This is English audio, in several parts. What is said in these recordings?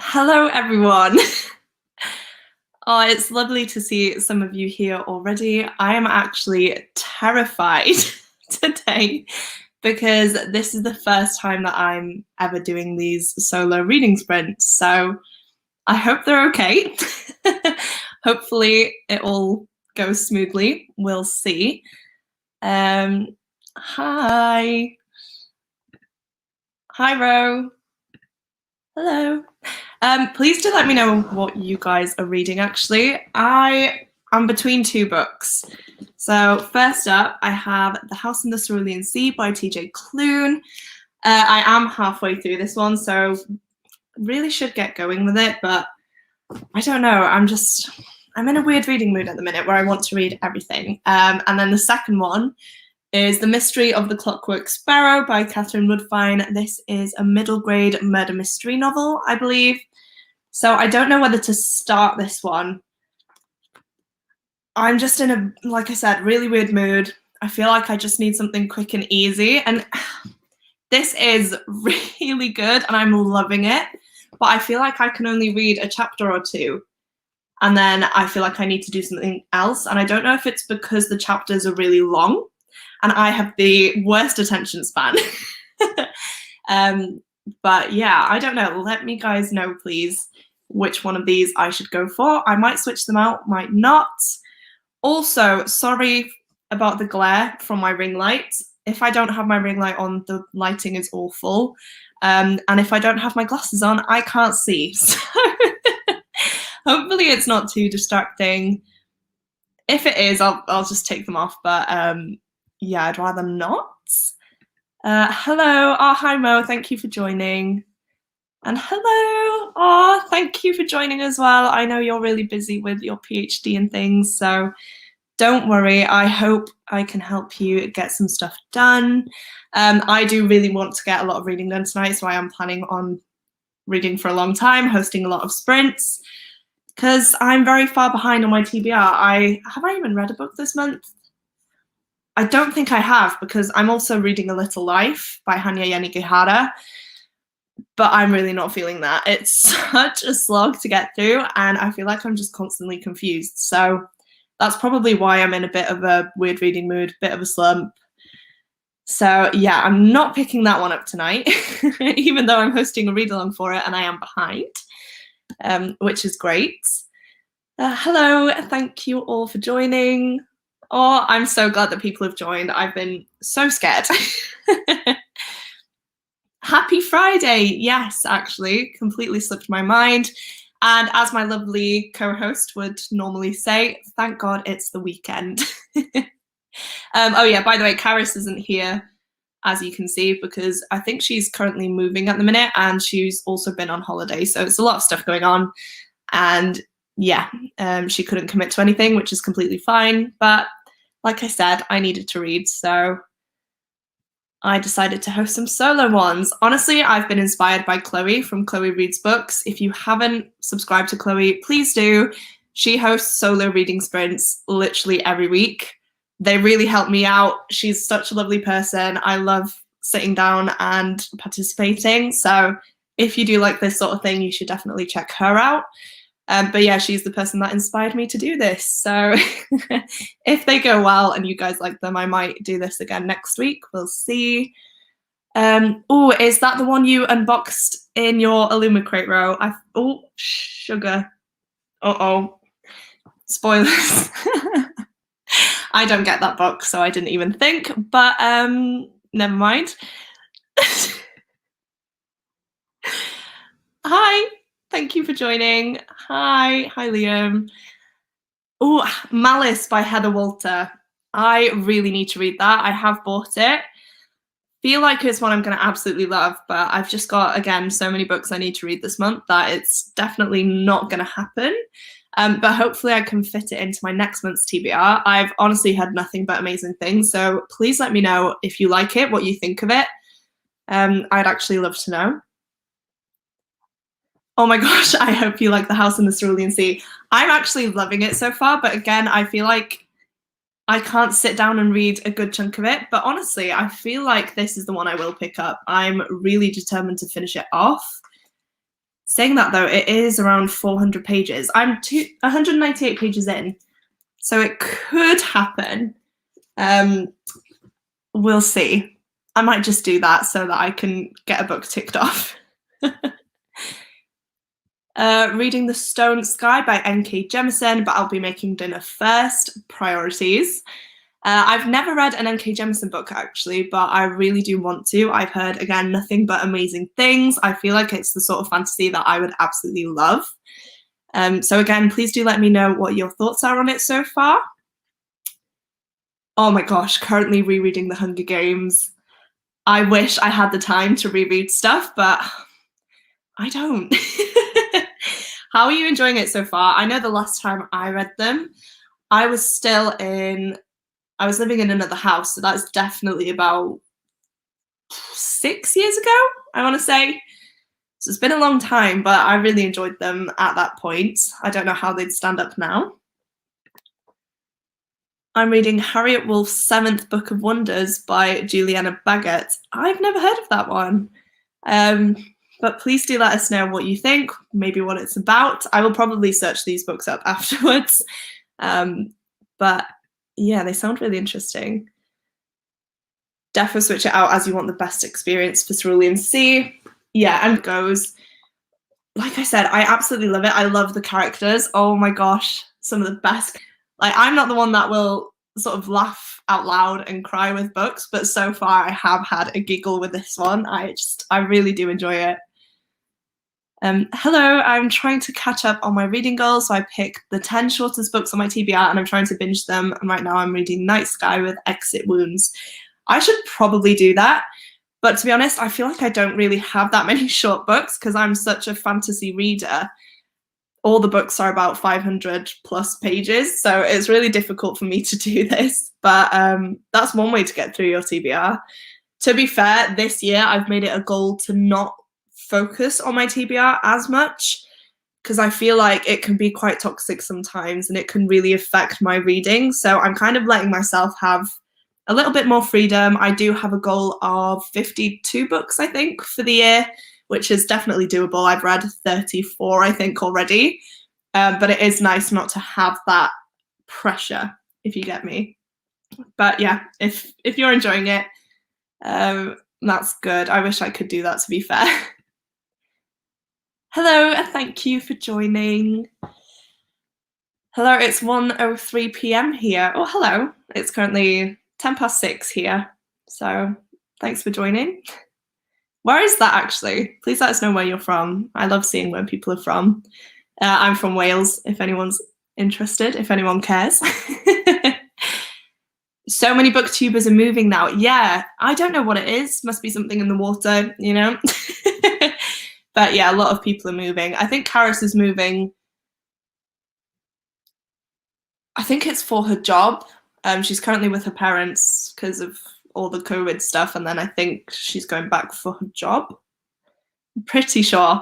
Hello, everyone. Oh, it's lovely to see some of you here already. I am actually terrified today because this is the first time that I'm ever doing these solo reading sprints. So I hope they're okay. Hopefully it all goes smoothly. We'll see. Hi. Hi, Ro. Hello. Please do let me know what you guys are reading, actually. I'm between two books. So first up, I have The House in the Cerulean Sea by TJ Klune. I am halfway through this one, so really should get going with it, but I don't know. I'm in a weird reading mood at the minute where I want to read everything. And then the second one is The Mystery of the Clockwork Sparrow by Catherine Woodfine. This is a middle grade murder mystery novel, I believe. So I don't know whether to start this one. I'm just in a, like I said, really weird mood. I feel like I just need something quick and easy. And this is really good and I'm loving it. But I feel like I can only read a chapter or two. And then I feel like I need to do something else. And I don't know if it's because the chapters are really long and I have the worst attention span. But yeah, I don't know. Let me guys know, please, which one of these I should go for. I might switch them out, might not. Also, sorry about the glare from my ring light. If I don't have my ring light on, the lighting is awful. And if I don't have my glasses on, I can't see. So hopefully it's not too distracting. If it is, I'll just take them off. But yeah, I'd rather not. Hello. Oh, hi, Mo. Thank you for joining. And hello. Oh, thank you for joining as well. I know you're really busy with your PhD and things, so don't worry. I hope I can help you get some stuff done. I do really want to get a lot of reading done tonight, so I am planning on reading for a long time, hosting a lot of sprints, because I'm very far behind on my TBR. Have I even read a book this month? I don't think I have, because I'm also reading A Little Life by Hanya Yanagihara, but I'm really not feeling that. It's such a slog to get through, and I feel like I'm just constantly confused. So that's probably why I'm in a bit of a weird reading mood, bit of a slump. So yeah, I'm not picking that one up tonight, even though I'm hosting a read-along for it and I am behind, which is great. Hello, thank you all for joining. Oh, I'm so glad that people have joined. I've been so scared. Happy Friday. Yes, actually, completely slipped my mind. And as my lovely co-host would normally say, thank God it's the weekend. Oh yeah, by the way, Karis isn't here, as you can see, because I think she's currently moving at the minute and she's also been on holiday. So it's a lot of stuff going on. And yeah, she couldn't commit to anything, which is completely fine. But like I said, I needed to read, so I decided to host some solo ones. Honestly, I've been inspired by Chloe from Chloe Reads Books. If you haven't subscribed to Chloe, please do. She hosts solo reading sprints literally every week. They really help me out. She's such a lovely person. I love sitting down and participating. So if you do like this sort of thing, you should definitely check her out. But yeah, she's the person that inspired me to do this. So if they go well and you guys like them, I might do this again next week. We'll see. Oh, is that the one you unboxed in your Illumicrate row? Oh, sugar. Uh-oh. Spoilers. I don't get that box, so I didn't even think. But never mind. Hi. Thank you for joining. Hi Liam. Oh, Malice by Heather Walter. I really need to read that. I have bought it. Feel like it's one I'm going to absolutely love, but I've just got, again, so many books I need to read this month that it's definitely not going to happen. But hopefully I can fit it into my next month's TBR. I've honestly heard nothing but amazing things, so please let me know if you like it, what you think of it. I'd actually love to know. Oh my gosh, I hope you like The House in the Cerulean Sea. I'm actually loving it so far, but again, I feel like I can't sit down and read a good chunk of it. But honestly, I feel like this is the one I will pick up. I'm really determined to finish it off. Saying that though, it is around 400 pages. I'm 198 pages in, so it could happen. We'll see. I might just do that so that I can get a book ticked off. Reading The Stone Sky by N.K. Jemisin, but I'll be making dinner first. Priorities. I've never read an N.K. Jemisin book actually, but I really do want to. I've heard, again, nothing but amazing things. I feel like it's the sort of fantasy that I would absolutely love. So again, please do let me know what your thoughts are on it so far. Oh my gosh, currently rereading The Hunger Games. I wish I had the time to reread stuff, but I don't. How are you enjoying it so far? I know the last time I read them, I was living in another house, so that's definitely about 6 years ago, I want to say. So it's been a long time, but I really enjoyed them at that point. I don't know how they'd stand up now. I'm reading Harriet Wolf's Seventh Book of Wonders by Juliana Baggett. I've never heard of that one. But please do let us know what you think, maybe what it's about. I will probably search these books up afterwards. But yeah, they sound really interesting. Defo switch it out as you want the best experience for Cerulean Sea. Yeah, and goes. Like I said, I absolutely love it. I love the characters. Oh my gosh, some of the best. Like, I'm not the one that will sort of laugh out loud and cry with books, but so far I have had a giggle with this one. I really do enjoy it. Hello, I'm trying to catch up on my reading goals, so I picked the 10 shortest books on my TBR and I'm trying to binge them. And right now I'm reading Night Sky with Exit Wounds. I should probably do that, but to be honest, I feel like I don't really have that many short books because I'm such a fantasy reader. All the books are about 500 plus pages, so it's really difficult for me to do this, but that's one way to get through your TBR. To be fair, this year I've made it a goal to not focus on my TBR as much because I feel like it can be quite toxic sometimes and it can really affect my reading. So I'm kind of letting myself have a little bit more freedom. I do have a goal of 52 books, I think, for the year, which is definitely doable. I've read 34, I think, already. But it is nice not to have that pressure, if you get me. But yeah, if you're enjoying it, that's good. I wish I could do that, to be fair. Hello, and thank you for joining. Hello, it's 1:03 p.m. here. Oh, hello. It's currently 6:10 here. So thanks for joining. Where is that actually? Please let us know where you're from. I love seeing where people are from. I'm from Wales, if anyone's interested, if anyone cares. So many booktubers are moving now. Yeah, I don't know what it is. Must be something in the water, you know? But yeah, a lot of people are moving. I think Karis is moving. I think it's for her job. She's currently with her parents because of all the COVID stuff, and then I think she's going back for her job. I'm pretty sure.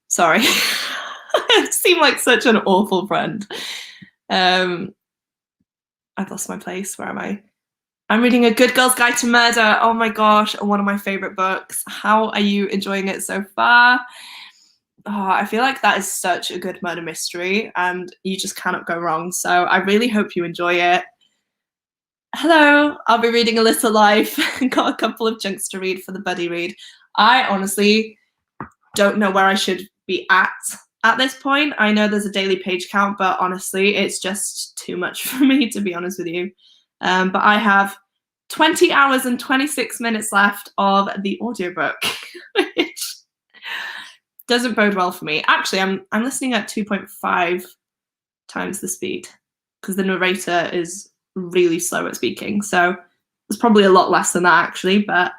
Sorry. I seem like such an awful friend. I've lost my place. Where am I? I'm reading A Good Girl's Guide to Murder. Oh my gosh, one of my favorite books. How are you enjoying it so far? Oh, I feel like that is such a good murder mystery and you just cannot go wrong. So I really hope you enjoy it. Hello, I'll be reading A Little Life. Got a couple of chunks to read for the buddy read. I honestly don't know where I should be at this point. I know there's a daily page count, but honestly, it's just too much for me, to be honest with you. But I have 20 hours and 26 minutes left of the audiobook, which doesn't bode well for me. Actually, I'm listening at 2.5 times the speed because the narrator is really slow at speaking. So it's probably a lot less than that actually, but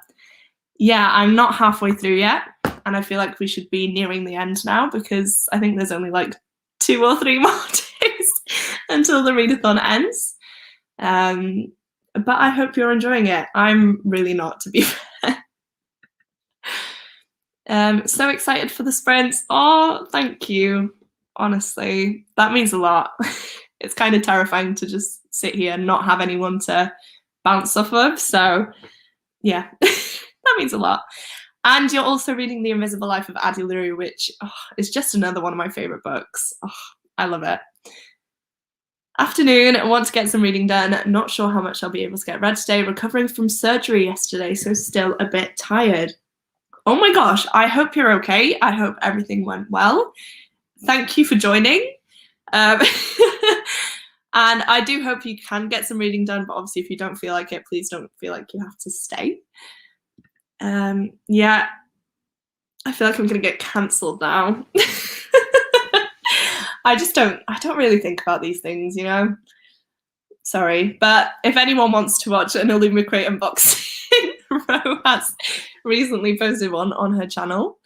yeah, I'm not halfway through yet. And I feel like we should be nearing the end now because I think there's only like 2 or 3 more days until the readathon ends. But I hope you're enjoying it. I'm really not, to be fair. So excited for the sprints. Oh, thank you. Honestly, that means a lot. It's kind of terrifying to just sit here and not have anyone to bounce off of. So yeah, that means a lot. And you're also reading The Invisible Life of Addie LaRue, which is just another one of my favourite books. I love it. Afternoon, I want to get some reading done. Not sure how much I'll be able to get read today. Recovering from surgery yesterday, so still a bit tired. Oh my gosh, I hope you're okay. I hope everything went well. Thank you for joining. And I do hope you can get some reading done, but obviously if you don't feel like it, please don't feel like you have to stay. Yeah, I feel like I'm gonna get cancelled now. I don't really think about these things, you know? Sorry, but if anyone wants to watch an Illumicrate unboxing, Ro has recently posted one on her channel,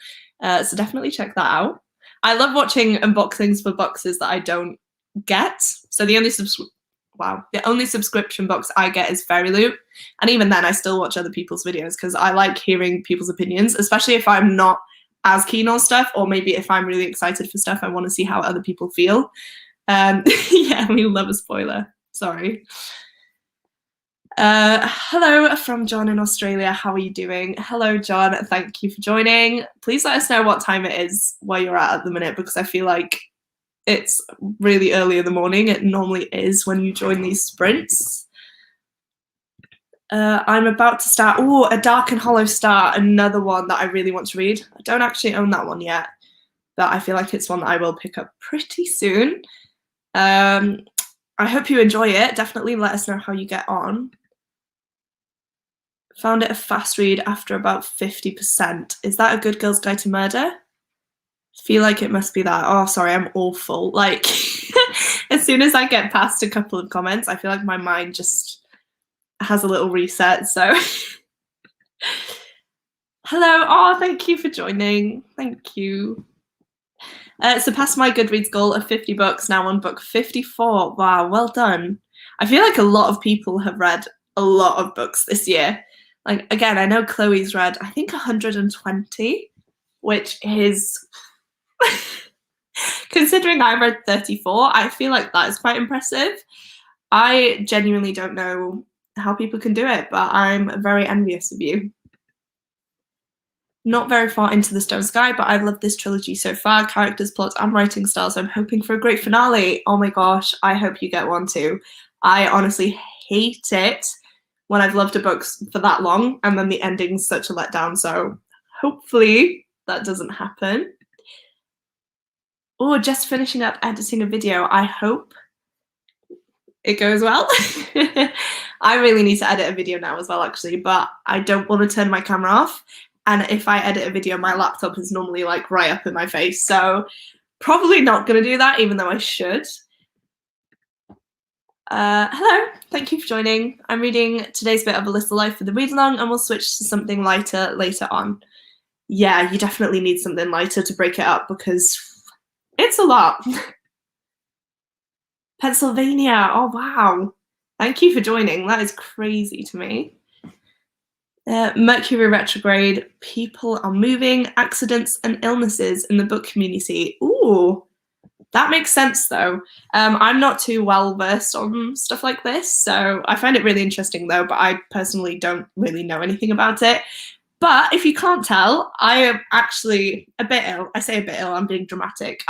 so definitely check that out. I love watching unboxings for boxes that I don't get. So the only subscription box I get is Fairy Loot, and even then I still watch other people's videos because I like hearing people's opinions, especially if I'm not as keen on stuff, or maybe if I'm really excited for stuff, I want to see how other people feel. Yeah, we love a spoiler. Sorry. Hello from John in Australia. How are you doing? Hello, John. Thank you for joining. Please let us know what time it is where you're at the minute, because I feel like it's really early in the morning. It normally is when you join these sprints. I'm about to start. Oh, A Dark and Hollow Star, another one that I really want to read. I don't actually own that one yet, but I feel like it's one that I will pick up pretty soon. I hope you enjoy it. Definitely let us know how you get on. Found it a fast read after about 50%. Is that A Good Girl's Guide to Murder? Feel like it must be that. Oh, sorry, I'm awful. Like, as soon as I get past a couple of comments, I feel like my mind just has a little reset, so. Hello, oh, thank you for joining. Thank you. Surpassed my Goodreads goal of 50 books, now on book 54. Wow, well done. I feel like a lot of people have read a lot of books this year. Like, again, I know Chloe's read, I think 120, which is, considering I read 34, I feel like that is quite impressive. I genuinely don't know how people can do it, but I'm very envious of you. Not very far into The Stone Sky, but I've loved this trilogy so far. Characters, plots, and writing style, so I'm hoping for a great finale. Oh my gosh, I hope you get one too. I honestly hate it when I've loved a book for that long and then the ending's such a letdown, so hopefully that doesn't happen. Oh, just finishing up editing a video. I hope it goes well. I really need to edit a video now as well, actually, but I don't want to turn my camera off. And if I edit a video, my laptop is normally like right up in my face. So probably not going to do that, even though I should. Hello, thank you for joining. I'm reading today's bit of A Little Life for the read along, and we'll switch to something lighter later on. Yeah, you definitely need something lighter to break it up because it's a lot. Pennsylvania, oh wow. Thank you for joining, that is crazy to me. Mercury retrograde, people are moving, accidents and illnesses in the book community. Ooh, that makes sense though. I'm not too well versed on stuff like this, so I find it really interesting though, but I personally don't really know anything about it. But if you can't tell, I am actually a bit ill. I say a bit ill, I'm being dramatic.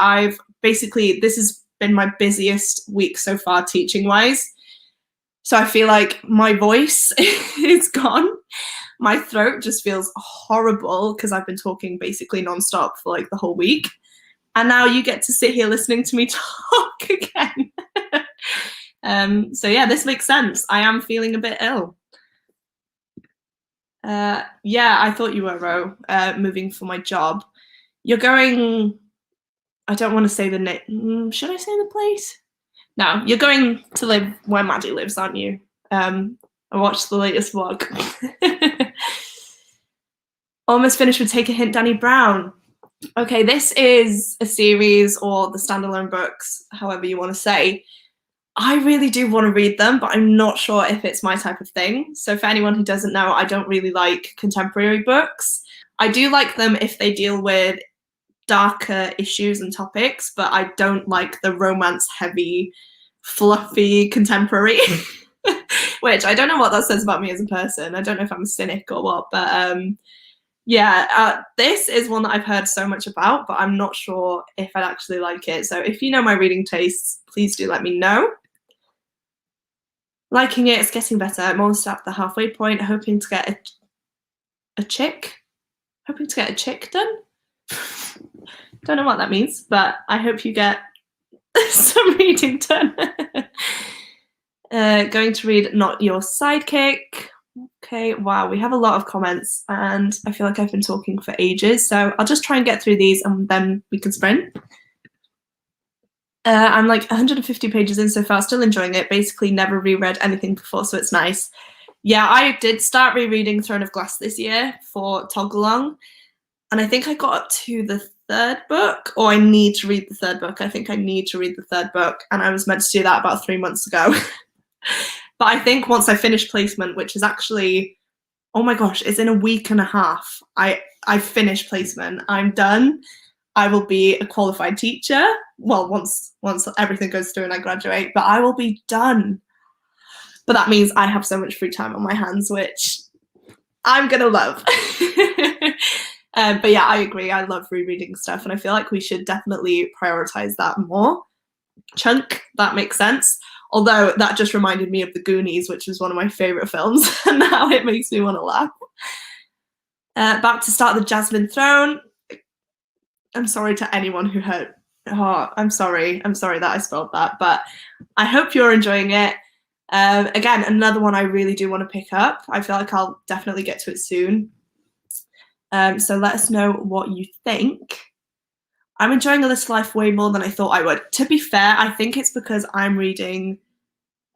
This has been my busiest week so far teaching-wise. So I feel like my voice is gone. My throat just feels horrible because I've been talking basically nonstop for like the whole week. And now you get to sit here listening to me talk again. So yeah, this makes sense. I am feeling a bit ill. Yeah, I thought you were, Ro, moving for my job. You're going, I don't want to say the name. Should I say the place? No, you're going to live where Maddie lives, aren't you? I watched the latest vlog. Almost finished with Take a Hint, Danny Brown. Okay, this is a series or the standalone books, however you want to say. I really do want to read them, but I'm not sure if it's my type of thing. So for anyone who doesn't know, I don't really like contemporary books. I do like them if they deal with darker issues and topics, but I don't like the romance-heavy, fluffy contemporary, which I don't know what that says about me as a person. I don't know if I'm a cynic or what, but Yeah, this is one that I've heard so much about, but I'm not sure if I'd actually like it. So if you know my reading tastes, please do let me know. Liking it, it's getting better. I'm almost at the halfway point, hoping to get a chick. Hoping to get a chick done. Don't know what that means, but I hope you get some reading done. Going to read Not Your Sidekick. Okay, wow, we have a lot of comments and I feel like I've been talking for ages, so I'll just try and get through these and then we can sprint. I'm like 150 pages in so far, still enjoying it. Basically never reread anything before, so it's nice. Yeah, I did start rereading Throne of Glass this year for Toggalong, and I think I got up to the third book, or I need to read the third book. I think I need to read the third book, and I was meant to do that about 3 months ago. But I think once I finish placement, which is actually, oh my gosh, it's in a week and a half. I've finished placement. I'm done. I will be a qualified teacher. Well, once everything goes through and I graduate, but I will be done. But that means I have so much free time on my hands, which I'm gonna love. But yeah, I agree. I love rereading stuff, and I feel like we should definitely prioritize that more. Chunk, that makes sense. Although that just reminded me of The Goonies, which was one of my favourite films, and now it makes me want to laugh. Back to start the Jasmine Throne. I'm sorry to anyone who heard. Oh, I'm sorry that I spelled that, but I hope you're enjoying it. Again, another one I really do want to pick up. I feel like I'll definitely get to it soon. So let us know what you think. I'm enjoying A Little Life way more than I thought I would. To be fair, I think it's because I'm reading,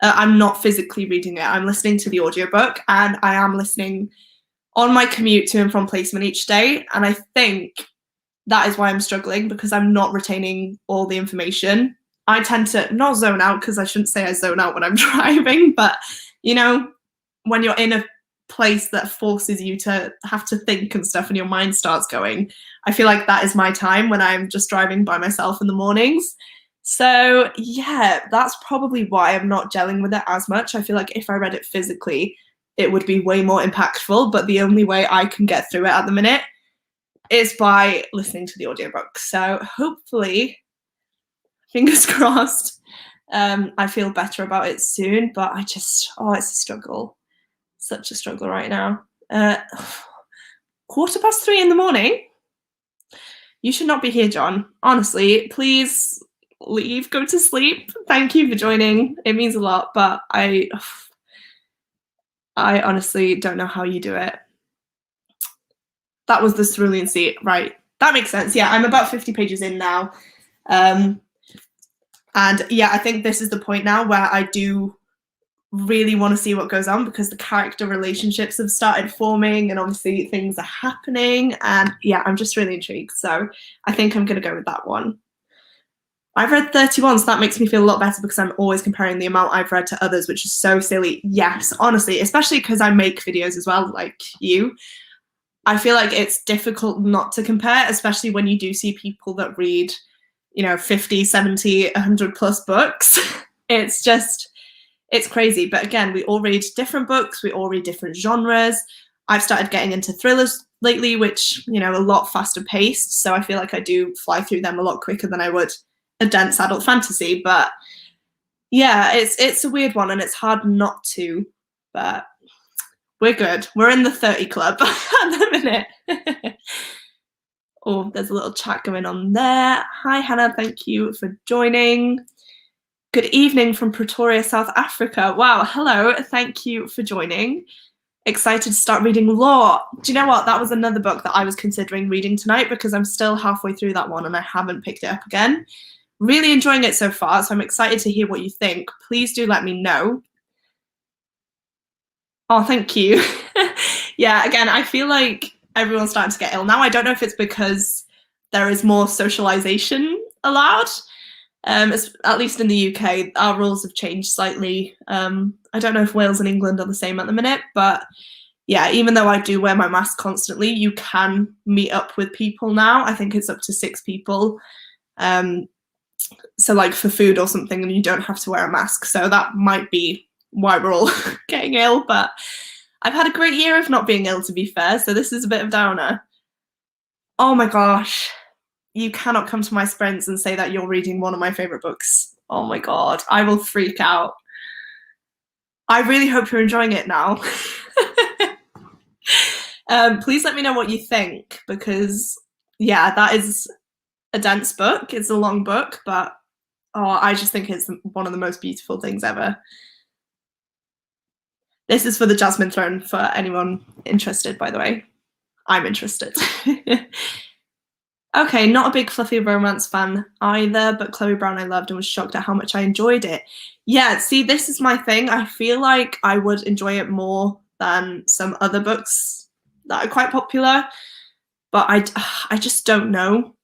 I'm not physically reading it. I'm listening to the audiobook, and I am listening on my commute to and from placement each day. And I think that is why I'm struggling, because I'm not retaining all the information. I tend to not zone out, because I shouldn't say I zone out when I'm driving, but you know, when you're in a place that forces you to have to think and stuff and your mind starts going, I feel like that is my time when I'm just driving by myself in the mornings. So yeah, that's probably why I'm not gelling with it as much. I feel like if I read it physically, it would be way more impactful, but the only way I can get through it at the minute is by listening to the audiobook. So hopefully, fingers crossed, I feel better about it soon, but I just, it's a struggle. Such a struggle right now. 3:15 in the morning? You should not be here, John. Honestly, please leave, go to sleep. Thank you for joining. It means a lot, but I honestly don't know how you do it. That was the cerulean sea, right? That makes sense. Yeah, I'm about 50 pages in now. And yeah, I think this is the point now where I do really want to see what goes on, because the character relationships have started forming and obviously things are happening, and yeah, I'm just really intrigued. So I think I'm going to go with that one. I've read 31, so that makes me feel a lot better, because I'm always comparing the amount I've read to others, which is so silly. Yes, honestly, especially because I make videos as well, like you. I feel like it's difficult not to compare, especially when you do see people that read, 50, 70, 100 plus books. It's crazy. But again, we all read different books. We all read different genres. I've started getting into thrillers lately, which, a lot faster paced. So I feel like I do fly through them a lot quicker than I would a dense adult fantasy. But yeah, it's a weird one, and it's hard not to, but we're good. We're in the 30 club at the minute. Oh, there's a little chat going on there. Hi, Hannah. Thank you for joining. Good evening from Pretoria, South Africa. Wow, hello. Thank you for joining. Excited to start reading Law. Do you know what? That was another book that I was considering reading tonight, because I'm still halfway through that one and I haven't picked it up again. Really enjoying it so far, so I'm excited to hear what you think. Please do let me know. Oh, thank you. Yeah, again, I feel like everyone's starting to get ill now. I don't know if it's because there is more socialization allowed. At least in the UK, our rules have changed slightly. I don't know if Wales and England are the same at the minute, but yeah, even though I do wear my mask constantly, you can meet up with people now. I think it's up to 6 people. So like for food or something, and you don't have to wear a mask. So that might be why we're all getting ill, but I've had a great year of not being ill, to be fair, so this is a bit of downer. Oh my gosh. You cannot come to my sprints and say that you're reading one of my favorite books. Oh my God, I will freak out. I really hope you're enjoying it now. Please let me know what you think, because yeah, that is a dense book. It's a long book, but I just think it's one of the most beautiful things ever. This is for the Jasmine Throne, for anyone interested, by the way. I'm interested. Okay, not a big fluffy romance fan either, but Chloe Brown I loved and was shocked at how much I enjoyed it. Yeah, see, this is my thing. I feel like I would enjoy it more than some other books that are quite popular, but I just don't know.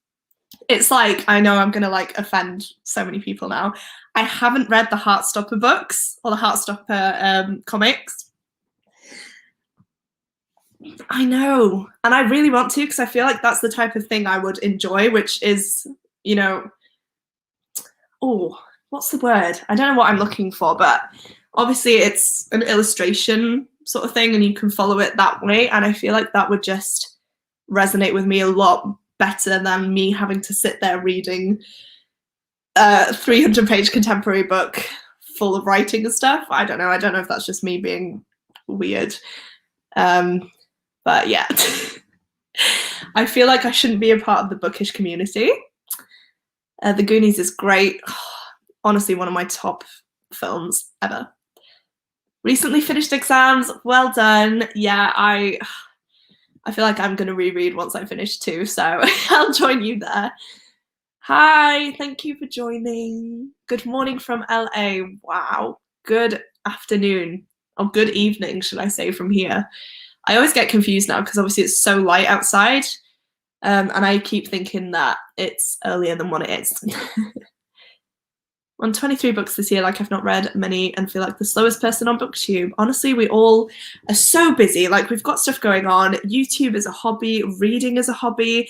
It's like, I know I'm gonna like offend so many people now. I haven't read the Heartstopper books or the Heartstopper comics. I know, and I really want to, because I feel like that's the type of thing I would enjoy, which is, you know, oh, what's the word? I don't know what I'm looking for, but obviously it's an illustration sort of thing and you can follow it that way, and I feel like that would just resonate with me a lot better than me having to sit there reading a 300-page contemporary book full of writing and stuff. I don't know if that's just me being weird. But yeah, I feel like I shouldn't be a part of the bookish community. The Goonies is great. Honestly, one of my top films ever. Recently finished exams. Well done. Yeah, I feel like I'm going to reread once I finish too, so I'll join you there. Hi, thank you for joining. Good morning from LA. Wow. Good afternoon, or good evening, should I say, from here. I always get confused now because obviously it's so light outside, and I keep thinking that it's earlier than what it is. On 23 books this year, like I've not read many and feel like the slowest person on BookTube. Honestly, we all are so busy. Like, we've got stuff going on. YouTube is a hobby. Reading is a hobby.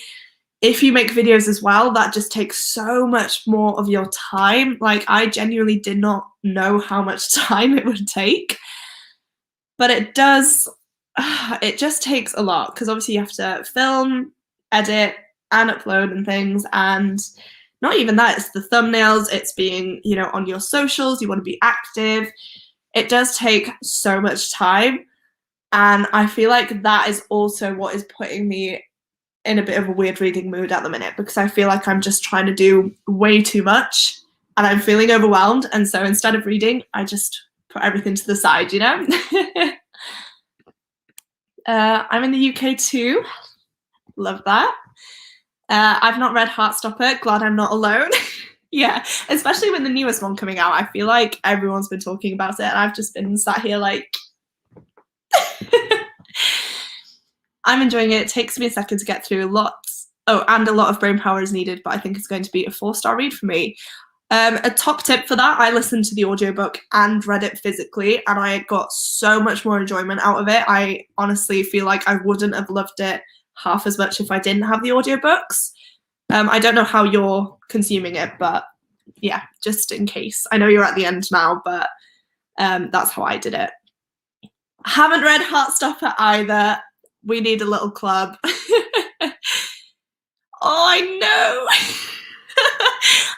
If you make videos as well, that just takes so much more of your time. Like, I genuinely did not know how much time it would take. But it does, it just takes a lot, because obviously you have to film, edit, and upload and things, and not even that, it's the thumbnails, it's being, you know, on your socials, you want to be active. It does take so much time, and I feel like that is also what is putting me in a bit of a weird reading mood at the minute, because I feel like I'm just trying to do way too much and I'm feeling overwhelmed, and so instead of reading, I just put everything to the side, you know? I'm in the UK too. Love that. I've not read Heartstopper. Glad I'm not alone. Yeah, especially with the newest one coming out. I feel like everyone's been talking about it, and I've just been sat here like... I'm enjoying it. It takes me a second to get through lots. Oh, and a lot of brain power is needed, but I think it's going to be a 4-star read for me. A top tip for that, I listened to the audiobook and read it physically, and I got so much more enjoyment out of it. I honestly feel like I wouldn't have loved it half as much if I didn't have the audiobooks. I don't know how you're consuming it, but yeah, just in case. I know you're at the end now, but that's how I did it. Haven't read Heartstopper either. We need a little club. Oh, I know.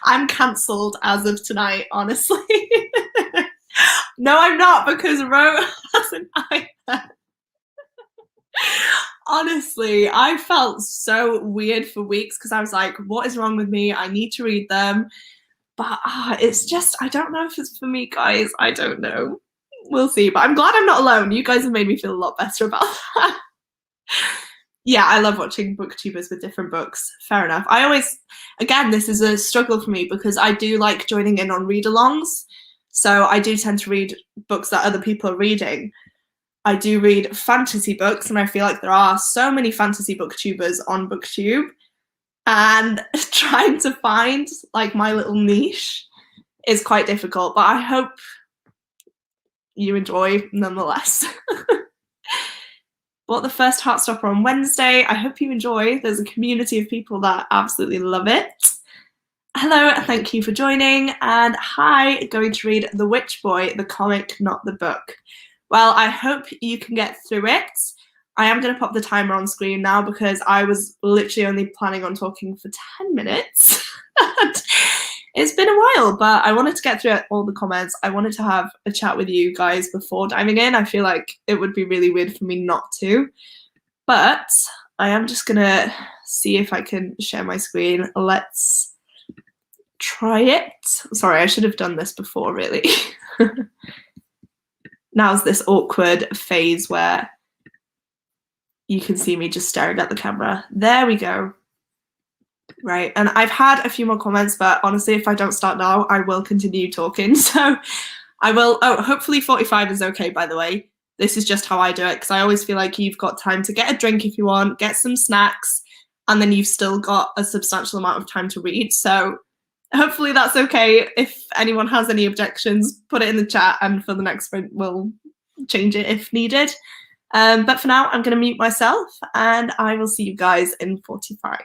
I'm cancelled as of tonight, honestly. No, I'm not, because Ro hasn't either. Honestly, I felt so weird for weeks because I was like, what is wrong with me? I need to read them. But it's just, I don't know if it's for me, guys. I don't know. We'll see. But I'm glad I'm not alone. You guys have made me feel a lot better about that. Yeah, I love watching booktubers with different books. Fair enough. I always, again, this is a struggle for me because I do like joining in on read-alongs. So I do tend to read books that other people are reading. I do read fantasy books, and I feel like there are so many fantasy booktubers on BookTube, and trying to find like my little niche is quite difficult, but I hope you enjoy nonetheless. Bought the first Heartstopper on Wednesday. I hope you enjoy. There's a community of people that absolutely love it. Hello, thank you for joining. And hi, going to read The Witch Boy, the comic, not the book. Well, I hope you can get through it. I am going to pop the timer on screen now because I was literally only planning on talking for 10 minutes. It's been a while, but I wanted to get through all the comments. I wanted to have a chat with you guys before diving in. I feel like it would be really weird for me not to. But I am just going to see if I can share my screen. Let's try it. Sorry, I should have done this before, really. Now's this awkward phase where you can see me just staring at the camera. There we go. Right, and I've had a few more comments, but honestly, if I don't start now, I will continue talking. So I will, hopefully 45 is okay, by the way. This is just how I do it, because I always feel like you've got time to get a drink if you want, get some snacks, and then you've still got a substantial amount of time to read. So hopefully that's okay. If anyone has any objections, put it in the chat, and for the next sprint, we'll change it if needed. But for now, I'm going to mute myself, and I will see you guys in 45.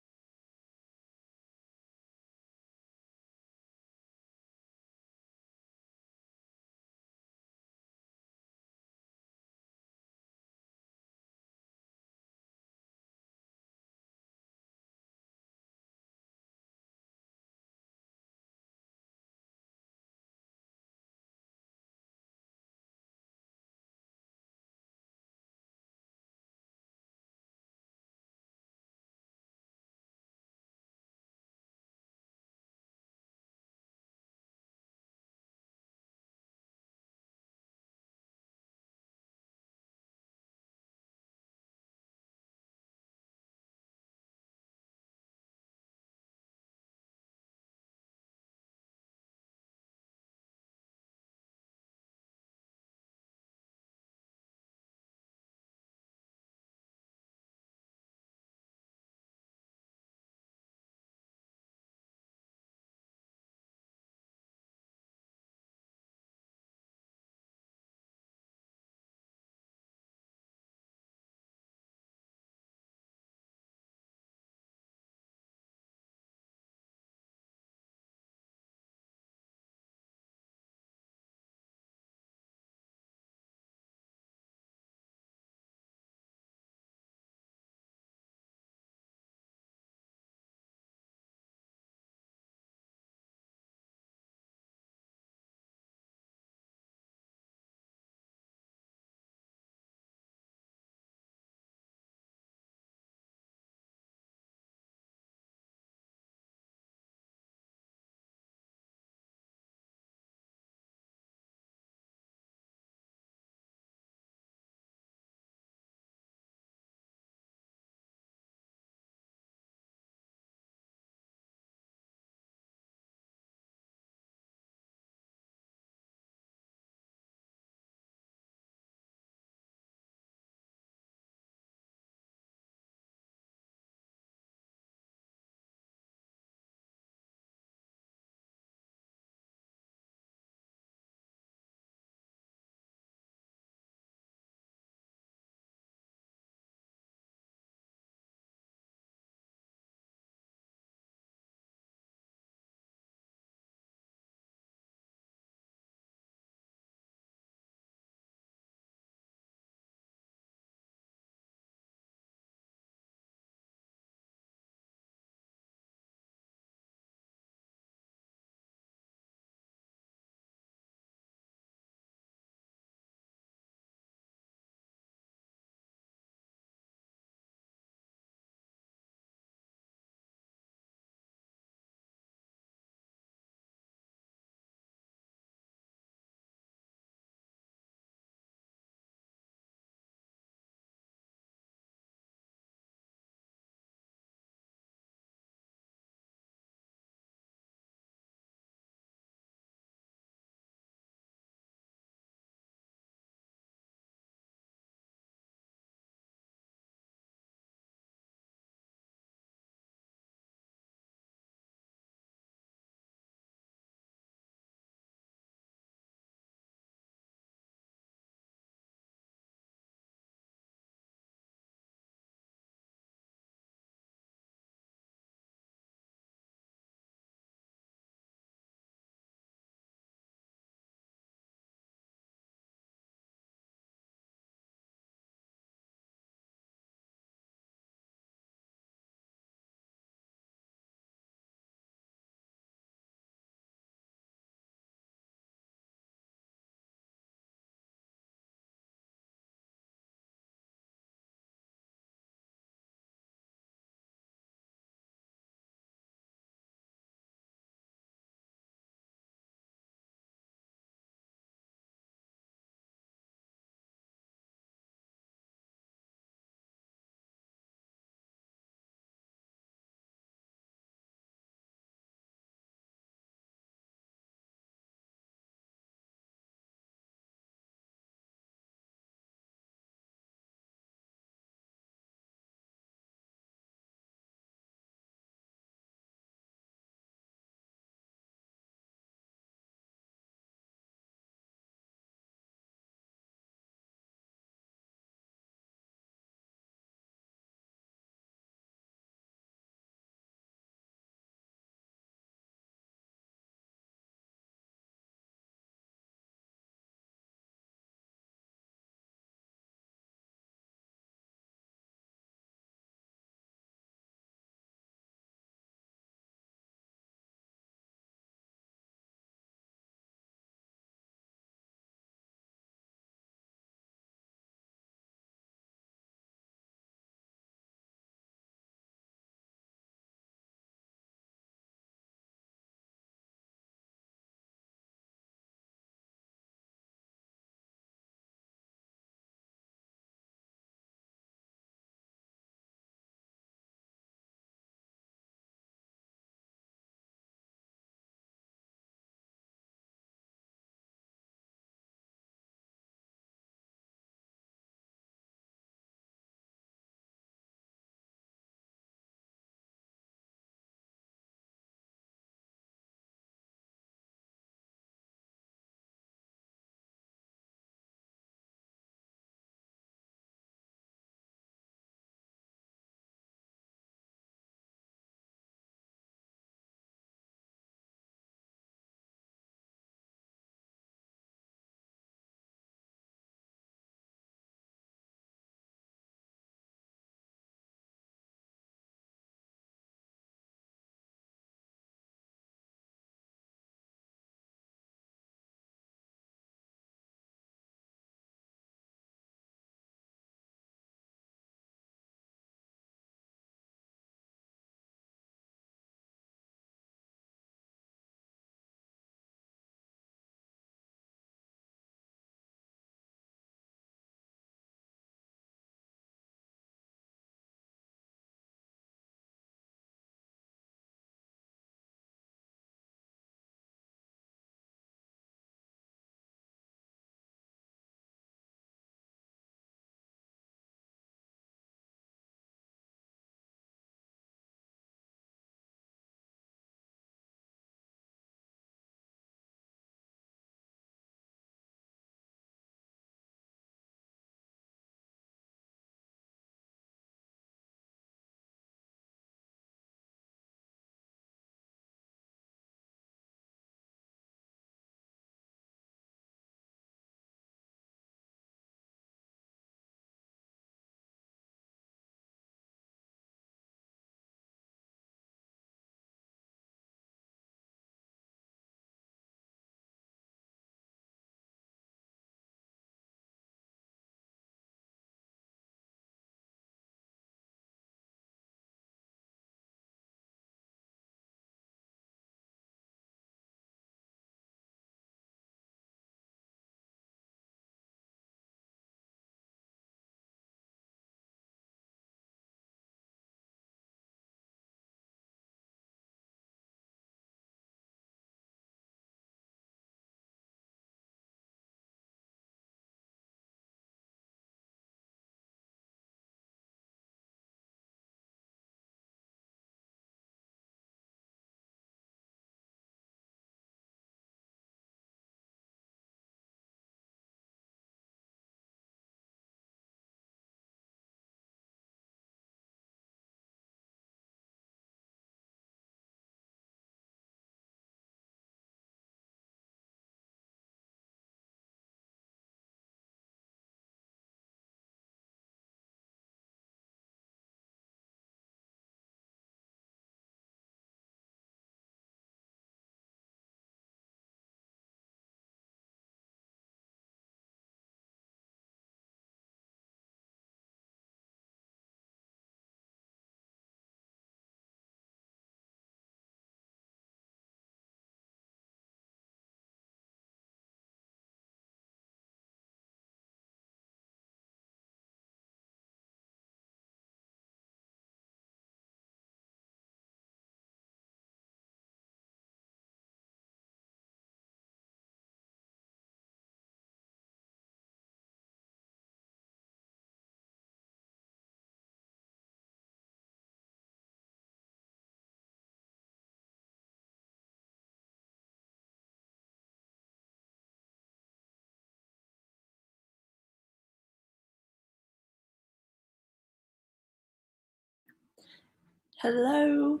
Hello.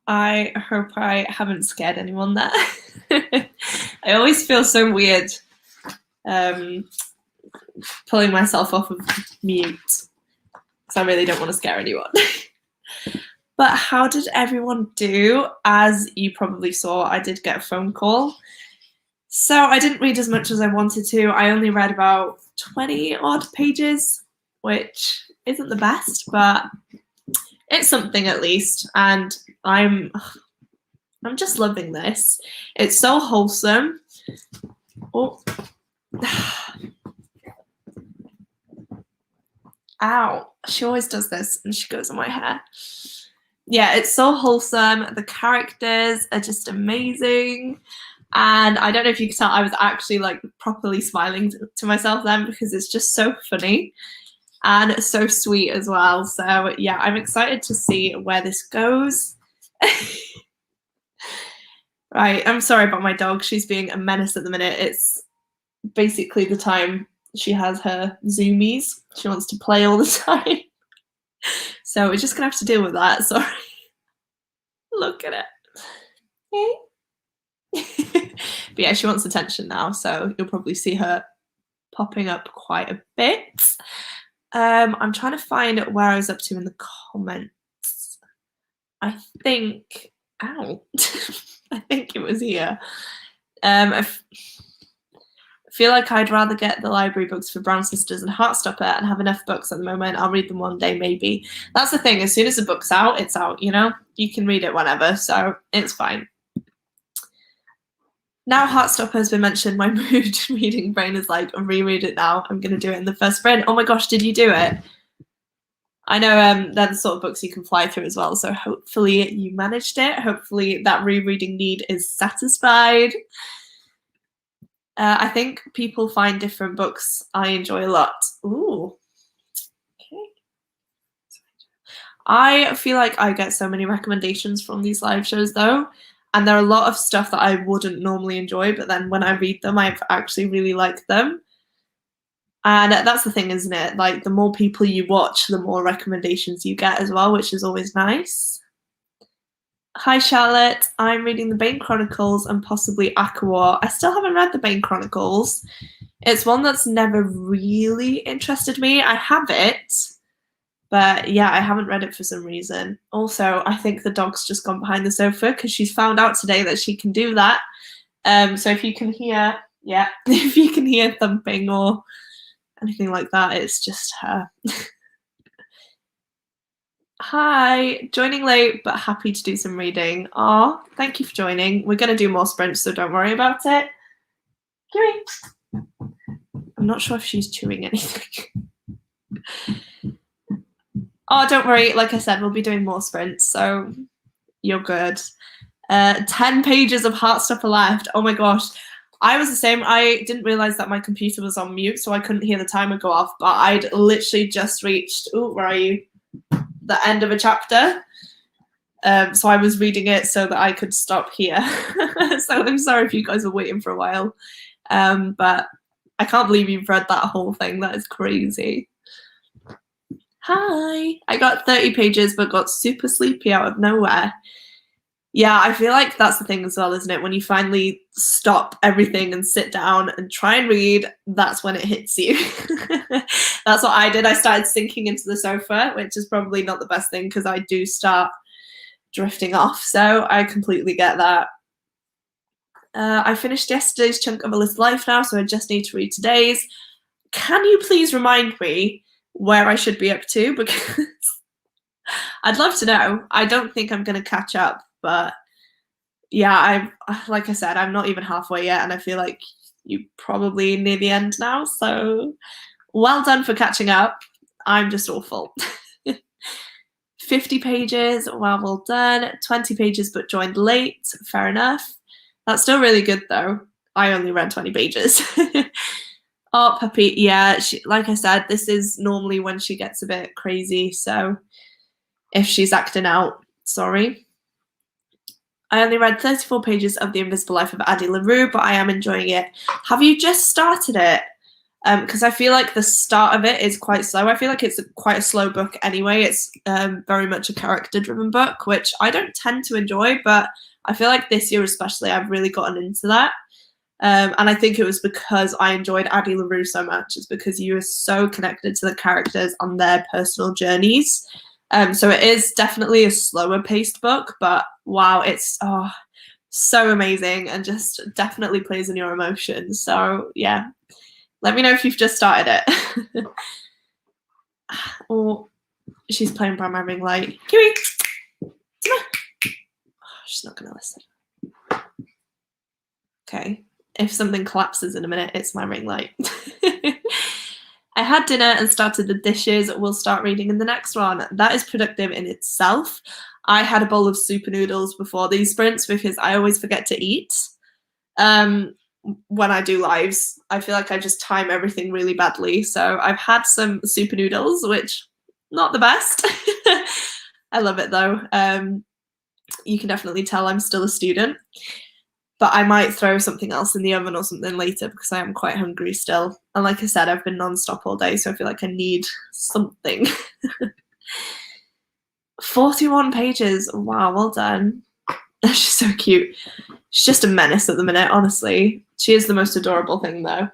I hope I haven't scared anyone there. I always feel so weird pulling myself off of mute because I really don't want to scare anyone. But how did everyone do? As you probably saw, I did get a phone call. So I didn't read as much as I wanted to. I only read about 20 odd pages, which isn't the best, but it's something at least. And I'm just loving this. It's so wholesome. Oh. Ow. She always does this and she goes on my hair. Yeah, it's so wholesome. The characters are just amazing. And I don't know if you can tell, I was actually like properly smiling to myself then because it's just so funny and so sweet as well. So yeah, I'm excited to see where this goes. Right, I'm sorry about my dog. She's being a menace at the minute. It's basically the time she has her zoomies. She wants to play all the time. So we're just gonna have to deal with that. Sorry. Look at it. But yeah, she wants attention now, so you'll probably see her popping up quite a bit. I'm trying to find where I was up to in the comments. I think, ow, I think it was here. I feel like I'd rather get the library books for Brown Sisters and Heartstopper and have enough books at the moment. I'll read them one day, maybe. That's the thing. As soon as the book's out, it's out, you know? You can read it whenever, so it's fine. Now Heartstopper has been mentioned, my mood reading brain is like, reread it now. I'm going to do it in the first sprint. Oh my gosh, did you do it? I know they're the sort of books you can fly through as well, so hopefully you managed it. Hopefully that rereading need is satisfied. I think people find different books I enjoy a lot. Ooh. Okay. I feel like I get so many recommendations from these live shows though, and there are a lot of stuff that I wouldn't normally enjoy, but then when I read them, I actually really like them. And that's the thing, isn't it? Like, the more people you watch, the more recommendations you get as well, which is always nice. Hi, Charlotte. I'm reading the Bane Chronicles and possibly Aquawar. I still haven't read the Bane Chronicles. It's one that's never really interested me. I have it, but yeah, I haven't read it for some reason. Also, I think the dog's just gone behind the sofa because she's found out today that she can do that. So if you can hear, yeah, if you can hear thumping or anything like that, it's just her. Hi, joining late, but happy to do some reading. Aw, thank you for joining. We're going to do more sprints, so don't worry about it. Kiwi. I'm not sure if she's chewing anything. Oh, don't worry. Like I said, we'll be doing more sprints, so you're good. 10 pages of Heartstopper left. Oh my gosh. I was the same. I didn't realize that my computer was on mute, so I couldn't hear the timer go off, but I'd literally just reached, oh, where are you? The end of a chapter. So I was reading it so that I could stop here. So I'm sorry if you guys are waiting for a while. But I can't believe you've read that whole thing. That is crazy. Hi. I got 30 pages, but got super sleepy out of nowhere. Yeah, I feel like that's the thing as well, isn't it? When you finally stop everything and sit down and try and read, that's when it hits you. That's what I did. I started sinking into the sofa, which is probably not the best thing because I do start drifting off. So I completely get that. I finished yesterday's chunk of A Little Life now, so I just need to read today's. Can you please remind me where I should be up to? Because I'd love to know. I don't think I'm going to catch up. But yeah, like I said, I'm not even halfway yet, and I feel like you're probably near the end now. So well done for catching up. I'm just awful. 50 pages, well done. 20 pages, but joined late. Fair enough. That's still really good, though. I only read 20 pages. Oh, puppy. Yeah, like I said, this is normally when she gets a bit crazy. So if she's acting out, sorry. I only read 34 pages of The Invisible Life of Addie LaRue, but I am enjoying it. Have you just started it? because I feel like the start of it is quite slow. I feel like it's quite a slow book anyway. It's very much a character-driven book, which I don't tend to enjoy, but I feel like this year especially I've really gotten into that. And I think it was because I enjoyed Addie LaRue so much. It's because you are so connected to the characters on their personal journeys. So it is definitely a slower paced book, but wow, it's so amazing and just definitely plays in your emotions. So yeah, let me know if you've just started it. Or she's playing by my ring light. Kiwi, come on. Oh, she's not going to listen. Okay. If something collapses in a minute, it's my ring light. I had dinner and started the dishes. We'll start reading in the next one. That is productive in itself. I had a bowl of super noodles before these sprints because I always forget to eat when I do lives. I feel like I just time everything really badly. So I've had some super noodles, which not the best. I love it though. You can definitely tell I'm still a student. But I might throw something else in the oven or something later because I am quite hungry still. And like I said, I've been non-stop all day, so I feel like I need something. 41 pages. Wow, well done. She's so cute. She's just a menace at the minute, honestly. She is the most adorable thing, though.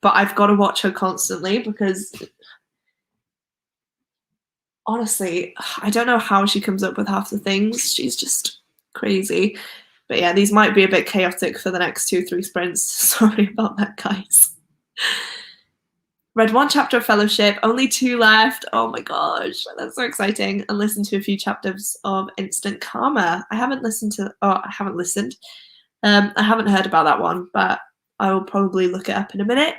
But I've got to watch her constantly because, honestly, I don't know how she comes up with half the things. She's just crazy. But yeah, these might be a bit chaotic for the next 2-3 sprints. Sorry about that, guys. Read 1 chapter of Fellowship, only 2 left. Oh my gosh, that's so exciting. And listened to a few chapters of Instant Karma. I haven't listened. I haven't heard about that one, but I will probably look it up in a minute.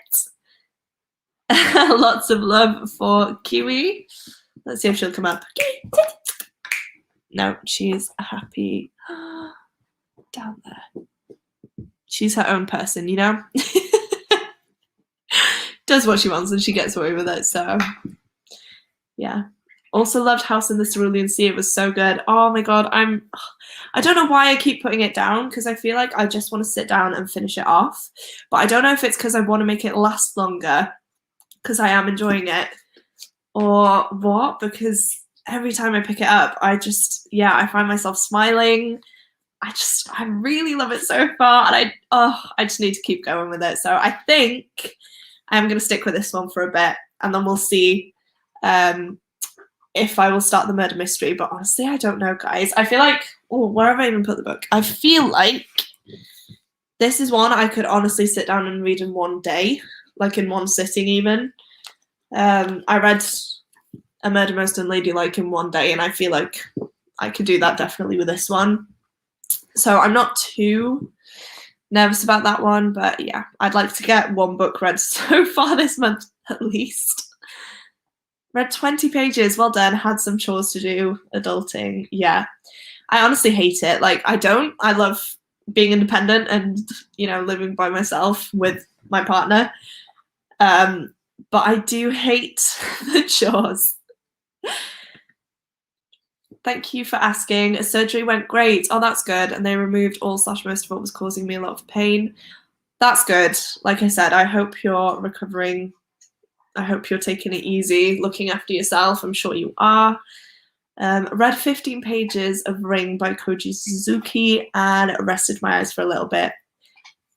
Lots of love for Kiwi. Let's see if she'll come up. No, she's happy down there. She's her own person, you know? Does what she wants and she gets away with it, so yeah. Also loved House in the Cerulean Sea. It was so good. Oh my god, I don't know why I keep putting it down because I feel like I just want to sit down and finish it off. But I don't know if it's because I want to make it last longer because I am enjoying it or what, because every time I pick it up, I find myself smiling. I really love it so far, and I just need to keep going with it. So I think I'm going to stick with this one for a bit, and then we'll see if I will start the murder mystery. But honestly, I don't know, guys. I feel like, where have I even put the book? I feel like this is one I could honestly sit down and read in one day, like in one sitting even. I read A Murder Most Unladylike in one day, and I feel like I could do that definitely with this one. So I'm not too nervous about that one, but yeah, I'd like to get 1 book read so far this month at least. Read 20 pages, well done. Had some chores to do, adulting. Yeah, I honestly hate it. Like, I love being independent and, living by myself with my partner. But I do hate the chores. Thank you for asking. Surgery went great. Oh, that's good. And they removed all / most of what was causing me a lot of pain. That's good. Like I said, I hope you're recovering. I hope you're taking it easy, looking after yourself. I'm sure you are. Read 15 pages of Ring by Koji Suzuki and rested my eyes for a little bit.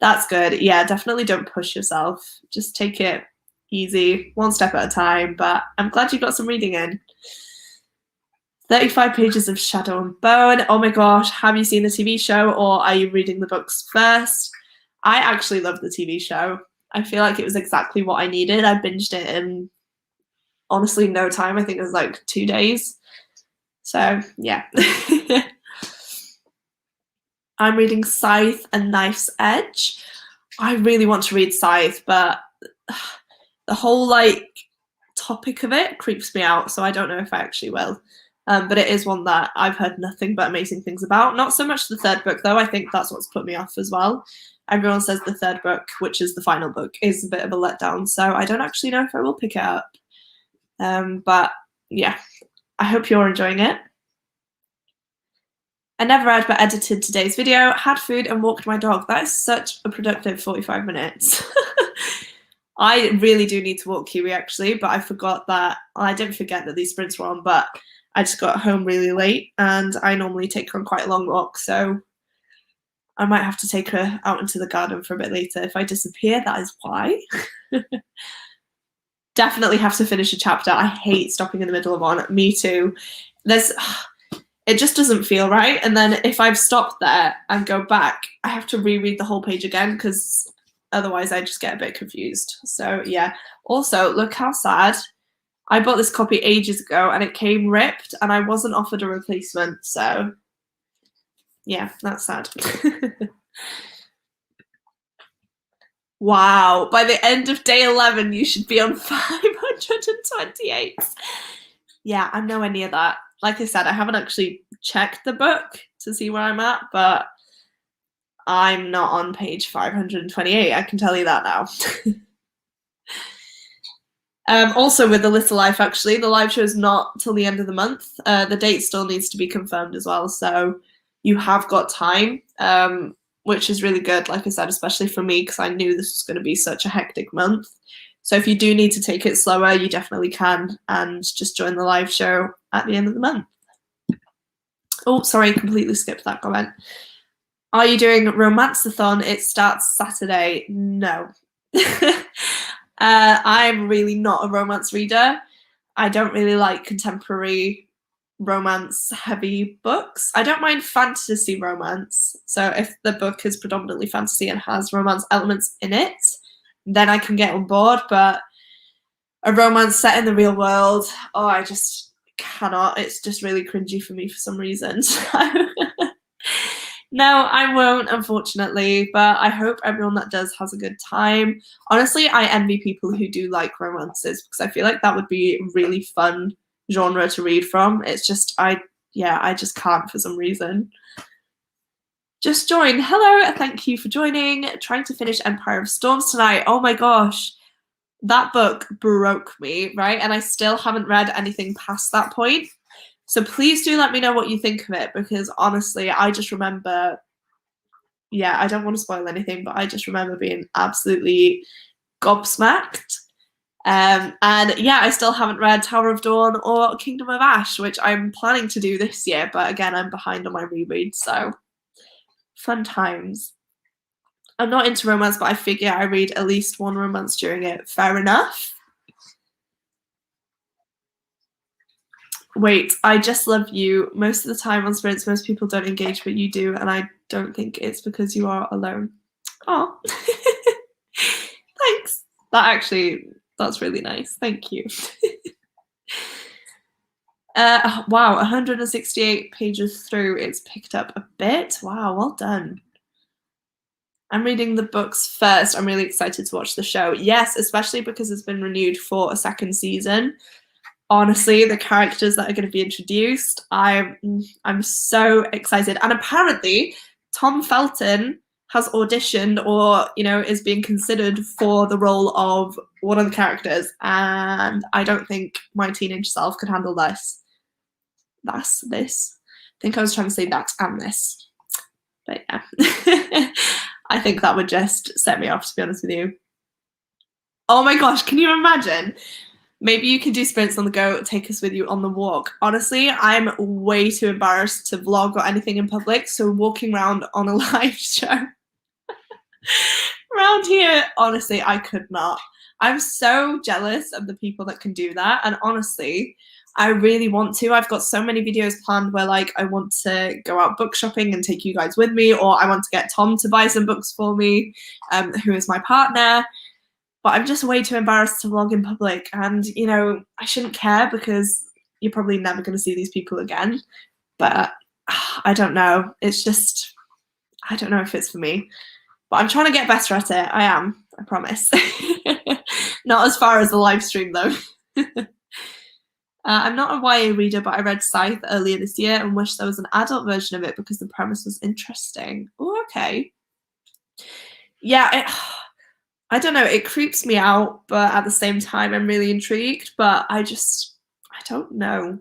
That's good. Yeah, definitely don't push yourself. Just take it easy, 1 step at a time. But I'm glad you got some reading in. 35 pages of Shadow and Bone. Oh my gosh, have you seen the TV show or are you reading the books first? I actually love the TV show. I feel like it was exactly what I needed. I binged it in honestly no time. I think it was like 2 days. So yeah. I'm reading Scythe and Knife's Edge. I really want to read Scythe, but the whole topic of it creeps me out, so I don't know if I actually will. But it is one that I've heard nothing but amazing things about. Not so much the 3rd book, though. I think that's what's put me off as well. Everyone says the 3rd book, which is the final book, is a bit of a letdown. So I don't actually know if I will pick it up. But yeah, I hope you're enjoying it. I never read but edited today's video, had food and walked my dog. That is such a productive 45 minutes. I really do need to walk Kiwi actually, but I forgot that, well, I didn't forget that these sprints were on, but I just got home really late and I normally take her on quite a long walk, so I might have to take her out into the garden for a bit later. If I disappear, that is why. Definitely have to finish a chapter. I hate stopping in the middle of one. Me too. It just doesn't feel right. And then if I've stopped there and go back, I have to reread the whole page again because otherwise I just get a bit confused. So yeah. Also, look how sad. I bought this copy ages ago and it came ripped and I wasn't offered a replacement. So yeah, that's sad. Wow, by the end of day 11, you should be on 528. Yeah, I'm nowhere near that. Like I said, I haven't actually checked the book to see where I'm at, but I'm not on page 528, I can tell you that now. Also with The Little Life, actually, the live show is not till the end of the month. The date still needs to be confirmed as well, so you have got time, which is really good, like I said, especially for me, because I knew this was going to be such a hectic month. So if you do need to take it slower, you definitely can, and just join the live show at the end of the month. Oh, sorry, completely skipped that comment. Are you doing Romance-a-thon? It starts Saturday. No. I'm really not a romance reader. I don't really like contemporary romance heavy books. I don't mind fantasy romance. So if the book is predominantly fantasy and has romance elements in it, then I can get on board. But a romance set in the real world, oh, I just cannot. It's just really cringy for me for some reason. No, I won't, unfortunately, but I hope everyone that does has a good time. Honestly, I envy people who do like romances because I feel like that would be a really fun genre to read from. It's just, I just can't for some reason. Just join. Hello, thank you for joining. Trying to finish Empire of Storms tonight. Oh my gosh, that book broke me, right? And I still haven't read anything past that point. So please do let me know what you think of it, because honestly, I just remember, yeah, I don't want to spoil anything, but I just remember being absolutely gobsmacked. And yeah, I still haven't read Tower of Dawn or Kingdom of Ash, which I'm planning to do this year, but again, I'm behind on my reread, so fun times. I'm not into romance, but I figure I read at least one romance during it. Fair enough. Wait, I just love you. Most of the time on sprints, most people don't engage, but you do, and I don't think it's because you are alone. Oh, thanks. That's really nice. Thank you. Wow, 168 pages through, it's picked up a bit. Wow, well done. I'm reading the books first. I'm really excited to watch the show. Yes, especially because it's been renewed for a second season. Honestly, the characters that are going to be introduced, I'm so excited. And apparently, Tom Felton has auditioned, or is being considered for the role of one of the characters, and I don't think my teenage self could handle this. That's this. I think I was trying to say that and this, but yeah. I think that would just set me off, to be honest with you. Oh my gosh, can you imagine? Maybe you can do sprints on the go, take us with you on the walk. Honestly, I'm way too embarrassed to vlog or anything in public, so walking around on a live show around here, honestly, I could not. I'm so jealous of the people that can do that, and honestly, I really want to. I've got so many videos planned where I want to go out book shopping and take you guys with me, or I want to get Tom to buy some books for me, who is my partner. But I'm just way too embarrassed to vlog in public, and I shouldn't care because you're probably never going to see these people again. But I don't know. It's just, I don't know if it's for me. But I'm trying to get better at it. I am, I promise. Not as far as the live stream though. I'm not a YA reader, but I read Scythe earlier this year and wish there was an adult version of it because the premise was interesting. Oh, okay. Yeah, I don't know, it creeps me out, but at the same time I'm really intrigued, but I don't know.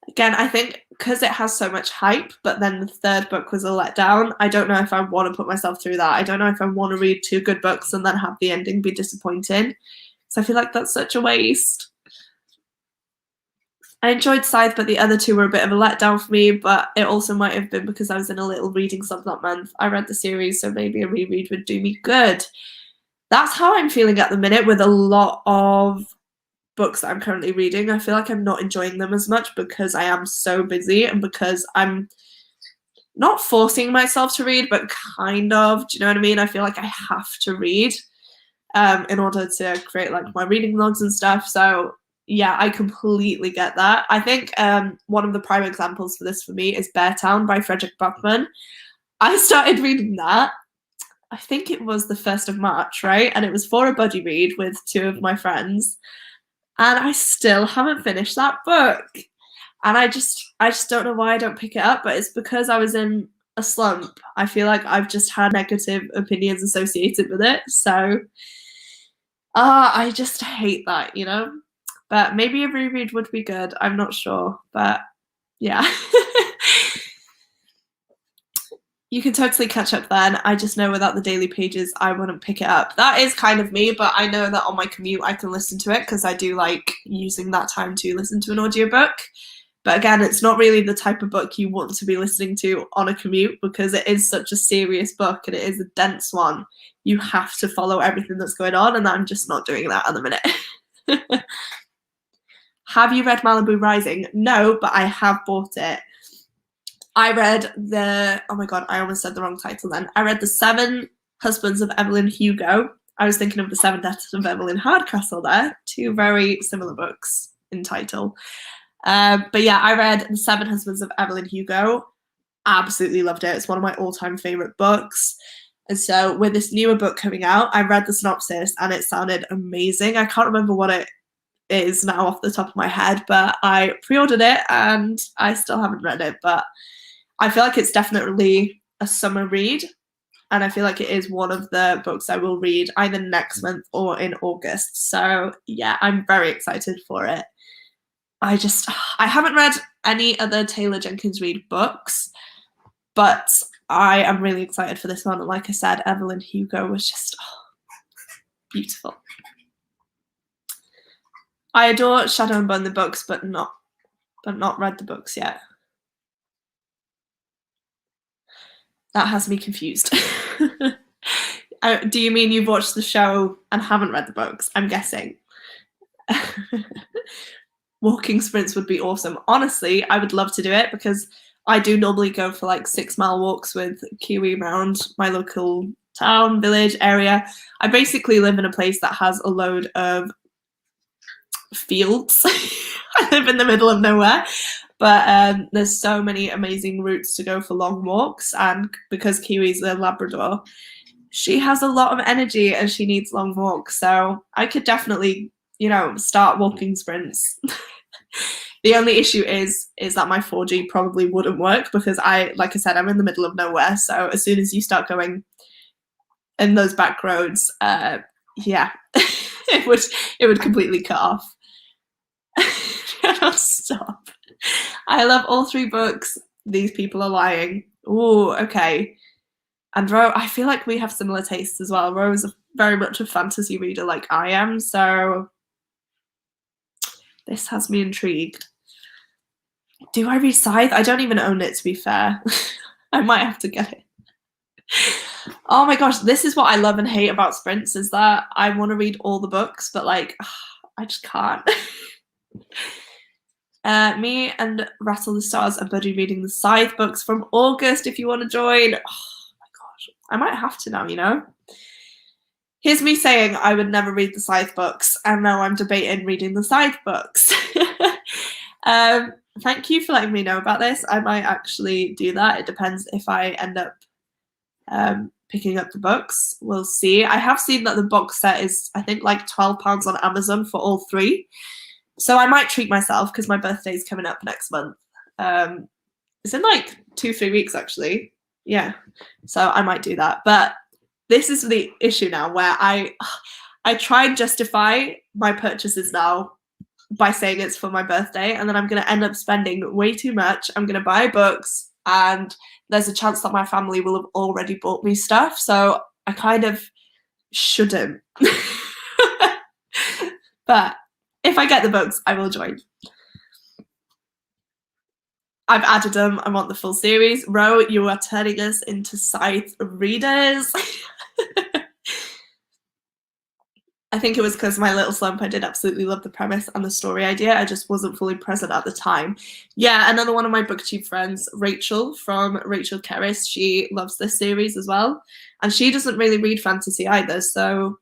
Again, I think because it has so much hype, but then the third book was a letdown, I don't know if I want to put myself through that. I don't know if I want to read 2 good books and then have the ending be disappointing. So I feel like that's such a waste. I enjoyed Scythe, but the other 2 were a bit of a letdown for me, but it also might have been because I was in a little reading slump that month. I read the series, so maybe a reread would do me good. That's how I'm feeling at the minute with a lot of books that I'm currently reading. I feel like I'm not enjoying them as much because I am so busy and because I'm not forcing myself to read, but kind of, do you know what I mean? I feel like I have to read in order to create like my reading logs and stuff. So yeah, I completely get that. I think one of the prime examples for this for me is Beartown by Frederick Buckman. I started reading that, I think it was the 1st of March, right? And it was for a buddy read with 2 of my friends. And I still haven't finished that book. And I just don't know why I don't pick it up, but it's because I was in a slump. I feel like I've just had negative opinions associated with it. So I just hate that, you know? But maybe a reread would be good. I'm not sure. But yeah. You can totally catch up then. I just know without the daily pages, I wouldn't pick it up. That is kind of me, but I know that on my commute, I can listen to it because I do like using that time to listen to an audiobook. But again, it's not really the type of book you want to be listening to on a commute because it is such a serious book and it is a dense one. You have to follow everything that's going on, and I'm just not doing that at the minute. Have you read Malibu Rising? No, but I have bought it. I read oh my god, I almost said the wrong title then. I read The 7 Husbands of Evelyn Hugo. I was thinking of The 7 Deaths of Evelyn Hardcastle there. 2 very similar books in title. But yeah, I read The 7 Husbands of Evelyn Hugo. Absolutely loved it. It's one of my all-time favourite books. And so with this newer book coming out, I read the synopsis and it sounded amazing. I can't remember what it is now off the top of my head, but I pre-ordered it and I still haven't read it, but I feel like it's definitely a summer read, and I feel like it is one of the books I will read either next month or in August. So yeah, I'm very excited for it. I haven't read any other Taylor Jenkins Reid books, but I am really excited for this one. Like I said, Evelyn Hugo was just beautiful. I adore Shadow and Bone the books, but not read the books yet. That has me confused. Do you mean you've watched the show and haven't read the books? I'm guessing. Walking sprints would be awesome. Honestly, I would love to do it because I do normally go for like 6-mile walks with Kiwi around my local town, village area. I basically live in a place that has a load of fields. I live in the middle of nowhere. But there's so many amazing routes to go for long walks, and because Kiwi's a Labrador, she has a lot of energy and she needs long walks. So I could definitely, start walking sprints. The only issue is that my 4G probably wouldn't work because like I said, I'm in the middle of nowhere. So as soon as you start going in those back roads, yeah, it would completely cut off. Stop. I love all 3 books. These people are lying. Ooh, okay. And Ro, I feel like we have similar tastes as well. Ro is very much a fantasy reader like I am, so this has me intrigued. Do I read Scythe? I don't even own it, to be fair. I might have to get it. Oh my gosh, this is what I love and hate about sprints, is that I want to read all the books, but like, I just can't. Me and Rattle the Stars are buddy reading the Scythe books from August if you want to join. Oh my gosh, I might have to now, Here's me saying I would never read the Scythe books, and now I'm debating reading the Scythe books. Thank you for letting me know about this. I might actually do that. It depends if I end up picking up the books. We'll see. I have seen that the box set is, I think, like £12 on Amazon for all 3. So I might treat myself because my birthday is coming up next month. It's in like 2-3 weeks, actually. Yeah. So I might do that. But this is the issue now where I try and justify my purchases now by saying it's for my birthday, and then I'm going to end up spending way too much. I'm going to buy books, and there's a chance that my family will have already bought me stuff, so I kind of shouldn't. But if I get the books, I will join. I've added them. I want the full series. Ro, you are turning us into Scythe readers. I think it was because my little slump, I did absolutely love the premise and the story idea. I just wasn't fully present at the time. Yeah, another one of my booktube friends, Rachel from Rachel Kerris, she loves this series as well. And she doesn't really read fantasy either, so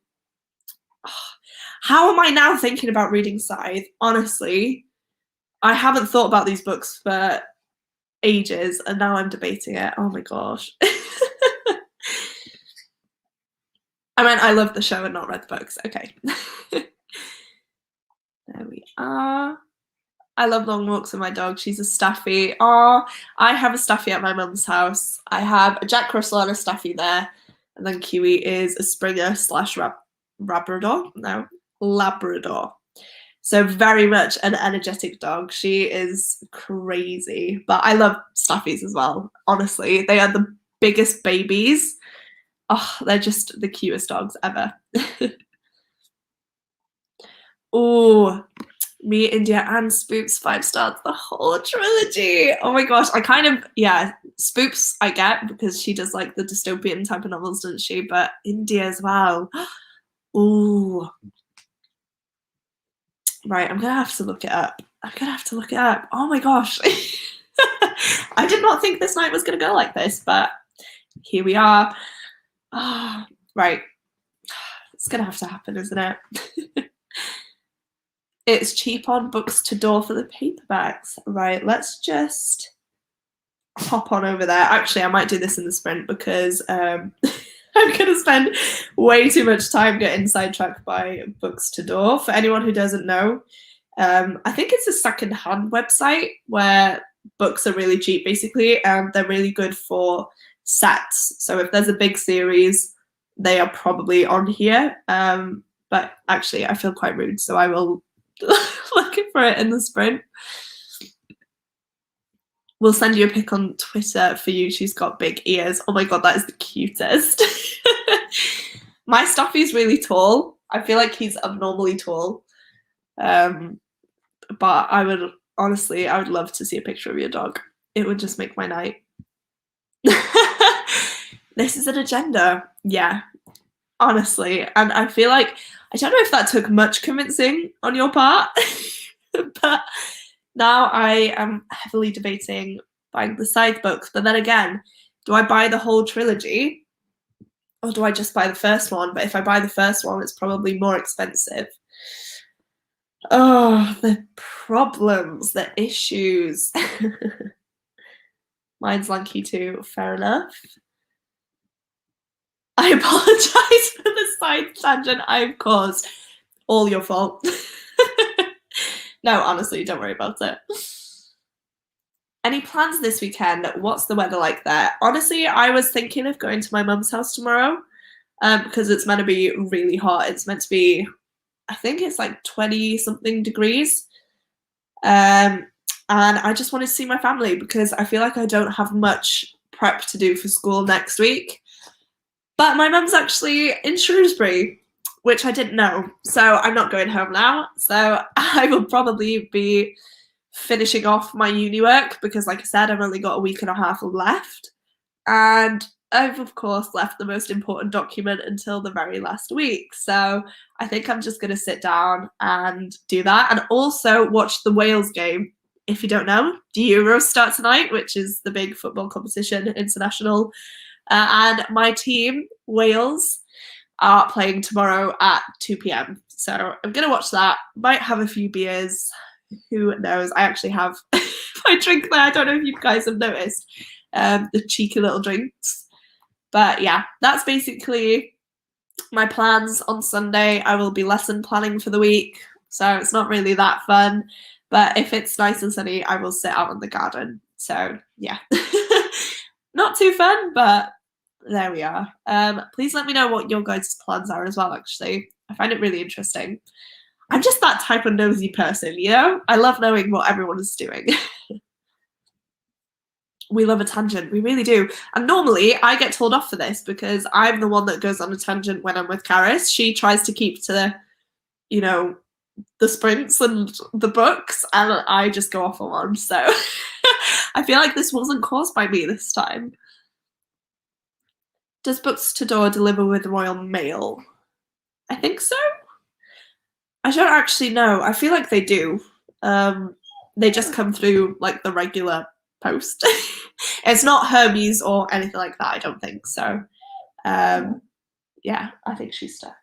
how am I now thinking about reading Scythe? Honestly, I haven't thought about these books for ages, and now I'm debating it. Oh my gosh. I meant I love the show and not read the books. Okay. There we are. I love long walks with my dog. She's a Staffy. Oh, I have a Staffy at my mum's house. I have a Jack Russell and a Staffy there. And then Kiwi is a Springer / Labrador. No, Labrador. So very much an energetic dog. She is crazy. But I love Staffies as well. Honestly, they are the biggest babies. Oh, they're just the cutest dogs ever. Oh, me, India, and Spoops 5 stars, the whole trilogy. Oh my gosh, I kind of, yeah, Spoops I get because she does like the dystopian type of novels, doesn't she? But India as well. Oh. Right, I'm gonna have to look it up. Oh my gosh. I did not think this night was gonna go like this, but here we are. Oh, right. It's gonna have to happen, isn't it? It's cheap on books to door for the paperbacks. Right, let's just hop on over there. Actually, I might do this in the sprint because I'm going to spend way too much time getting sidetracked by books to door. For anyone who doesn't know, I think it's a second-hand website where books are really cheap, basically, and they're really good for sets. So if there's a big series, they are probably on here. But actually, I feel quite rude, so I will looking for it in the sprint. We'll send you a pic on Twitter for you. She's got big ears. Oh my god, that is the cutest. My Staffy's really tall. I feel like he's abnormally tall. But I would honestly, I would love to see a picture of your dog. It would just make my night. This is an agenda. Yeah, honestly. And I feel like, I don't know if that took much convincing on your part, but now I am heavily debating buying the Scythe books. But then again, do I buy the whole trilogy or do I just buy the first one? But if I buy the first one, it's probably more expensive. Oh, the problems, the issues. Mine's lanky too, fair enough. I apologise for the side tangent I've caused. All your fault. No, honestly, don't worry about it. Any plans this weekend? What's the weather like there? Honestly, I was thinking of going to my mum's house tomorrow because it's meant to be really hot. It's meant to be, I think it's like 20-something degrees. And I just wanted to see my family because I feel like I don't have much prep to do for school next week. But my mum's actually in Shrewsbury, which I didn't know. So I'm not going home now. So I will probably be finishing off my uni work because, like I said, I've only got a week and a half left. And I've, of course, left the most important document until the very last week. So I think I'm just going to sit down and do that. And also watch the Wales game. If you don't know, the Euros start tonight, which is the big football competition, international. And my team, Wales, are playing tomorrow at 2 p.m. So I'm going to watch that. Might have a few beers. Who knows? I actually have my drink there. I don't know if you guys have noticed the cheeky little drinks. But yeah, that's basically my plans on Sunday. I will be lesson planning for the week. So it's not really that fun. But if it's nice and sunny, I will sit out in the garden. So yeah, not too fun, but there we are. Please let me know what your guys' plans are as well, actually. I find it really interesting. I'm just that type of nosy person, you know? I love knowing what everyone is doing. We love a tangent, we really do. And normally I get told off for this because I'm the one that goes on a tangent when I'm with Karis. She tries to keep to, you know, the sprints and the books, and I just go off on one. So I feel like this wasn't caused by me this time. Does Books to Door deliver with Royal Mail? I think so. I don't actually know. I feel like they do. They just come through like the regular post. It's not Hermes or anything like that, I don't think so. Yeah, I think she's stuck.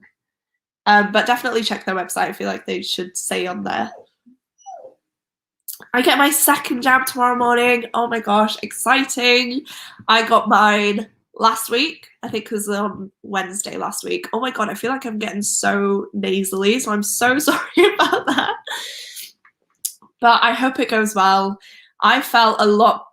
But definitely check their website. I feel like they should say on there. I get my second jab tomorrow morning. Oh my gosh, exciting. I got mine last week. I think it was on Wednesday last week. Oh my god, I feel like I'm getting so nasally, so I'm so sorry about that. But I hope it goes well. I felt a lot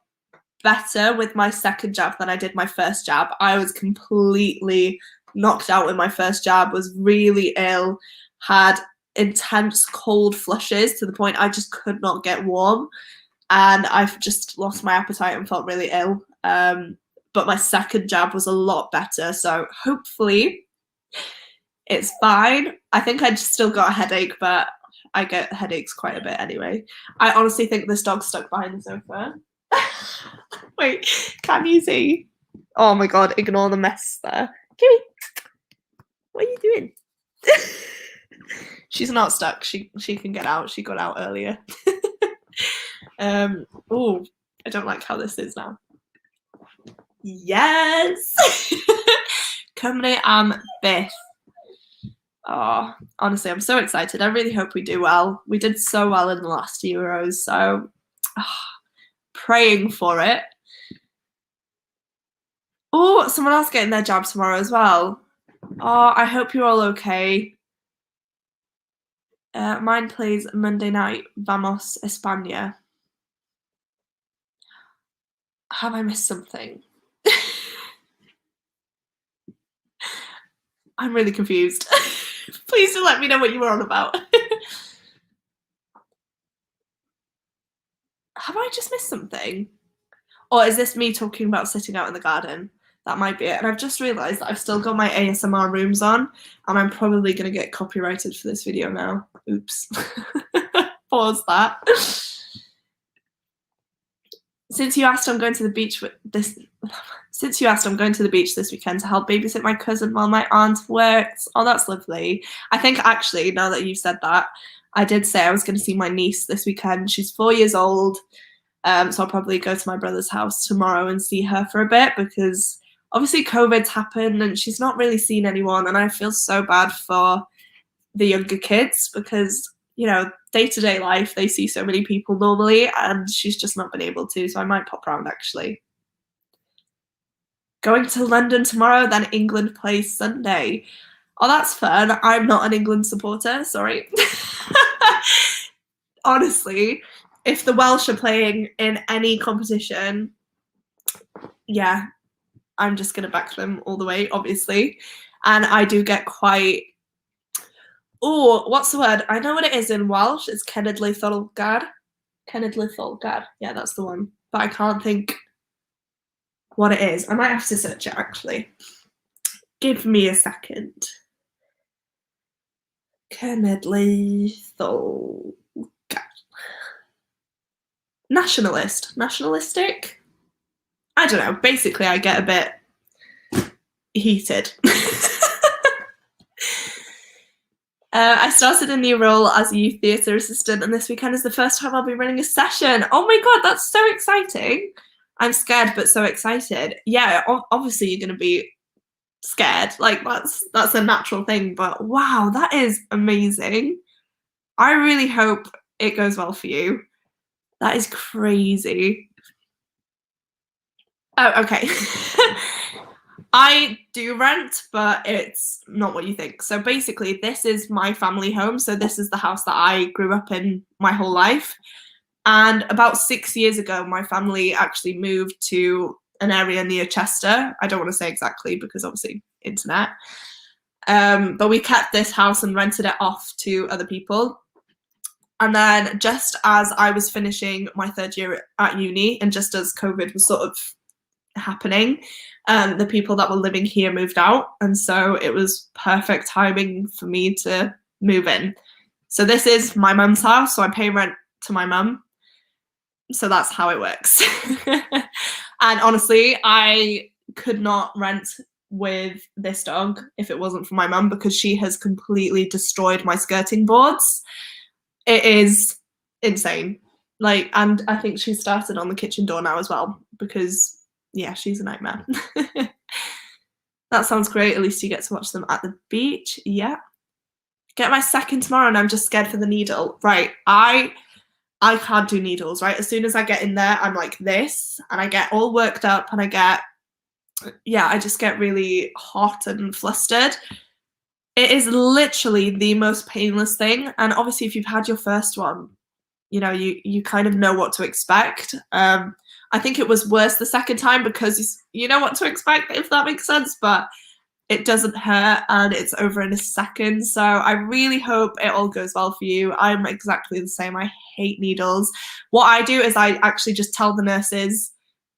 better with my second jab than I did my first jab. I was completely knocked out with my first jab, was really ill, had intense cold flushes to the point I just could not get warm, and I've just lost my appetite and felt really ill. But my second jab was a lot better, so hopefully it's fine. I think I just still got a headache, but I get headaches quite a bit anyway. I honestly think this dog's stuck behind the sofa. Wait, can you see? Oh my god, ignore the mess there. Kimmy, what are you doing? She's not stuck. She can get out. She got out earlier. Oh, I don't like how this is now. Yes! Cymru am byth. Oh, honestly, I'm so excited. I really hope we do well. We did so well in the last Euros, so praying for it. Oh, someone else getting their jab tomorrow as well. Oh, I hope you're all okay. Mine plays Monday night. Vamos, España. Have I missed something? I'm really confused. Please do let me know what you were on about. Have I just missed something? Or is this me talking about sitting out in the garden? That might be it. And I've just realised that I've still got my ASMR rooms on, and I'm probably going to get copyrighted for this video now. Oops. Pause that. Since you asked, I'm going to the beach this weekend to help babysit my cousin while my aunt works. Oh, that's lovely. I think actually, now that you've said that, I did say I was going to see my niece this weekend. She's 4 years old. So I'll probably go to my brother's house tomorrow and see her for a bit, because obviously COVID's happened and she's not really seen anyone, and I feel so bad for the younger kids because, you know, day-to-day life they see so many people normally and she's just not been able to, so I might pop round actually. Going to London tomorrow, then England plays Sunday. Oh, that's fun. I'm not an England supporter, sorry. Honestly, if the Welsh are playing in any competition, yeah, I'm just going to back them all the way, obviously. And I do get quite... Oh, what's the word? I know what it is in Welsh. It's cenedlaetholgar. Cenedlaetholgar. Yeah, that's the one. But I can't think what it is. I might have to search it, actually. Give me a second. Cenedlaetholgar. Nationalistic? I don't know. Basically, I get a bit heated. I started a new role as a youth theatre assistant, and this weekend is the first time I'll be running a session. Oh my god, that's so exciting. I'm scared, but so excited. Yeah, obviously you're going to be scared. Like, that's a natural thing, but wow, that is amazing. I really hope it goes well for you. That is crazy. Oh, okay. I do rent, but it's not what you think. So basically, this is my family home. So this is the house that I grew up in my whole life. And about 6 years ago, my family actually moved to an area near Chester. I don't want to say exactly because obviously internet. But we kept this house and rented it off to other people. And then just as I was finishing my 3rd year at uni, and just as COVID was sort of happening, the people that were living here moved out. And so it was perfect timing for me to move in. So this is my mum's house, so I pay rent to my mum. So that's how it works. And honestly, I could not rent with this dog if it wasn't for my mum, because she has completely destroyed my skirting boards. It is insane. Like, and I think she started on the kitchen door now as well, because yeah, she's a nightmare. That sounds great. At least you get to watch them at the beach. Yeah. Get my 2nd tomorrow, and I'm just scared for the needle. Right. I can't do needles, right? As soon as I get in there, I'm like this, and I get all worked up, and I just get really hot and flustered. It is literally the most painless thing. And obviously, if you've had your first one, you know, you kind of know what to expect. I think it was worse the 2nd time, because you know what to expect, if that makes sense, but it doesn't hurt and it's over in a second. So I really hope it all goes well for you. I'm exactly the same. I hate needles. What I do is I actually just tell the nurses,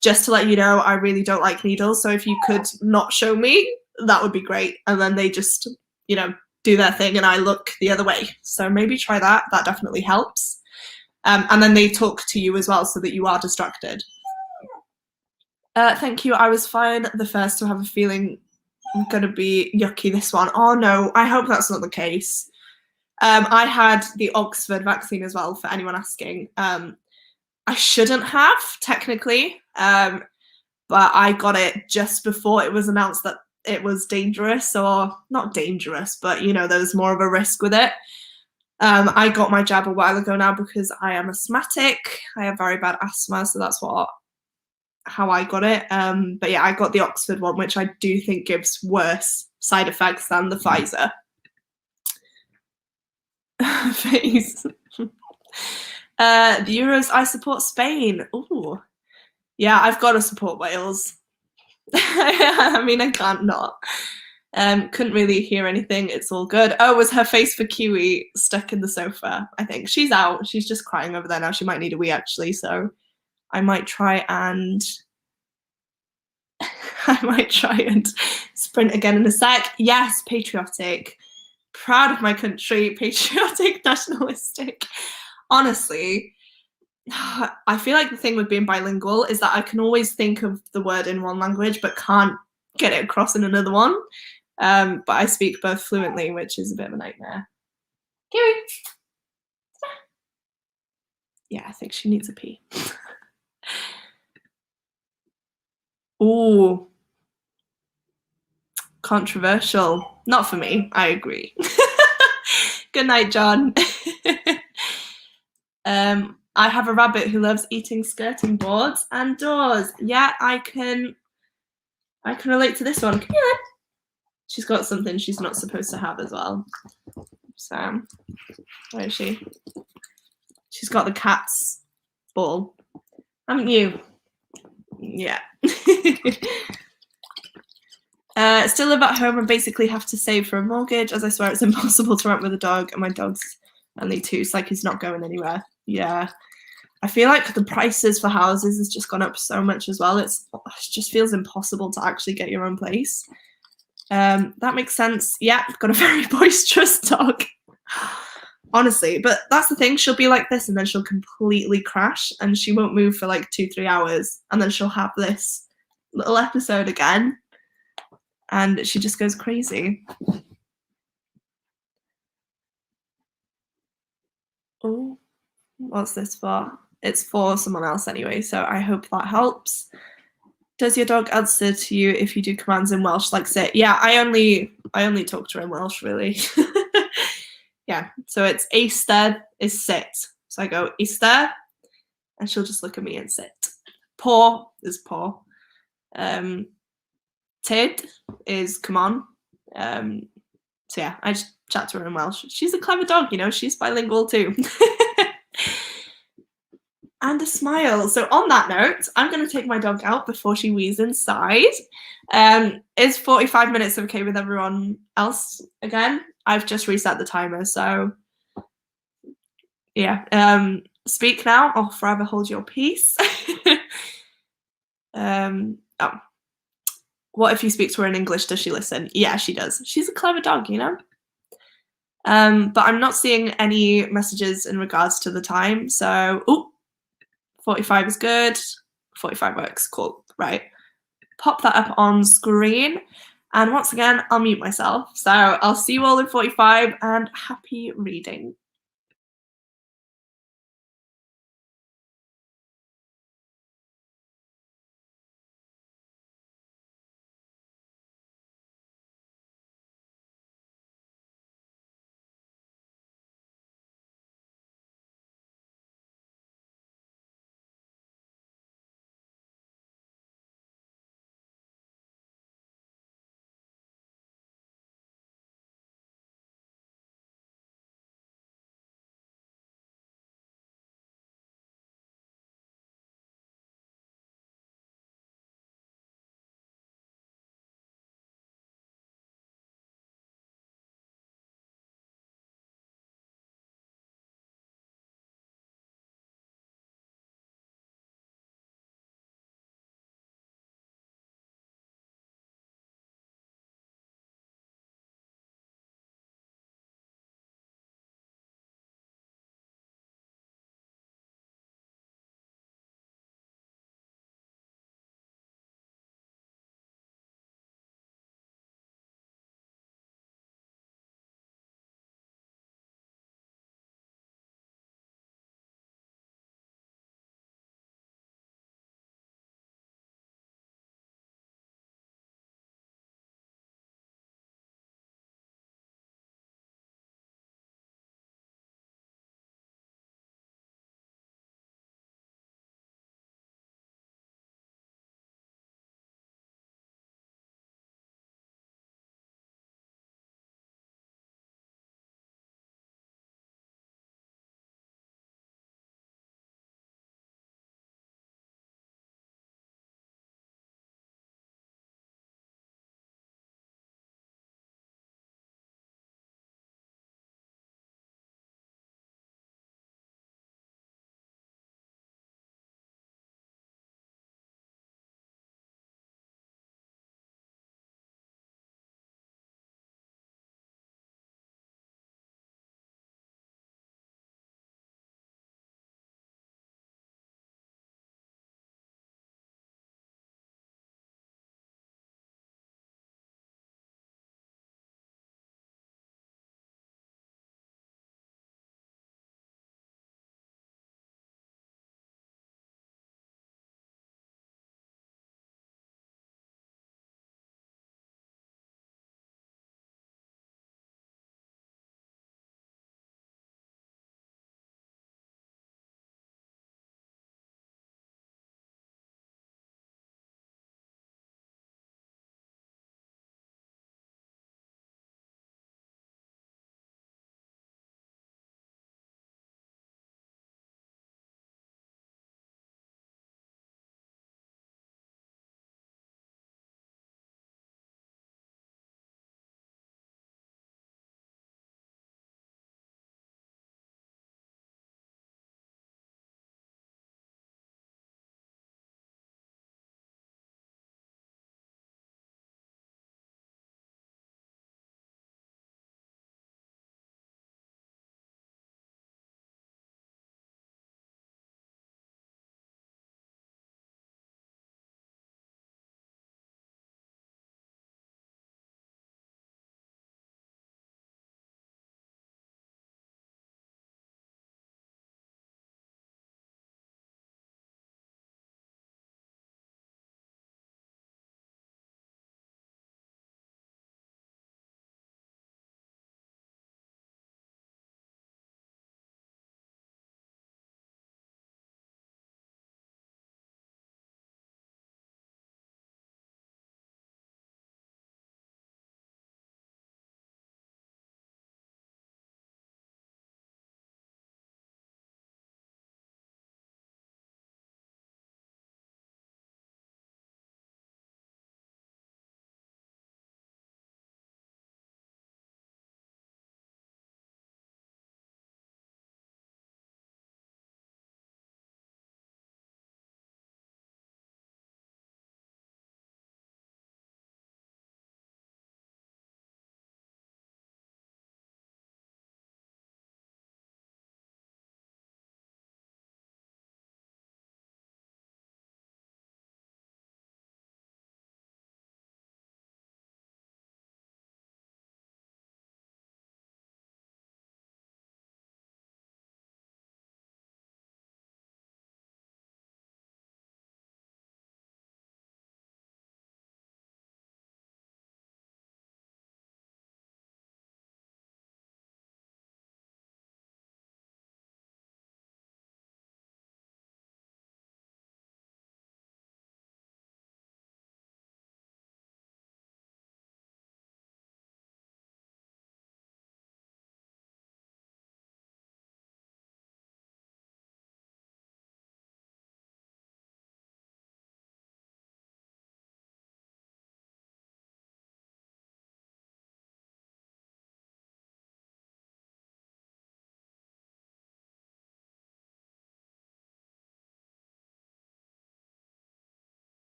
just to let you know, I really don't like needles. So if you could not show me, that would be great. And then they just, you know, do their thing and I look the other way. So maybe try that. That definitely helps. And then they talk to you as well, so that you are distracted. Thank you. I was fine the first, to have a feeling I'm going to be yucky this one. Oh no, I hope that's not the case. I had the Oxford vaccine as well, for anyone asking. I shouldn't have, technically, but I got it just before it was announced that it was dangerous, or not dangerous, but you know, there's more of a risk with it. I got my jab a while ago now, because I am asthmatic. I have very bad asthma, so that's how I got it. But yeah, I got the Oxford one, which I do think gives worse side effects than the Pfizer. Face. The Euros, I support Spain. Ooh. Yeah, I've got to support Wales. I mean, I can't not. Couldn't really hear anything. It's all good. Oh, was her face for Kiwi stuck in the sofa? I think she's out. She's just crying over there now. She might need a wee, actually. So I might try and sprint again in a sec. Yes, patriotic. Proud of my country. Patriotic, nationalistic. Honestly, I feel like the thing with being bilingual is that I can always think of the word in one language but can't get it across in another one. But I speak both fluently, which is a bit of a nightmare. Kiwi. Yeah, I think she needs a pee. Ooh. Controversial. Not for me. I agree. Good night, John. I have a rabbit who loves eating skirting boards and doors. Yeah, I can relate to this one. Come here. She's got something she's not supposed to have as well. So, where is she? She's got the cat's ball. Haven't you? Yeah. Still live at home and basically have to save for a mortgage, as I swear it's impossible to rent with a dog, and my dog's only 2, so like he's not going anywhere. Yeah. I feel like the prices for houses has just gone up so much as well. It just feels impossible to actually get your own place. That makes sense. Yeah, I've got a very boisterous dog. Honestly, but that's the thing. She'll be like this and then she'll completely crash and she won't move for like 2-3 hours. And then she'll have this little episode again. And she just goes crazy. Oh, what's this for? It's for someone else anyway, so I hope that helps. Does your dog answer to you if you do commands in Welsh, like sit? Yeah, I only talk to her in Welsh, really. Yeah, so it's eistedd is sit. So I go eistedd, and she'll just look at me and sit. Paw is paw. Tid is come on. So yeah, I just chat to her in Welsh. She's a clever dog, you know. She's bilingual too. and a smile. So on that note, I'm going to take my dog out before she wheezes inside. Is 45 minutes okay with everyone else again? I've just reset the timer, so yeah. Speak now or forever hold your peace. Oh, what if you speak to her in English? Does she listen? Yeah, she does. She's a clever dog, you know? But I'm not seeing any messages in regards to the time. So, oh, 45 is good. 45 works. Cool. Right. Pop that up on screen. And once again, I'll mute myself. So I'll see you all in 45 and happy reading.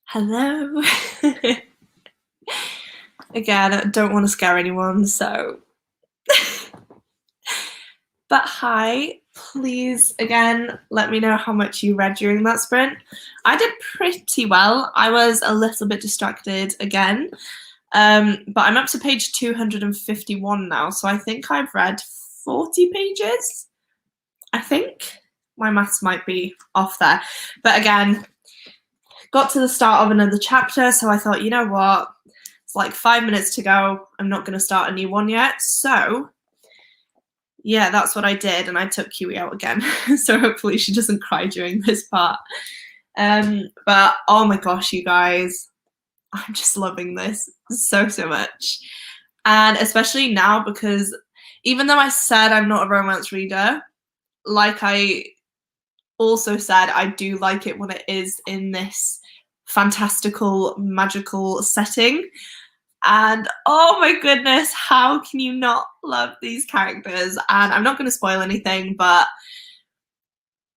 Hello. Again, I don't want to scare anyone, so. But hi, please, again, let me know how much you read during that sprint. I did pretty well. I was a little bit distracted again, but I'm up to page 251 now, so I think I've read 40 pages. I think my maths might be off there. But again, got to the start of another chapter, so I thought, you know what? It's like 5 minutes to go. I'm not going to start a new one yet. So yeah, that's what I did, and I took Kiwi out again. So hopefully she doesn't cry during this part. But oh my gosh, you guys, I'm just loving this so much. And especially now, because even though I said I'm not a romance reader, like I also said, I do like it when it is in this fantastical, magical setting. And oh my goodness, how can you not love these characters? And I'm not going to spoil anything, but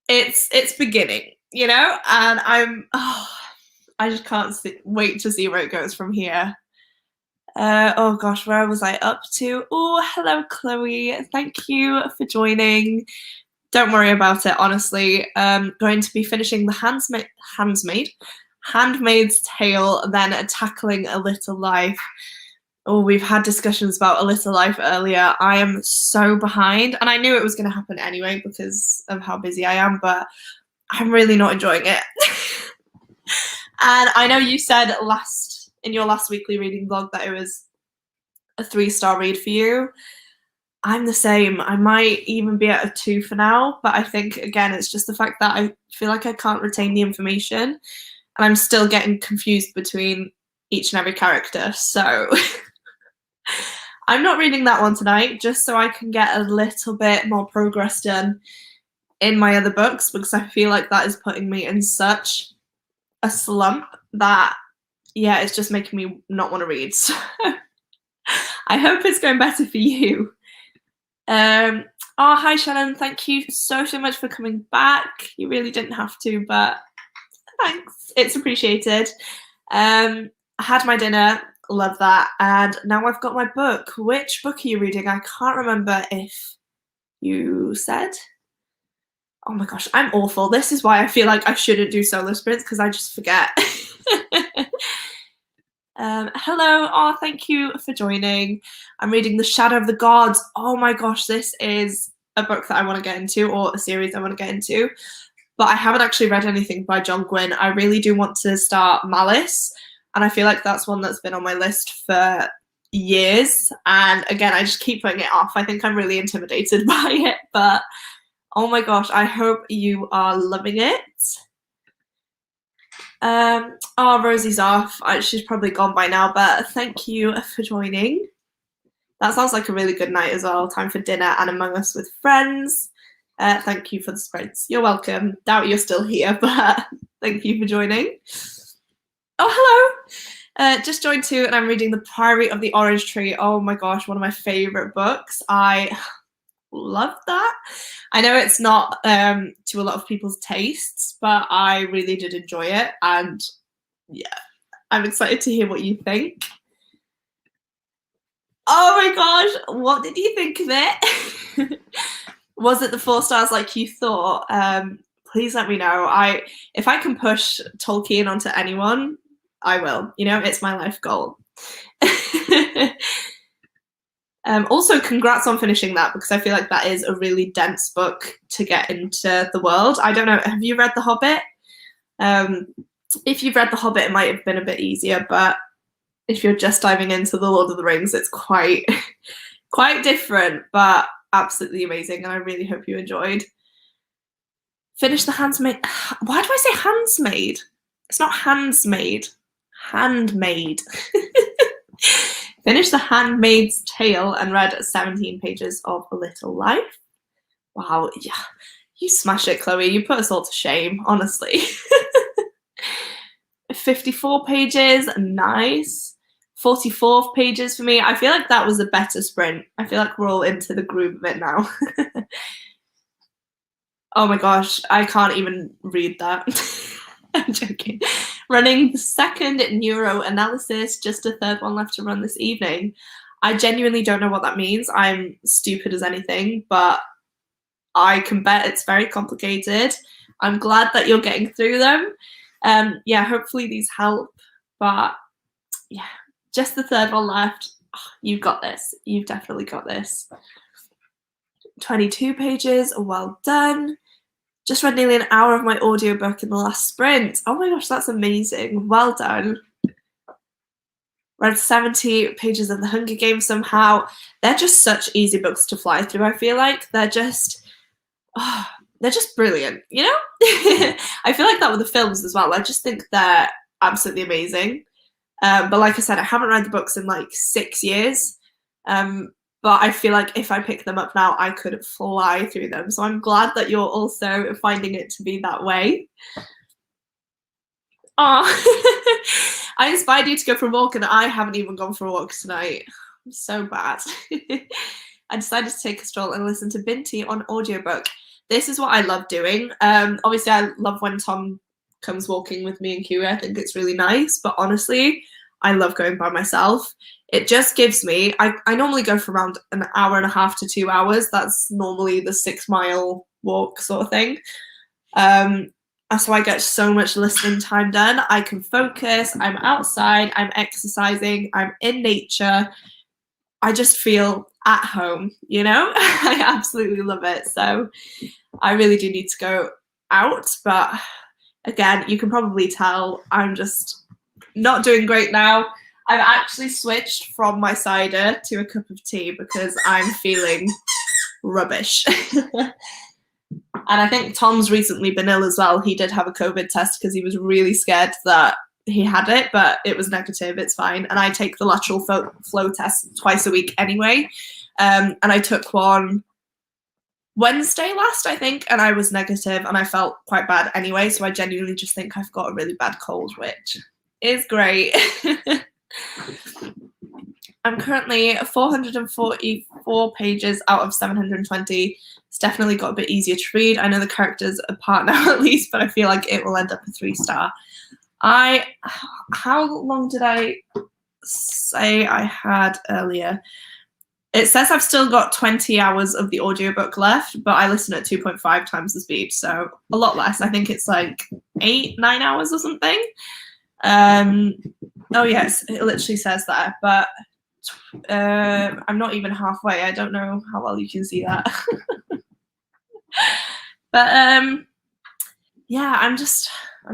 it's beginning, you know? And I just can't wait to see where it goes from here. Oh gosh, where was I up to? Oh, hello, Chloe. Thank you for joining. Don't worry about it, honestly. Going to be finishing the Handmaid's Tale, then tackling A Little Life. Oh, we've had discussions about A Little Life earlier. I am so behind, and I knew it was going to happen anyway because of how busy I am, but I'm really not enjoying it. And I know you said in your last weekly reading vlog that it was a 3-star read for you. I'm the same. I might even be at a 2 for now, but I think, again, it's just the fact that I feel like I can't retain the information, and I'm still getting confused between each and every character. So I'm not reading that one tonight, just so I can get a little bit more progress done in my other books, because I feel like that is putting me in such a slump that, yeah, it's just making me not want to read. So I hope it's going better for you. Oh, hi, Shannon. Thank you so much for coming back. You really didn't have to, but thanks. It's appreciated. I had my dinner. Love that. And now I've got my book. Which book are you reading? I can't remember if you said. Oh my gosh, I'm awful. This is why I feel like I shouldn't do solo sprints, because I just forget. Hello. Oh, thank you for joining. I'm reading The Shadow of the Gods. Oh my gosh, this is a book that I want to get into, or a series I want to get into. But I haven't actually read anything by John Gwynne. I really do want to start Malice, and I feel like that's one that's been on my list for years. And again, I just keep putting it off. I think I'm really intimidated by it, but oh my gosh, I hope you are loving it. Oh, Rosie's off. She's probably gone by now, but thank you for joining. That sounds like a really good night as well. Time for dinner and Among Us with friends. Thank you for the sprints. You're welcome. Doubt you're still here, but thank you for joining. Oh, hello. Just joined too, and I'm reading The Priory of the Orange Tree. Oh my gosh, one of my favorite books. I love that. I know it's not to a lot of people's tastes, but I really did enjoy it, and yeah, I'm excited to hear what you think. Oh my gosh, what did you think of it? Was it the 4 stars like you thought? Please let me know. If I can push Tolkien onto anyone, I will. You know, it's my life goal. Also, congrats on finishing that, because I feel like that is a really dense book to get into the world. I don't know, have you read The Hobbit? If you've read The Hobbit, it might have been a bit easier, but if you're just diving into The Lord of the Rings, it's quite different, but absolutely amazing, and I really hope you enjoyed. Finish The Handmaid. Why do I say Handsmaid? It's not Handsmaid. Handmaid. Finished The Handmaid's Tale and read 17 pages of A Little Life. Wow, yeah, you smash it, Chloe. You put us all to shame, honestly. 54 pages, nice. 44 pages for me. I feel like that was a better sprint. I feel like we're all into the groove of it now. Oh my gosh, I can't even read that. I'm joking. Running the second neuro analysis, just a third one left to run this evening. I genuinely don't know what that means. I'm stupid as anything, but I can bet it's very complicated. I'm glad that you're getting through them. Yeah, hopefully these help, but yeah, just the third one left. Oh, you've got this. You've definitely got this. 22 pages, well done. Just read nearly an hour of my audiobook in the last sprint. Oh my gosh, that's amazing. Well done. Read 70 pages of The Hunger Games somehow. They're just such easy books to fly through, I feel like. They're just brilliant, you know? I feel like that with the films as well. I just think they're absolutely amazing. But like I said, I haven't read the books in like 6 years. But I feel like if I pick them up now, I could fly through them. So I'm glad that you're also finding it to be that way. Oh, I inspired you to go for a walk and I haven't even gone for a walk tonight. I'm so bad. I decided to take a stroll and listen to Binti on audiobook. This is what I love doing. Obviously, I love when Tom comes walking with me and Kiwi. I think it's really nice. But honestly, I love going by myself. It just gives me, I normally go for around an hour and a half to 2 hours. That's normally the 6 mile walk sort of thing. So I get so much listening time done. I can focus, I'm outside, I'm exercising, I'm in nature. I just feel at home, you know? I absolutely love it. So I really do need to go out. But again, you can probably tell I'm just not doing great now. I've actually switched from my cider to a cup of tea because I'm feeling rubbish. And I think Tom's recently been ill as well. He did have a COVID test because he was really scared that he had it, but it was negative. It's fine. And I take the lateral flow test twice a week anyway. And I took one Wednesday last, I think, and I was negative and I felt quite bad anyway. So I genuinely just think I've got a really bad cold, which is great. I'm currently 444 pages out of 720. It's definitely got a bit easier to read. I know the characters apart now at least, but I feel like it will end up a 3-star. How long did I say I had earlier? It says I've still got 20 hours of the audiobook left, but I listen at 2.5 times the speed, so a lot less. I think it's like 8-9 hours or something. Oh yes, it literally says that, but I'm not even halfway. I don't know how well you can see that. But yeah, I'm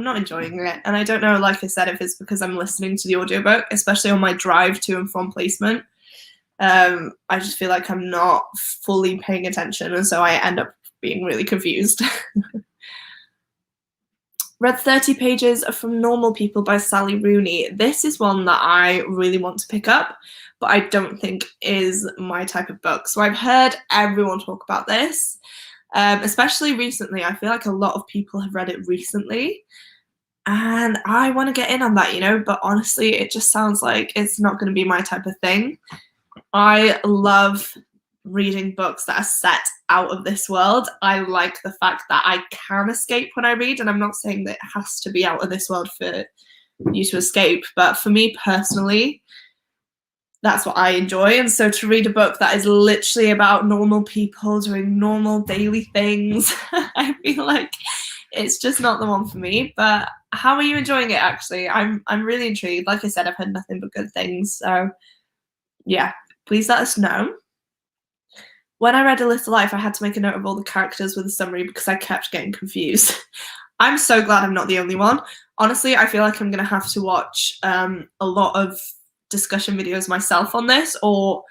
not enjoying it. And I don't know, like I said, if it's because I'm listening to the audiobook, especially on my drive to and from placement. I just feel like I'm not fully paying attention, and so I end up being really confused. Read 30 pages from Normal People by Sally Rooney. This is one that I really want to pick up, but I don't think is my type of book. So I've heard everyone talk about this, especially recently. I feel like a lot of people have read it recently, and I want to get in on that, you know, but honestly, it just sounds like it's not going to be my type of thing. I love reading books that are set out of this world. I like the fact that I can escape when I read, and I'm not saying that it has to be out of this world for you to escape, but for me personally, that's what I enjoy. And so to read a book that is literally about normal people doing normal daily things, I feel like it's just not the one for me. But how are you enjoying it, actually? I'm really intrigued. Like I said, I've heard nothing but good things, so yeah, please let us know. When I read A Little Life, I had to make a note of all the characters with a summary because I kept getting confused. I'm so glad I'm not the only one. Honestly, I feel like I'm going to have to watch a lot of discussion videos myself on this, or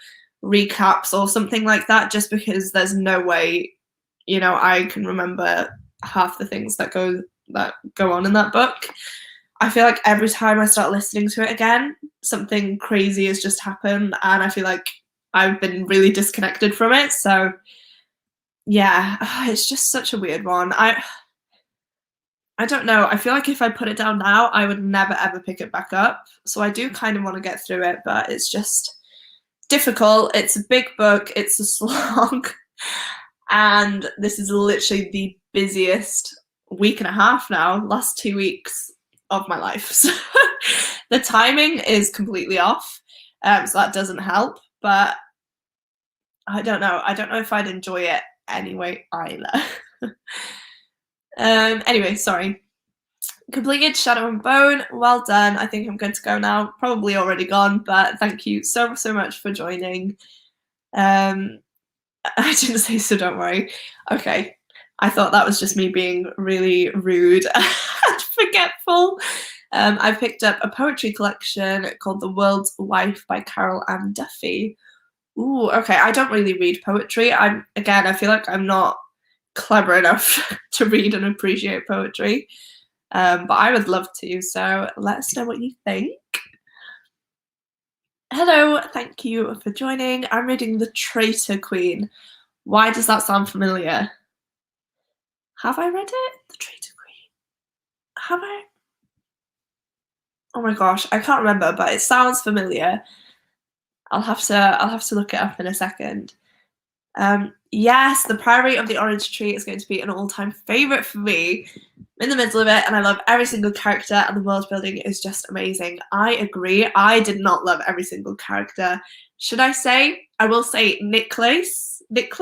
recaps or something like that, just because there's no way, you know, I can remember half the things that go on in that book. I feel like every time I start listening to it again, something crazy has just happened, and I feel like I've been really disconnected from it. So yeah, it's just such a weird one. I don't know. I feel like if I put it down now, I would never ever pick it back up. So I do kind of want to get through it, but it's just difficult. It's a big book. It's a slog. And this is literally the busiest week and a half now, last 2 weeks. of my life. So the timing is completely off, so that doesn't help, but I don't know. I don't know if I'd enjoy it anyway either. Anyway, sorry. Completed Shadow and Bone. Well done. I think I'm going to go now. Probably already gone, but thank you so much for joining. I didn't say so, don't worry. Okay. I thought that was just me being really rude and forgetful. I picked up a poetry collection called The World's Wife by Carol Ann Duffy. Ooh, okay. I don't really read poetry. I feel like I'm not clever enough to read and appreciate poetry. But I would love to, so let us know what you think. Hello, thank you for joining. I'm reading The Traitor Queen. Why does that sound familiar? Have I read it? The Traitor Queen. Have I? Oh my gosh, I can't remember, but it sounds familiar. I'll have to look it up in a second. Yes, The Priory of the Orange Tree is going to be an all-time favourite for me. I'm in the middle of it, and I love every single character, and the world building is just amazing. I agree. I did not love every single character. Should I say? I will say Nicholas. I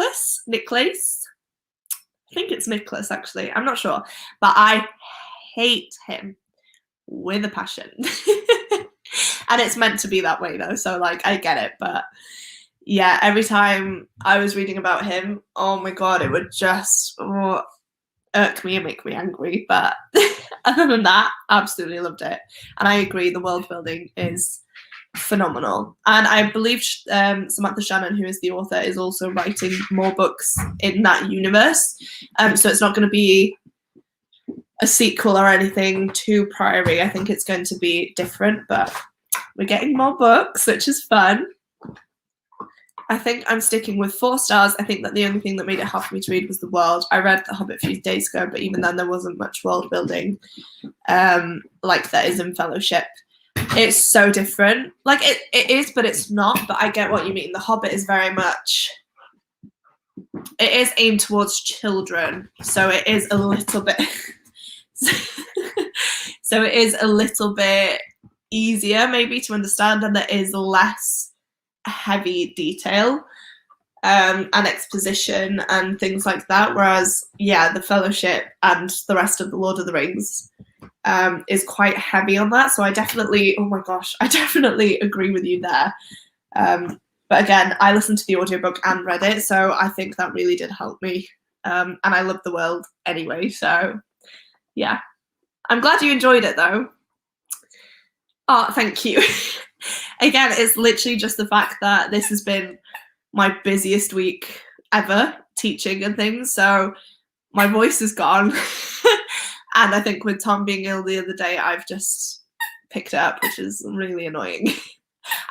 think it's Nicholas, actually. I'm not sure. But I hate him with a passion. And it's meant to be that way, though. So, like, I get it. But, yeah, every time I was reading about him, oh, my God, it would just irk me and make me angry. But other than that, absolutely loved it. And I agree, the world building is phenomenal. And I believe Samantha Shannon, who is the author, is also writing more books in that universe. So it's not going to be a sequel or anything to Priory. I think it's going to be different, but we're getting more books, which is fun. I think I'm sticking with 4 stars. I think that the only thing that made it hard for me to read was the world. I read The Hobbit a few days ago, but even then there wasn't much world building like there is in Fellowship. It's so different. Like, it is, but it's not. But I get what you mean. The Hobbit is very much... It is aimed towards children, so it is a little bit... so it is a little bit easier, maybe, to understand, and there is less heavy detail and exposition and things like that. Whereas, yeah, the Fellowship and the rest of the Lord of the Rings is quite heavy on that. So I definitely, oh my gosh, I definitely agree with you there. But again, I listened to the audiobook and read it, so I think that really did help me. And I love the world anyway, so yeah. I'm glad you enjoyed it though. Oh, thank you. Again, it's literally just the fact that this has been my busiest week ever, teaching and things, so my voice is gone. And I think with Tom being ill the other day, I've just picked it up, which is really annoying.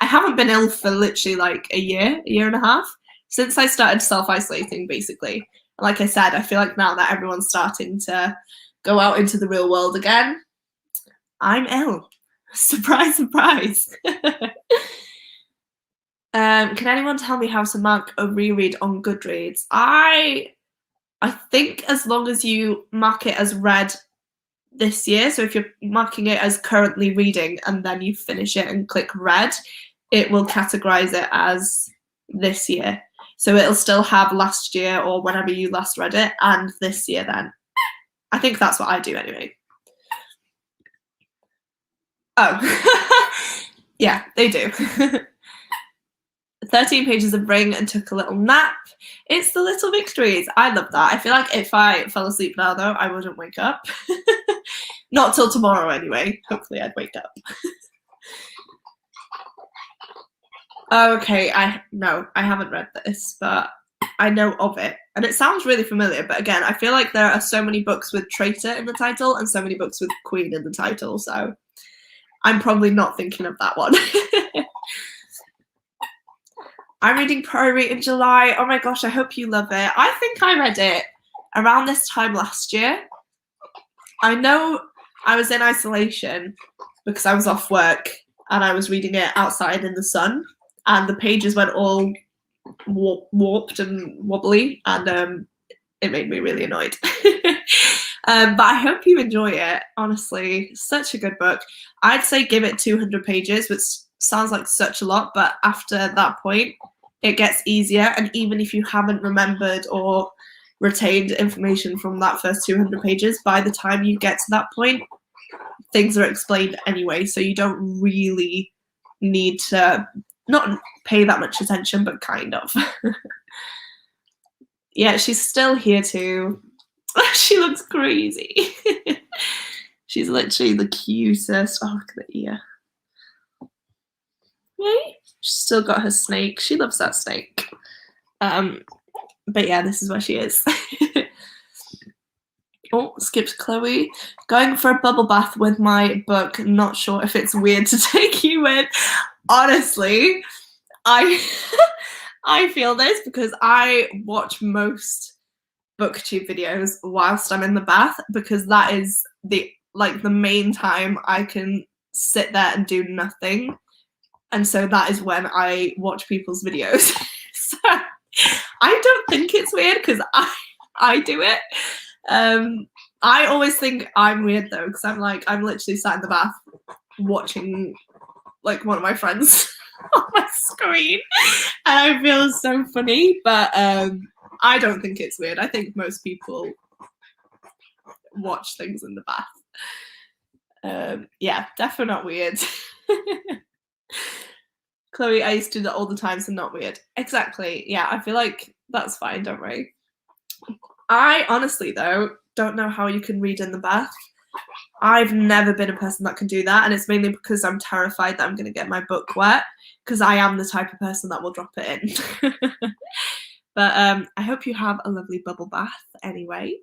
I haven't been ill for literally like a year and a half, since I started self-isolating, basically. Like I said, I feel like now that everyone's starting to go out into the real world again, I'm ill. Surprise, surprise. Can anyone tell me how to mark a reread on Goodreads? I think as long as you mark it as read this year, so if you're marking it as currently reading and then you finish it and click read, it will categorize it as this year. So it'll still have last year or whenever you last read it and this year then. I think that's what I do anyway. Oh, yeah, they do. 13 pages of Ring and took a little nap. It's the little victories. I love that. I feel like if I fell asleep now, though, I wouldn't wake up. Not till tomorrow, anyway. Hopefully I'd wake up. Okay, I haven't read this, but I know of it. And it sounds really familiar, but again, I feel like there are so many books with traitor in the title and so many books with queen in the title, so I'm probably not thinking of that one. I'm reading Priory in July. Oh my gosh, I hope you love it. I think I read it around this time last year. I know I was in isolation because I was off work and I was reading it outside in the sun and the pages went all warped and wobbly and it made me really annoyed. But I hope you enjoy it. Honestly, such a good book. I'd say give it 200 pages, which sounds like such a lot, but after that point, it gets easier. And even if you haven't remembered or retained information from that first 200 pages, by the time you get to that point, things are explained anyway. So you don't really need to not pay that much attention, but kind of. Yeah, she's still here too. She looks crazy. She's literally the cutest. Oh, look at the ear. Yay. She's still got her snake. She loves that snake. But yeah, this is where she is. Oh, skipped Chloe. Going for a bubble bath with my book. Not sure if it's weird to take you in. Honestly, I I feel this because I watch most booktube videos whilst I'm in the bath, because that is the main time I can sit there and do nothing. And so that is when I watch people's videos. So I don't think it's weird because I do it. I always think I'm weird though, because I'm literally sat in the bath watching like one of my friends on my screen, and I feel so funny. But I don't think it's weird. I think most people watch things in the bath. Yeah, definitely not weird. Chloe, I used to do that all the time, so not weird. Exactly. Yeah, I feel like that's fine, don't worry. I honestly, though, don't know how you can read in the bath. I've never been a person that can do that, and it's mainly because I'm terrified that I'm going to get my book wet, because I am the type of person that will drop it in. But I hope you have a lovely bubble bath anyway.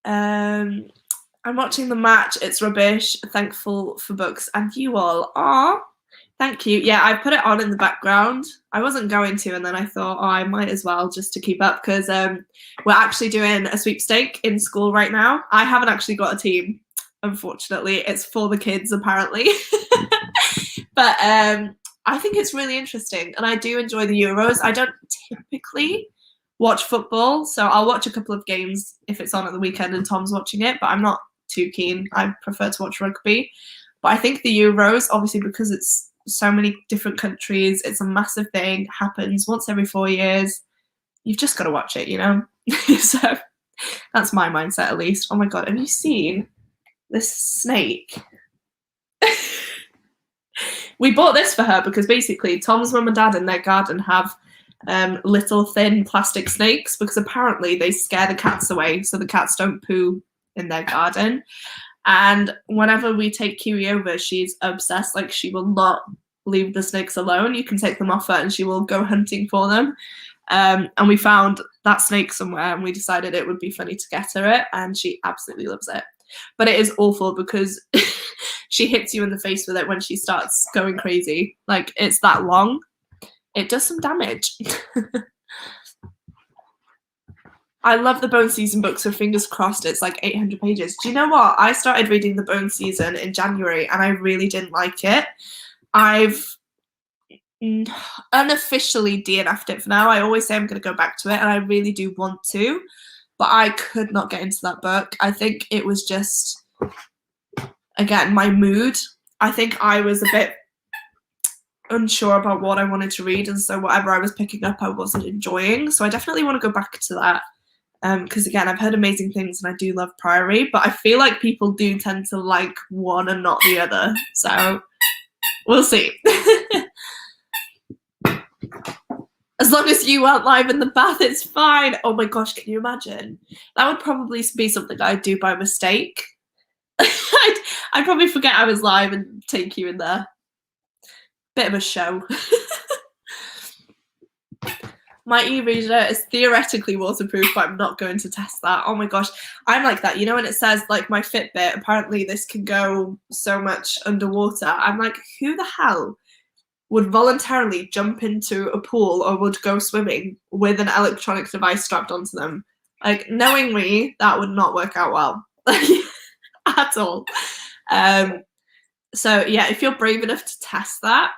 I'm watching the match. It's rubbish. Thankful for books and you all. Aw. Thank you. Yeah, I put it on in the background. I wasn't going to, and then I thought, oh, I might as well just to keep up, because we're actually doing a sweepstake in school right now. I haven't actually got a team, unfortunately. It's for the kids, apparently. But I think it's really interesting, and I do enjoy the Euros. I don't typically watch football, so I'll watch a couple of games if it's on at the weekend and Tom's watching it, but I'm not too keen. I prefer to watch rugby. But I think the Euros, obviously, because it's so many different countries, it's a massive thing, happens once every 4 years. You've just got to watch it, you know? So that's my mindset, at least. Oh my god, have you seen this snake? We bought this for her because basically Tom's mum and dad in their garden have little thin plastic snakes, because apparently they scare the cats away so the cats don't poo in their garden. And whenever we take Kiwi over, she's obsessed. Like, she will not leave the snakes alone. You can take them off her and she will go hunting for them. And we found that snake somewhere, and we decided it would be funny to get her it, and she absolutely loves it. But it is awful because she hits you in the face with it when she starts going crazy. Like, it's that long. It does some damage. I love the Bone Season book, so fingers crossed it's like 800 pages. Do you know what? I started reading the Bone Season in January, and I really didn't like it. I've unofficially DNF'd it for now. I always say I'm going to go back to it, and I really do want to, but I could not get into that book. I think it was just, again, my mood. I think I was a bit unsure about what I wanted to read, and so whatever I was picking up I wasn't enjoying. So I definitely want to go back to that. Because again, I've heard amazing things and I do love Priory, but I feel like people do tend to like one and not the other. So we'll see. As long as you aren't live in the bath, it's fine. Oh my gosh, can you imagine? That would probably be something I'd do by mistake. I'd probably forget I was live and take you in there. Bit of a show. My e-reader is theoretically waterproof, but I'm not going to test that. Oh my gosh, I'm like that. You know when it says, like, my Fitbit, apparently this can go so much underwater. I'm like, who the hell would voluntarily jump into a pool or would go swimming with an electronic device strapped onto them? Like, knowing me, that would not work out well. At all. So yeah, if you're brave enough to test that,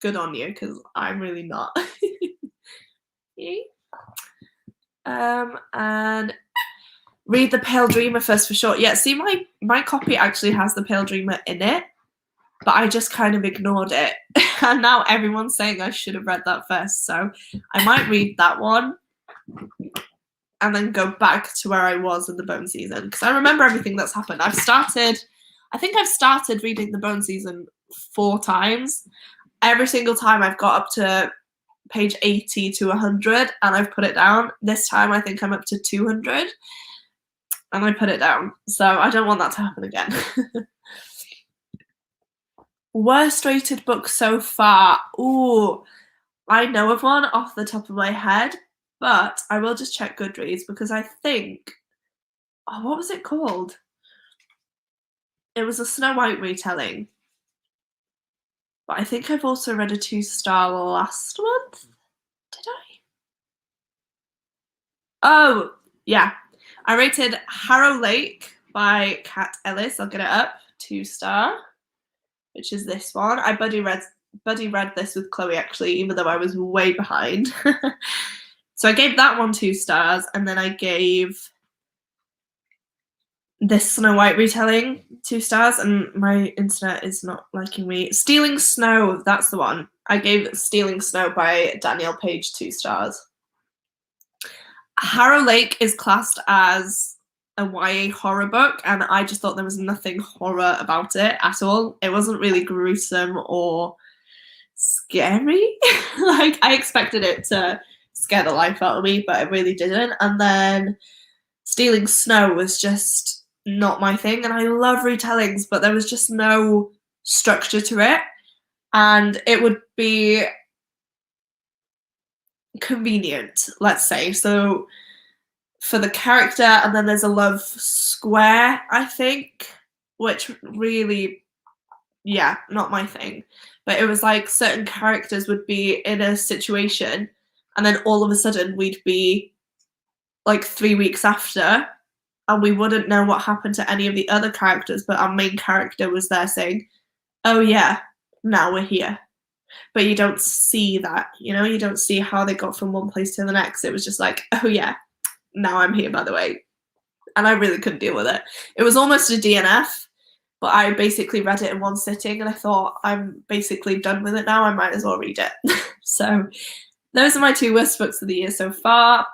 good on you, because I'm really not. And read The Pale Dreamer first for sure. Yeah, see, my copy actually has The Pale Dreamer in it, but I just kind of ignored it. And now everyone's saying I should have read that first, so I might read that one and then go back to where I was in the Bone Season, because I remember everything that's happened. I think I've started reading the Bone Season 4 times. Every single time I've got up to page 80 to 100 and I've put it down. This time I think I'm up to 200 and I put it down. So I don't want that to happen again. Worst rated book so far. Ooh, I know of one off the top of my head, but I will just check Goodreads because I think, oh, what was it called? It was a Snow White retelling. But I think I've also read a 2-star last month. Did I? Oh, yeah. I rated Harrow Lake by Kat Ellis. I'll get it up. 2-star, which is this one. I buddy read this with Chloe, actually, even though I was way behind. So I gave that one 2 stars, and then I gave this Snow White retelling 2 stars, and my internet is not liking me. Stealing Snow, that's the one. I gave Stealing Snow by Danielle Page 2 stars. Harrow Lake is classed as a YA horror book, and I just thought there was nothing horror about it at all. It wasn't really gruesome or scary. Like, I expected it to scare the life out of me, but it really didn't. And then Stealing Snow was just not my thing, and I love retellings, but there was just no structure to it, and it would be convenient, let's say, so for the character, and then there's a love square, I think, which really, yeah, not my thing. But it was like certain characters would be in a situation, and then all of a sudden we'd be like 3 weeks after, and we wouldn't know what happened to any of the other characters, but our main character was there saying, oh yeah, now we're here. But you don't see that, you know, you don't see how they got from one place to the next. It was just like, oh yeah, now I'm here, by the way. And I really couldn't deal with it. It was almost a DNF, but I basically read it in one sitting, and I thought, I'm basically done with it now, I might as well read it. So those are my 2 worst books of the year so far.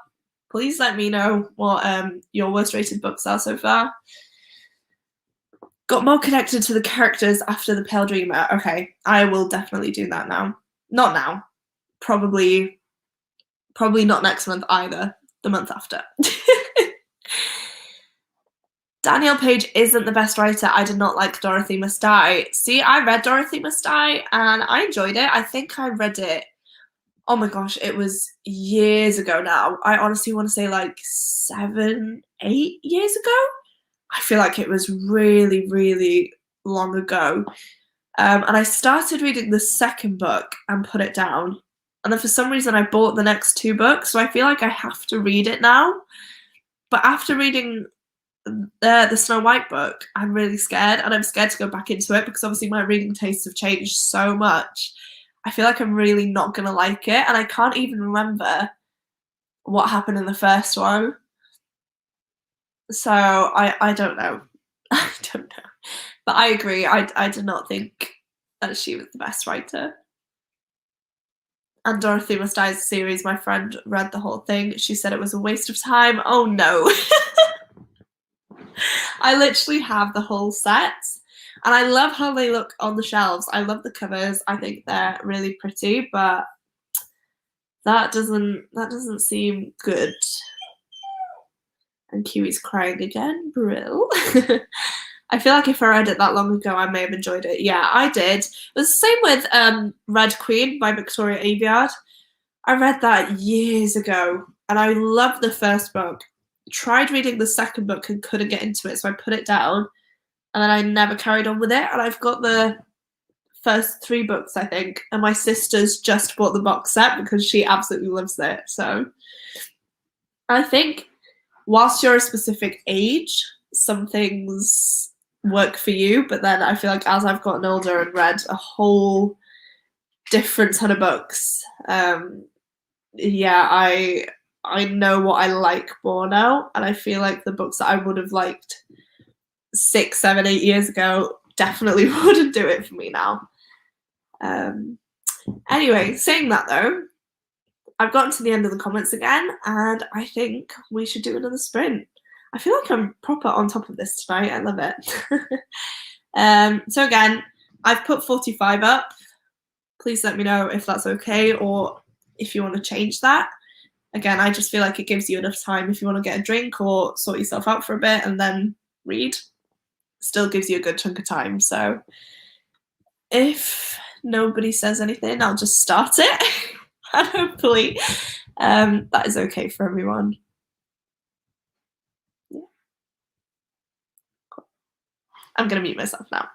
Please let me know what your worst rated books are so far. Got more connected to the characters after The Pale Dreamer. Okay, I will definitely do that now. Not now. Probably not next month either. The month after. Danielle Page isn't the best writer. I did not like Dorothy Must Die. See, I read Dorothy Must Die and I enjoyed it. I think I read it, oh my gosh, it was years ago now. I honestly want to say like 7, 8 years ago. I feel like it was really, really long ago. And I started reading the second book and put it down. And then for some reason I bought the next 2 books, so I feel like I have to read it now. But after reading the Snow White book, I'm really scared, and I'm scared to go back into it because obviously my reading tastes have changed so much. I feel like I'm really not going to like it, and I can't even remember what happened in the first one. So I don't know. I don't know. But I agree, I did not think that she was the best writer. And Dorothy Must Die series, my friend read the whole thing. She said it was a waste of time. Oh no. I literally have the whole set, and I love how they look on the shelves. I love the covers. I think they're really pretty, but that doesn't seem good. And Kiwi's crying again. Brill. I feel like if I read it that long ago, I may have enjoyed it. Yeah, I did. It was the same with Red Queen by Victoria Aveyard. I read that years ago, and I loved the first book. Tried reading the second book and couldn't get into it, so I put it down, and then I never carried on with it. And I've got the first 3 books, I think, and my sister's just bought the box set because she absolutely loves it. So I think whilst you're a specific age, some things work for you, but then I feel like as I've gotten older and read a whole different ton of books, yeah, I know what I like more now, and I feel like the books that I would have liked 6, 7, 8 years ago definitely wouldn't do it for me now. Anyway, saying that though, I've gotten to the end of the comments again, and I think we should do another sprint. I feel like I'm proper on top of this tonight. I love it. So again, I've put 45 up. Please let me know if that's okay, or if you want to change that. Again, I just feel like it gives you enough time if you want to get a drink or sort yourself out for a bit and then read. Still gives you a good chunk of time. So if nobody says anything, I'll just start it. And hopefully that is okay for everyone. Yeah. Cool. I'm going to mute myself now.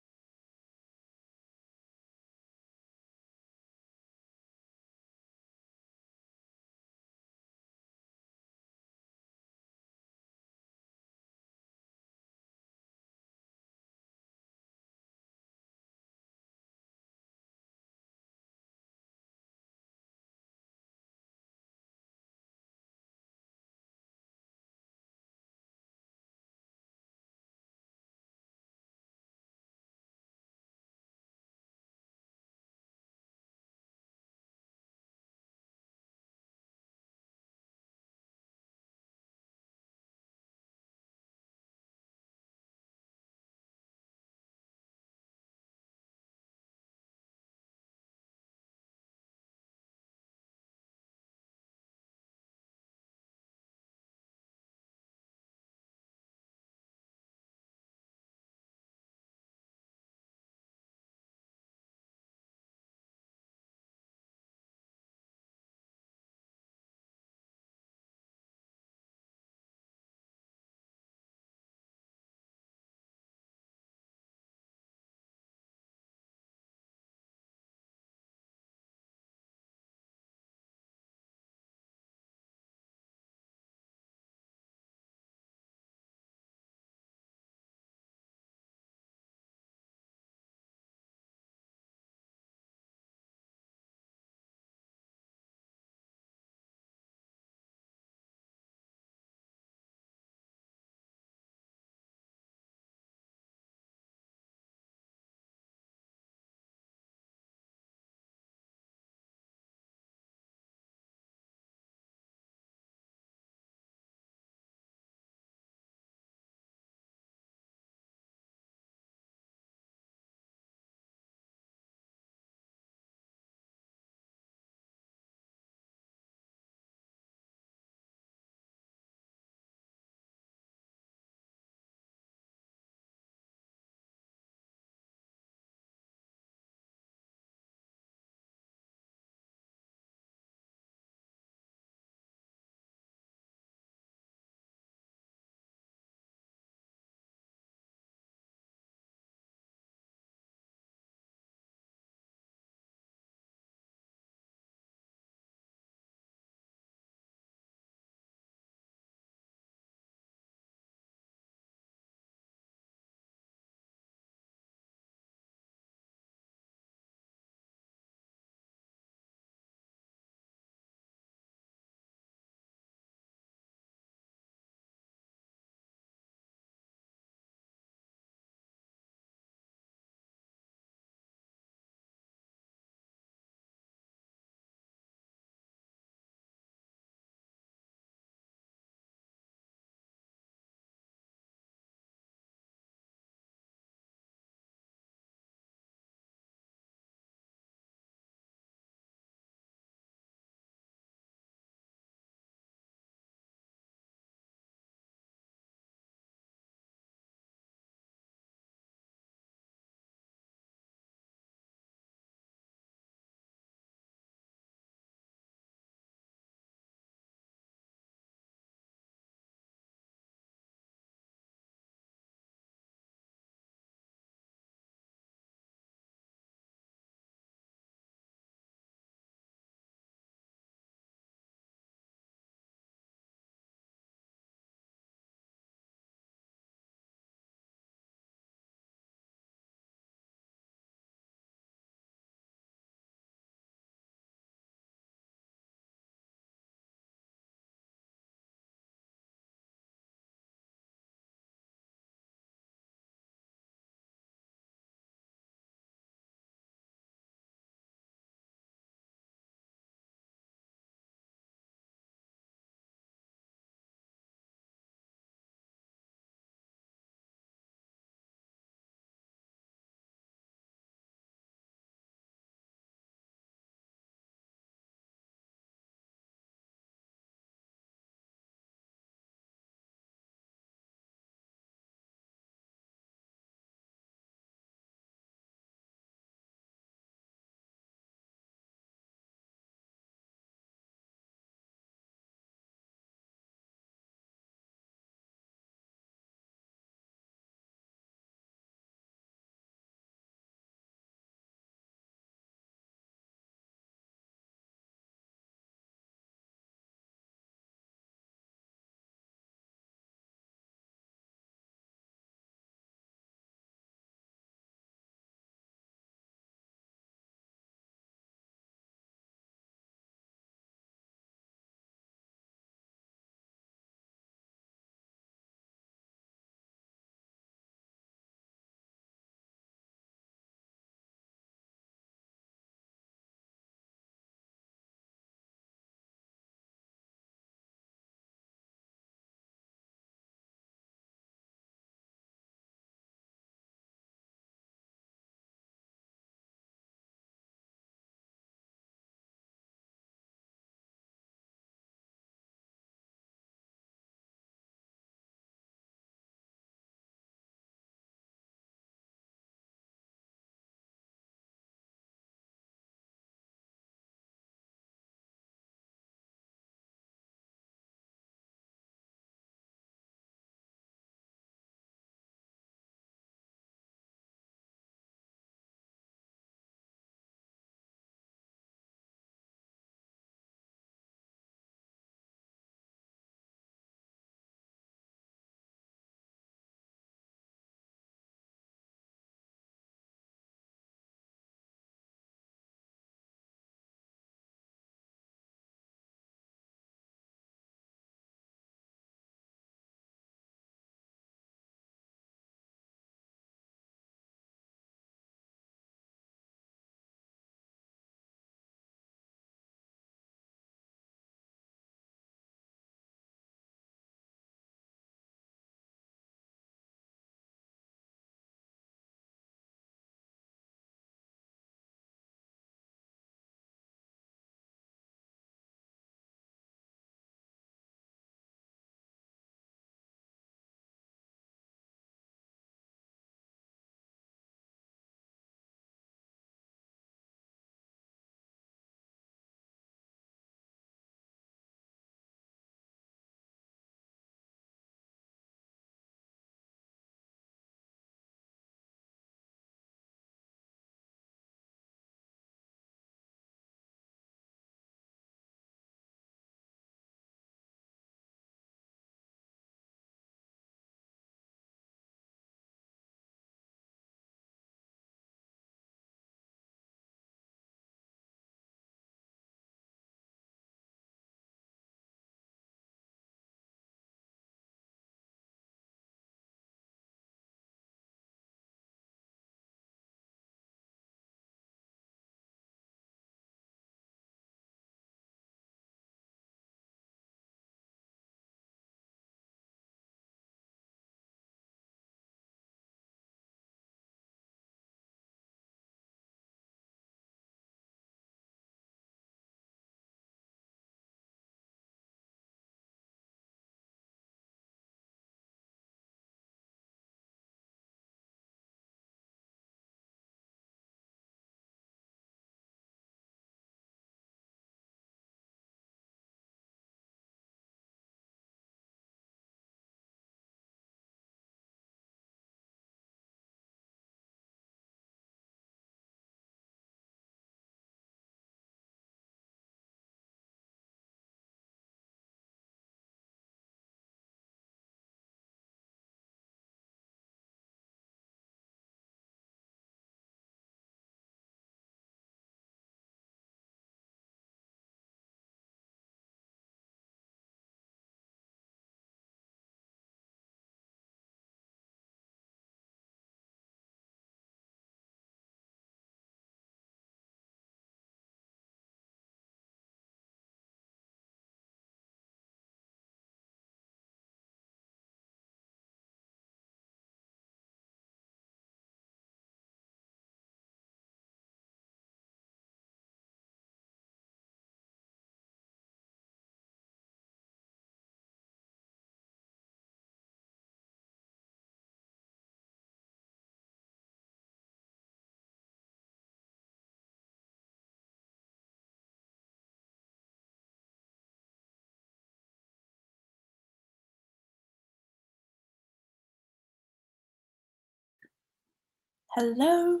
Hello.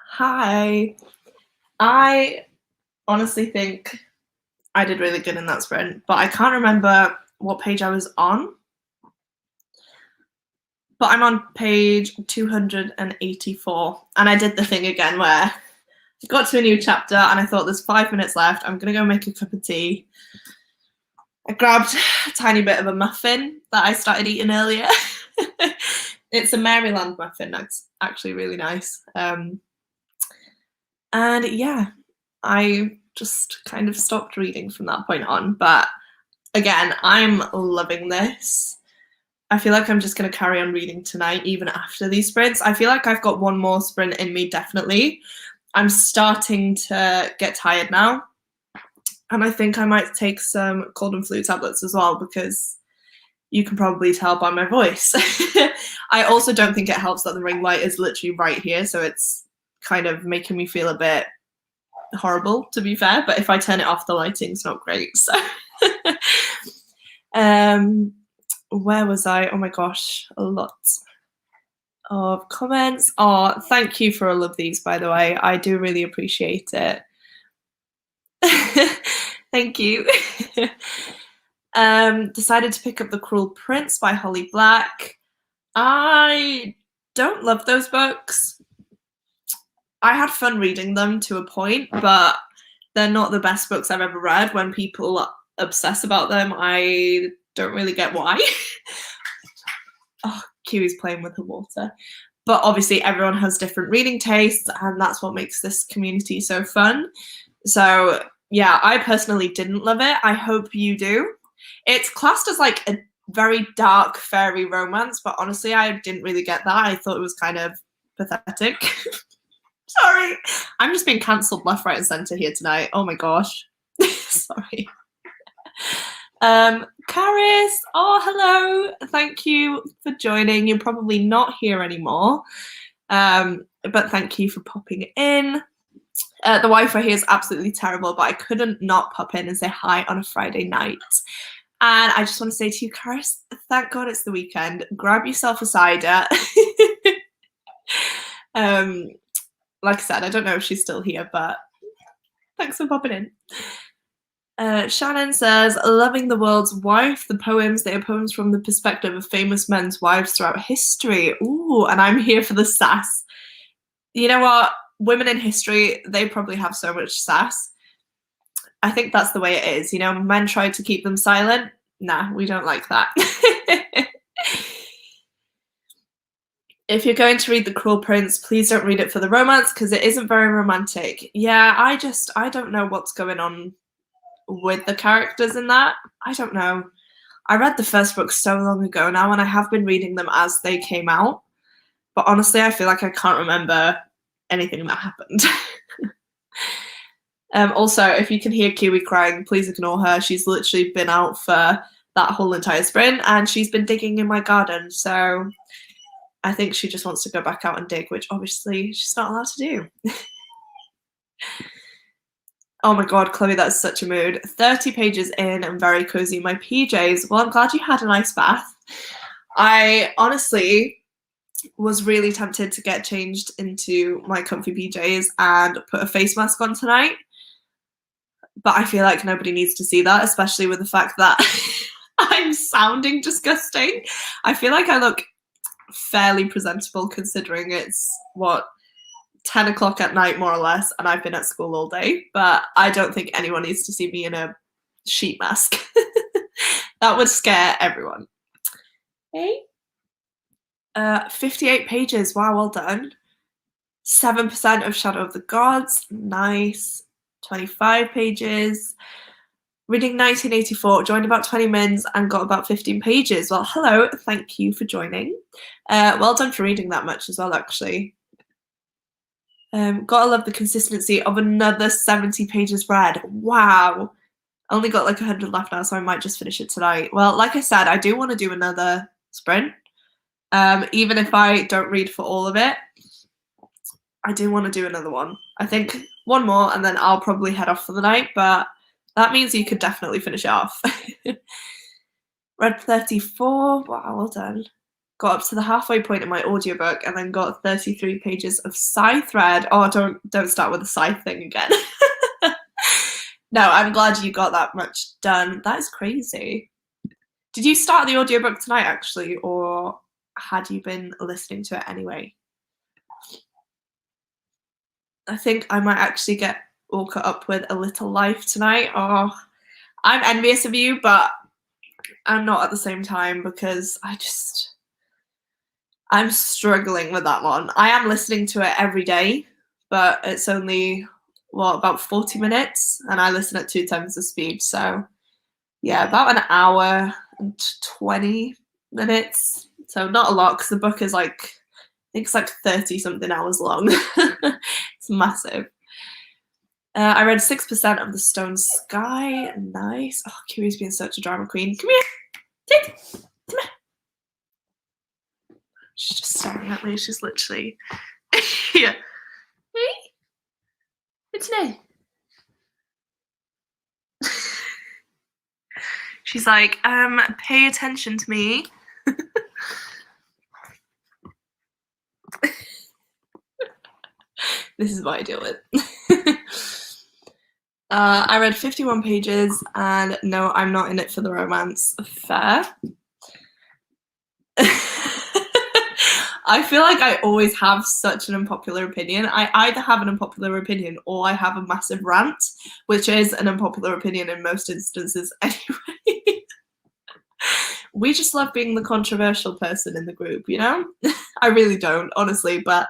Hi. I honestly think I did really good in that sprint, but I can't remember what page I was on. But I'm on page 284, and I did the thing again where I got to a new chapter and I thought there's 5 minutes left. I'm gonna go make a cup of tea. I grabbed a tiny bit of a muffin that I started eating earlier. It's a Maryland muffin. That's actually really nice. And yeah, I just kind of stopped reading from that point on. But again, I'm loving this. I feel like I'm just going to carry on reading tonight, even after these sprints. I feel like I've got one more sprint in me, definitely. I'm starting to get tired now. And I think I might take some cold and flu tablets as well, because you can probably tell by my voice. I also don't think it helps that the ring light is literally right here, so it's kind of making me feel a bit horrible, to be fair. But if I turn it off, the lighting's not great. So where was I? Oh my gosh, a lot of comments. Oh, thank you for all of these, by the way. I do really appreciate it. Thank you. Decided to pick up The Cruel Prince by Holly Black. I don't love those books. I had fun reading them to a point, but they're not the best books I've ever read. When people obsess about them, I don't really get why. Oh, Kiwi's playing with the water. But obviously everyone has different reading tastes, and that's what makes this community so fun. So yeah, I personally didn't love it. I hope you do. It's classed as like a very dark fairy romance, but honestly, I didn't really get that. I thought it was kind of pathetic. Sorry, I'm just being cancelled left, right, and centre here tonight. Oh my gosh. Sorry. Caris, oh hello. Thank you for joining. You're probably not here anymore, but thank you for popping in. The Wi-Fi here is absolutely terrible, but I couldn't not pop in and say hi on a Friday night. And I just want to say to you, Caris, thank God it's the weekend. Grab yourself a cider. Like I said, I don't know if she's still here, but thanks for popping in. Shannon says, loving The World's Wife, the poems. They are poems from the perspective of famous men's wives throughout history. Ooh, and I'm here for the sass. You know what? Women in history, they probably have so much sass. I think that's the way it is. You know, men tried to keep them silent. Nah, we don't like that. If you're going to read The Cruel Prince, please don't read it for the romance, because it isn't very romantic. Yeah, I don't know what's going on with the characters in that. I don't know. I read the first book so long ago now, and I have been reading them as they came out. But honestly, I feel like I can't remember anything that happened. Also, if you can hear Kiwi crying, please ignore her. She's literally been out for that whole entire sprint, and she's been digging in my garden. So I think she just wants to go back out and dig, which obviously she's not allowed to do. Oh my God, Chloe, that's such a mood. 30 pages in and very cozy in my PJs. Well, I'm glad you had a nice bath. I honestly was really tempted to get changed into my comfy PJs and put a face mask on tonight. But I feel like nobody needs to see that, especially with the fact that I'm sounding disgusting. I feel like I look fairly presentable considering it's, 10 o'clock at night, more or less, and I've been at school all day. But I don't think anyone needs to see me in a sheet mask. That would scare everyone. Hey? 58 pages. Wow, well done. 7% of Shadow of the Gods. Nice. 25 pages. Reading 1984, joined about 20 mins and got about 15 pages. Well, hello, thank you for joining. Well done for reading that much as well, actually. Gotta love the consistency of another 70 pages read. Wow. Only got like 100 left now, so I might just finish it tonight. Well, like I said, I do want to do another sprint. Even if I don't read for all of it, I do want to do another one. I think one more, and then I'll probably head off for the night, but that means you could definitely finish it off. Read 34. Wow, well done. got up to the halfway point in my audiobook and then got 33 pages of scythe read. Oh, don't start with the scythe thing again. No, I'm glad you got that much done. That is crazy. Did you start the audiobook tonight, actually, or had you been listening to it anyway? I think I might actually get all caught up with A Little Life tonight. Oh, I'm envious of you, but I'm not at the same time because I'm struggling with that one. I am listening to it every day, but it's only, about 40 minutes, and I listen at 2 times the speed. So yeah, about an hour and 20 minutes. So not a lot because the book is like, I think it's like 30 something hours long. It's massive. I read 6% of The Stone Sky. Nice. Oh, Kiwi's being such a drama queen. Come here. Take. Come here. She's just staring at me. She's literally. Yeah. Hey? What's new? She's like, pay attention to me. This is what I deal with. I read 51 pages, and no, I'm not in it for the romance. Fair. I feel like I always have such an unpopular opinion. I either have an unpopular opinion or I have a massive rant, which is an unpopular opinion in most instances anyway. We just love being the controversial person in the group, you know? I really don't, honestly, but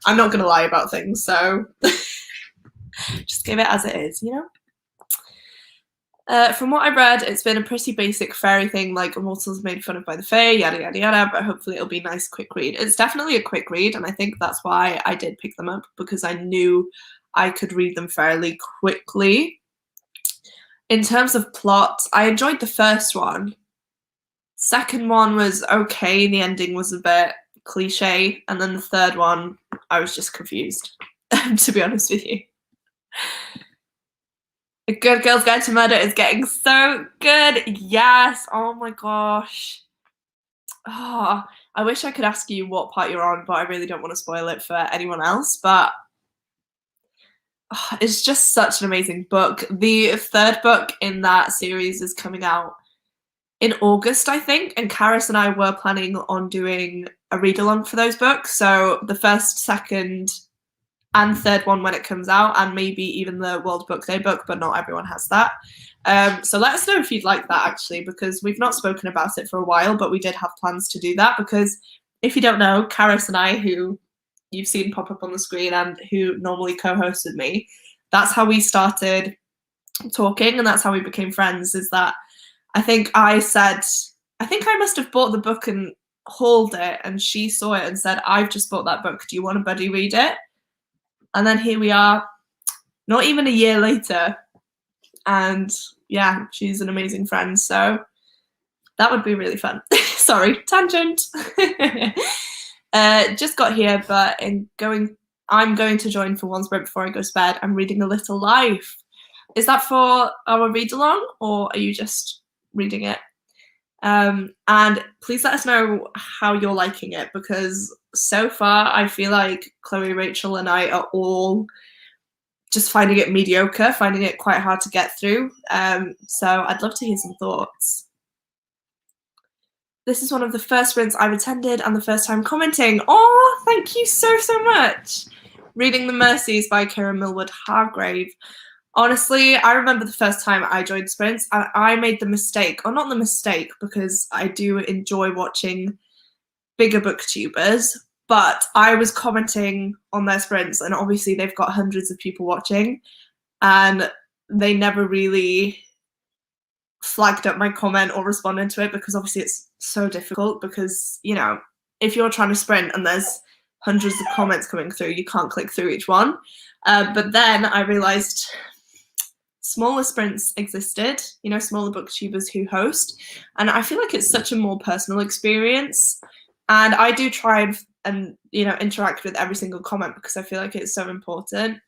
I'm not going to lie about things, so just give it as it is, you know? From what I read, it's been a pretty basic fairy thing, like Immortals made fun of by the Fae, yada yada yada, but hopefully it'll be a nice quick read. It's definitely a quick read, and I think that's why I did pick them up, because I knew I could read them fairly quickly. In terms of plot, I enjoyed the first one. Second one was okay, the ending was a bit cliche, and then the third one, I was just confused, to be honest with you. A Good Girl's Guide to Murder is getting so good. Yes. Oh my gosh. Oh, I wish I could ask you what part you're on, but I really don't want to spoil it for anyone else. But it's just such an amazing book. The third book in that series is coming out in August, I think, and Karis and I were planning on doing a read-along for those books. So the first, second, and third one when it comes out, and maybe even the World Book Day book, but not everyone has that. So let us know if you'd like that, actually, because we've not spoken about it for a while, but we did have plans to do that, because if you don't know, Karis and I, who you've seen pop up on the screen and who normally co-hosts with me, that's how we started talking, and that's how we became friends, is that I think I must have bought the book and hauled it, and she saw it and said, I've just bought that book, do you want to buddy read it? And then here we are, not even a year later, and yeah, she's an amazing friend, so that would be really fun. Sorry, tangent. Just got here, but I'm going to join for one sprint before I go to bed. I'm reading A Little Life. Is that for our read-along, or are you just reading it? And please let us know how you're liking it, because so far I feel like Chloe, Rachel, and I are all just finding it mediocre, finding it quite hard to get through. So I'd love to hear some thoughts. This is one of the first sprints I've attended and the first time commenting. Oh, thank you so much. Reading The Mercies by Kira Millward Hargrave. Honestly, I remember the first time I joined sprints, and I made the mistake, or not the mistake, because I do enjoy watching bigger booktubers, but I was commenting on their sprints, and obviously they've got hundreds of people watching, and they never really flagged up my comment or responded to it, because obviously it's so difficult, because, you know, if you're trying to sprint and there's hundreds of comments coming through, you can't click through each one. But then I realized smaller sprints existed, you know, smaller booktubers who host, and I feel like it's such a more personal experience, and I do try and you know, interact with every single comment, because I feel like it's so important,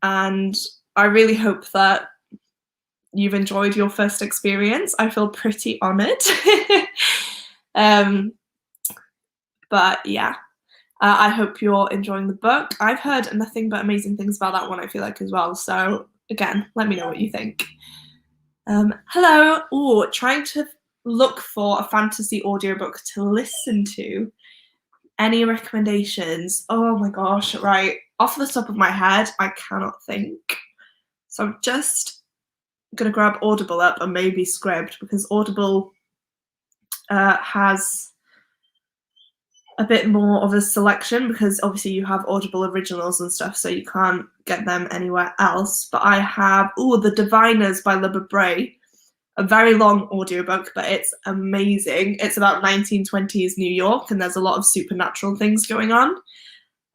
and I really hope that you've enjoyed your first experience. I feel pretty honoured. But yeah, I hope you're enjoying the book. I've heard nothing but amazing things about that one, I feel like, as well. So again, let me know what you think. Hello. Oh, trying to look for a fantasy audiobook to listen to. Any recommendations? Oh my gosh, right. Off the top of my head, I cannot think. So I'm just gonna grab Audible up and maybe Scribd, because Audible has a bit more of a selection, because obviously you have Audible originals and stuff, so you can't get them anywhere else. But I have The Diviners by Libba Bray, a very long audiobook, but it's amazing. It's about 1920s New York, and there's a lot of supernatural things going on.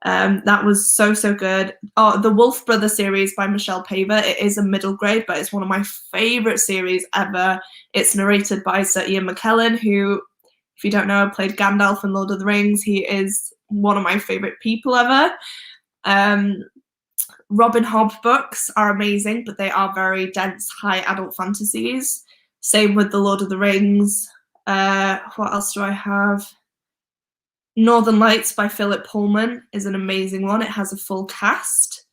That was so good. Oh, the Wolf Brother series by Michelle Paver. It is a middle grade, but it's one of my favorite series ever. It's narrated by Sir Ian McKellen, who, if you don't know, played Gandalf in Lord of the Rings. He is one of my favorite people ever. Robin Hobb books are amazing, but they are very dense, high adult fantasies. Same with the Lord of the Rings. What else do I have? Northern Lights by Philip Pullman is an amazing one. It has a full cast.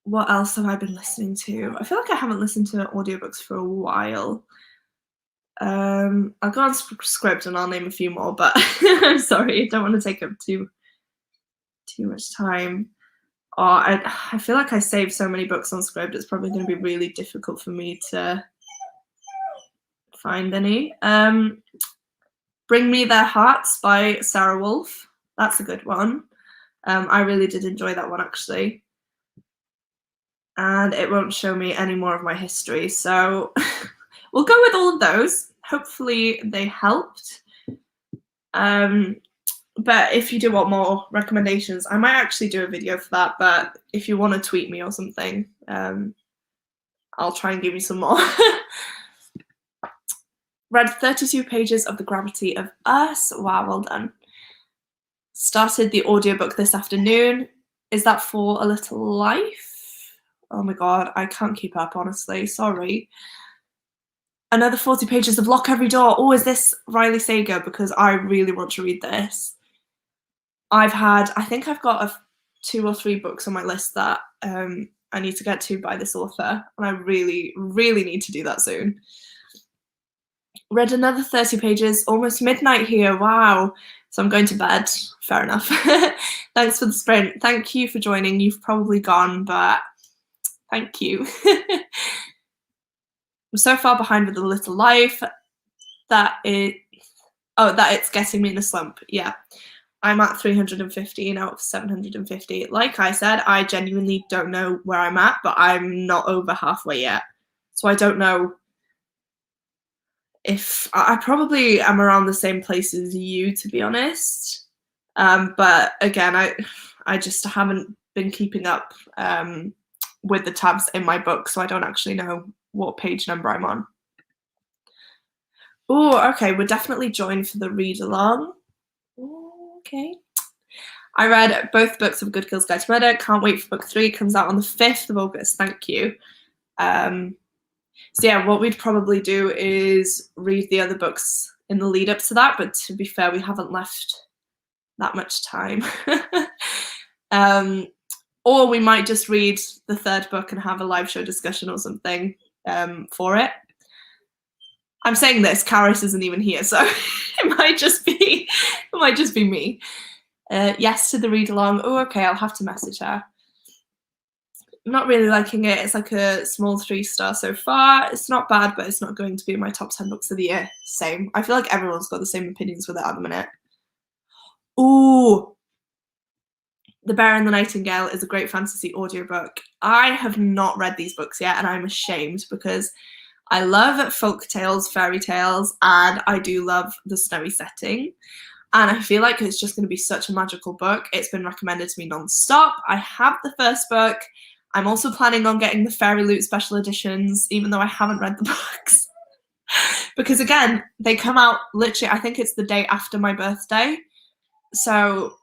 What else have I been listening to? I feel like I haven't listened to audiobooks for a while. I'll go on Scribd and I'll name a few more, but I'm sorry, I don't want to take up too much time. Oh, I feel like I saved so many books on Scribd, it's probably going to be really difficult for me to find any. Bring Me Their Hearts by Sarah Wolf. That's a good one. I really did enjoy that one, actually. And it won't show me any more of my history, so we'll go with all of those. Hopefully they helped. But if you do want more recommendations, I might actually do a video for that, but if you want to tweet me or something, I'll try and give you some more. Read 32 pages of The Gravity of Us. Wow, well done. Started the audiobook this afternoon. Is that For a Little Life? Oh my god, I can't keep up, honestly. Sorry. Another 40 pages of Lock Every Door. Oh, is this Riley Sager? Because I really want to read this. I think I've got 2 or 3 books on my list that I need to get to by this author, and I really need to do that soon. Read another 30 pages, almost midnight here, wow. So I'm going to bed, fair enough. Thanks for the sprint. Thank you for joining. You've probably gone, but thank you. I'm so far behind with A Little Life that it's getting me in a slump, yeah. I'm at 315 out of 750. Like I said, I genuinely don't know where I'm at, but I'm not over halfway yet. So I don't know if I probably am around the same place as you, to be honest. But again, I just haven't been keeping up with the tabs in my book, so I don't actually know what page number I'm on. Oh, okay, we're definitely joined for the read along. Okay. I read both books of Good Girl's Guide to Murder. Can't wait for book 3. It comes out on the 5th of August. Thank you. So yeah, what we'd probably do is read the other books in the lead up to that, but to be fair, we haven't left that much time. Or we might just read the 3rd book and have a live show discussion or something for it. I'm saying this, Karis isn't even here, so it might just be me. Yes to the read along. Oh, okay, I'll have to message her. I'm not really liking it. It's like a small 3-star so far. It's not bad, but it's not going to be in my top 10 books of the year. Same. I feel like everyone's got the same opinions with it at the minute. Ooh. The Bear and the Nightingale is a great fantasy audiobook. I have not read these books yet, and I'm ashamed because I love folk tales, fairy tales, and I do love the snowy setting. And I feel like it's just going to be such a magical book. It's been recommended to me non-stop. I have the 1st book. I'm also planning on getting the Fairy Loot special editions, even though I haven't read the books. Because again, they come out literally, I think it's the day after my birthday. So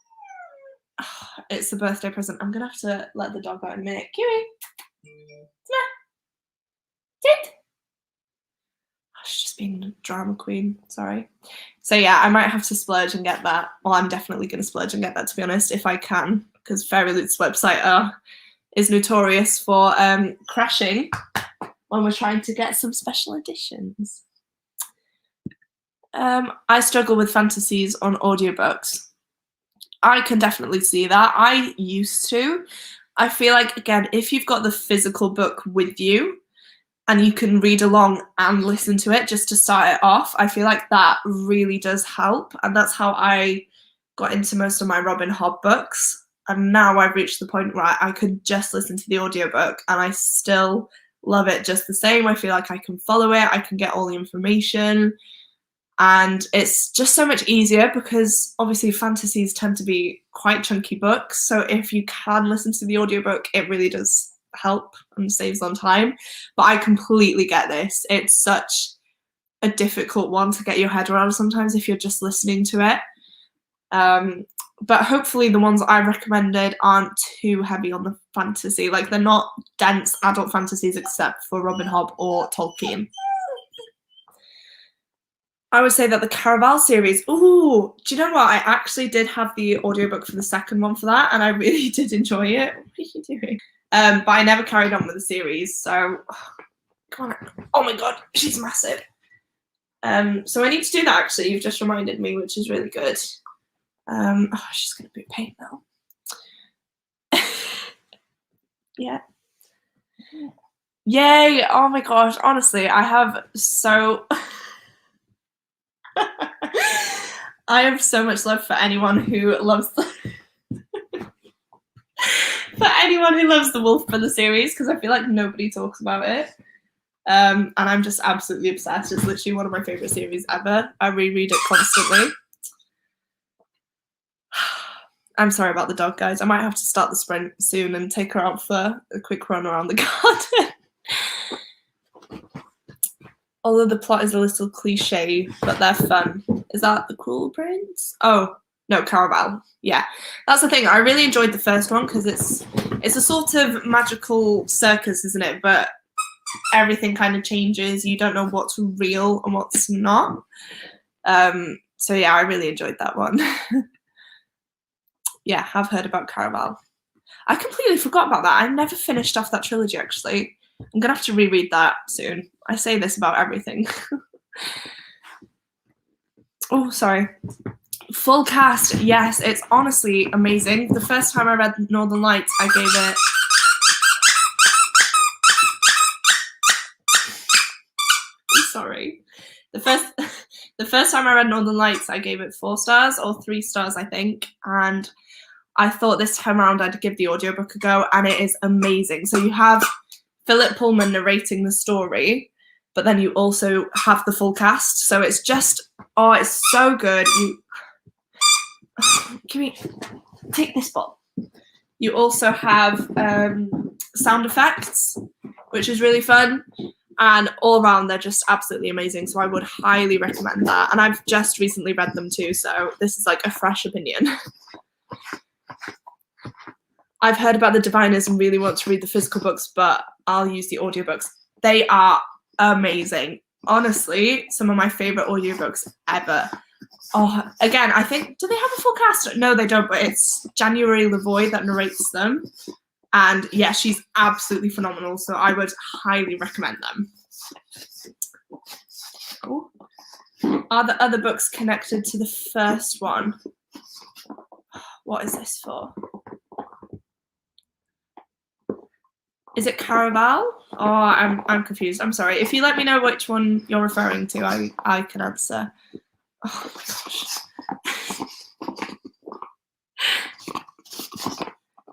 it's the birthday present. I'm going to have to let the dog out in a minute. Kiwi, come here. Sit. She's just being a drama queen, sorry. So yeah, I might have to splurge and get that. Well, I'm definitely going to splurge and get that, to be honest, if I can, because Fairy Loot's website is notorious for crashing when we're trying to get some special editions. I struggle with fantasies on audiobooks. I can definitely see that. I used to. I feel like, again, if you've got the physical book with you and you can read along and listen to it just to start it off, I feel like that really does help. And that's how I got into most of my Robin Hobb books. And now I've reached the point where I could just listen to the audiobook and I still love it just the same. I feel like I can follow it, I can get all the information. And it's just so much easier because obviously fantasies tend to be quite chunky books. So if you can listen to the audiobook, it really does help and saves on time. But I completely get this. It's such a difficult one to get your head around sometimes if you're just listening to it. But hopefully the ones I recommended aren't too heavy on the fantasy. Like, they're not dense adult fantasies except for Robin Hobb or Tolkien. I would say that the Caraval series, ooh, do you know what? I actually did have the audiobook for the second one for that, and I really did enjoy it. What are you doing? But I never carried on with the series, so come on. Oh my god, she's massive. So I need to do that actually. You've just reminded me, which is really good. Oh, she's gonna be a pain now. Yeah. Yay! Oh my gosh, honestly, I have so I have so much love for anyone who loves the Wolf for the series, because I feel like nobody talks about it. And I'm just absolutely obsessed. It's literally one of my favorite series ever. I reread it constantly. I'm sorry about the dog, guys. I might have to start the sprint soon and take her out for a quick run around the garden. Although the plot is a little cliche, but they're fun. Is that The Cruel Prince? Oh, no, Caraval. Yeah, that's the thing. I really enjoyed the first one because it's a sort of magical circus, isn't it? But everything kind of changes. You don't know what's real and what's not. So yeah, I really enjoyed that one. Yeah, have heard about Caraval. I completely forgot about that. I never finished off that trilogy, actually. I'm gonna have to reread that soon. I say this about everything. Oh, sorry. Full cast, yes, it's honestly amazing. The first time I read Northern Lights, I gave it... I'm sorry. The first time I read Northern Lights, I gave it 4 stars or 3 stars, I think. And I thought this time around I'd give the audiobook a go, and it is amazing. So you have Philip Pullman narrating the story, but then you also have the full cast. So it's just, oh, it's so good. Take this ball. You also have sound effects, which is really fun. And all around, they're just absolutely amazing. So I would highly recommend that. And I've just recently read them too, so this is like a fresh opinion. I've heard about the Diviners and really want to read the physical books, but I'll use the audiobooks. They are amazing. Honestly, some of my favorite audiobooks ever. Oh, again, I think, do they have a full cast? No, they don't, but it's January Lavoie that narrates them. And yeah, she's absolutely phenomenal, so I would highly recommend them. Oh. Are the other books connected to the first one? What is this for? Is it Caraval? Oh, I'm confused. I'm sorry. If you let me know which one you're referring to, I can answer. Oh my gosh.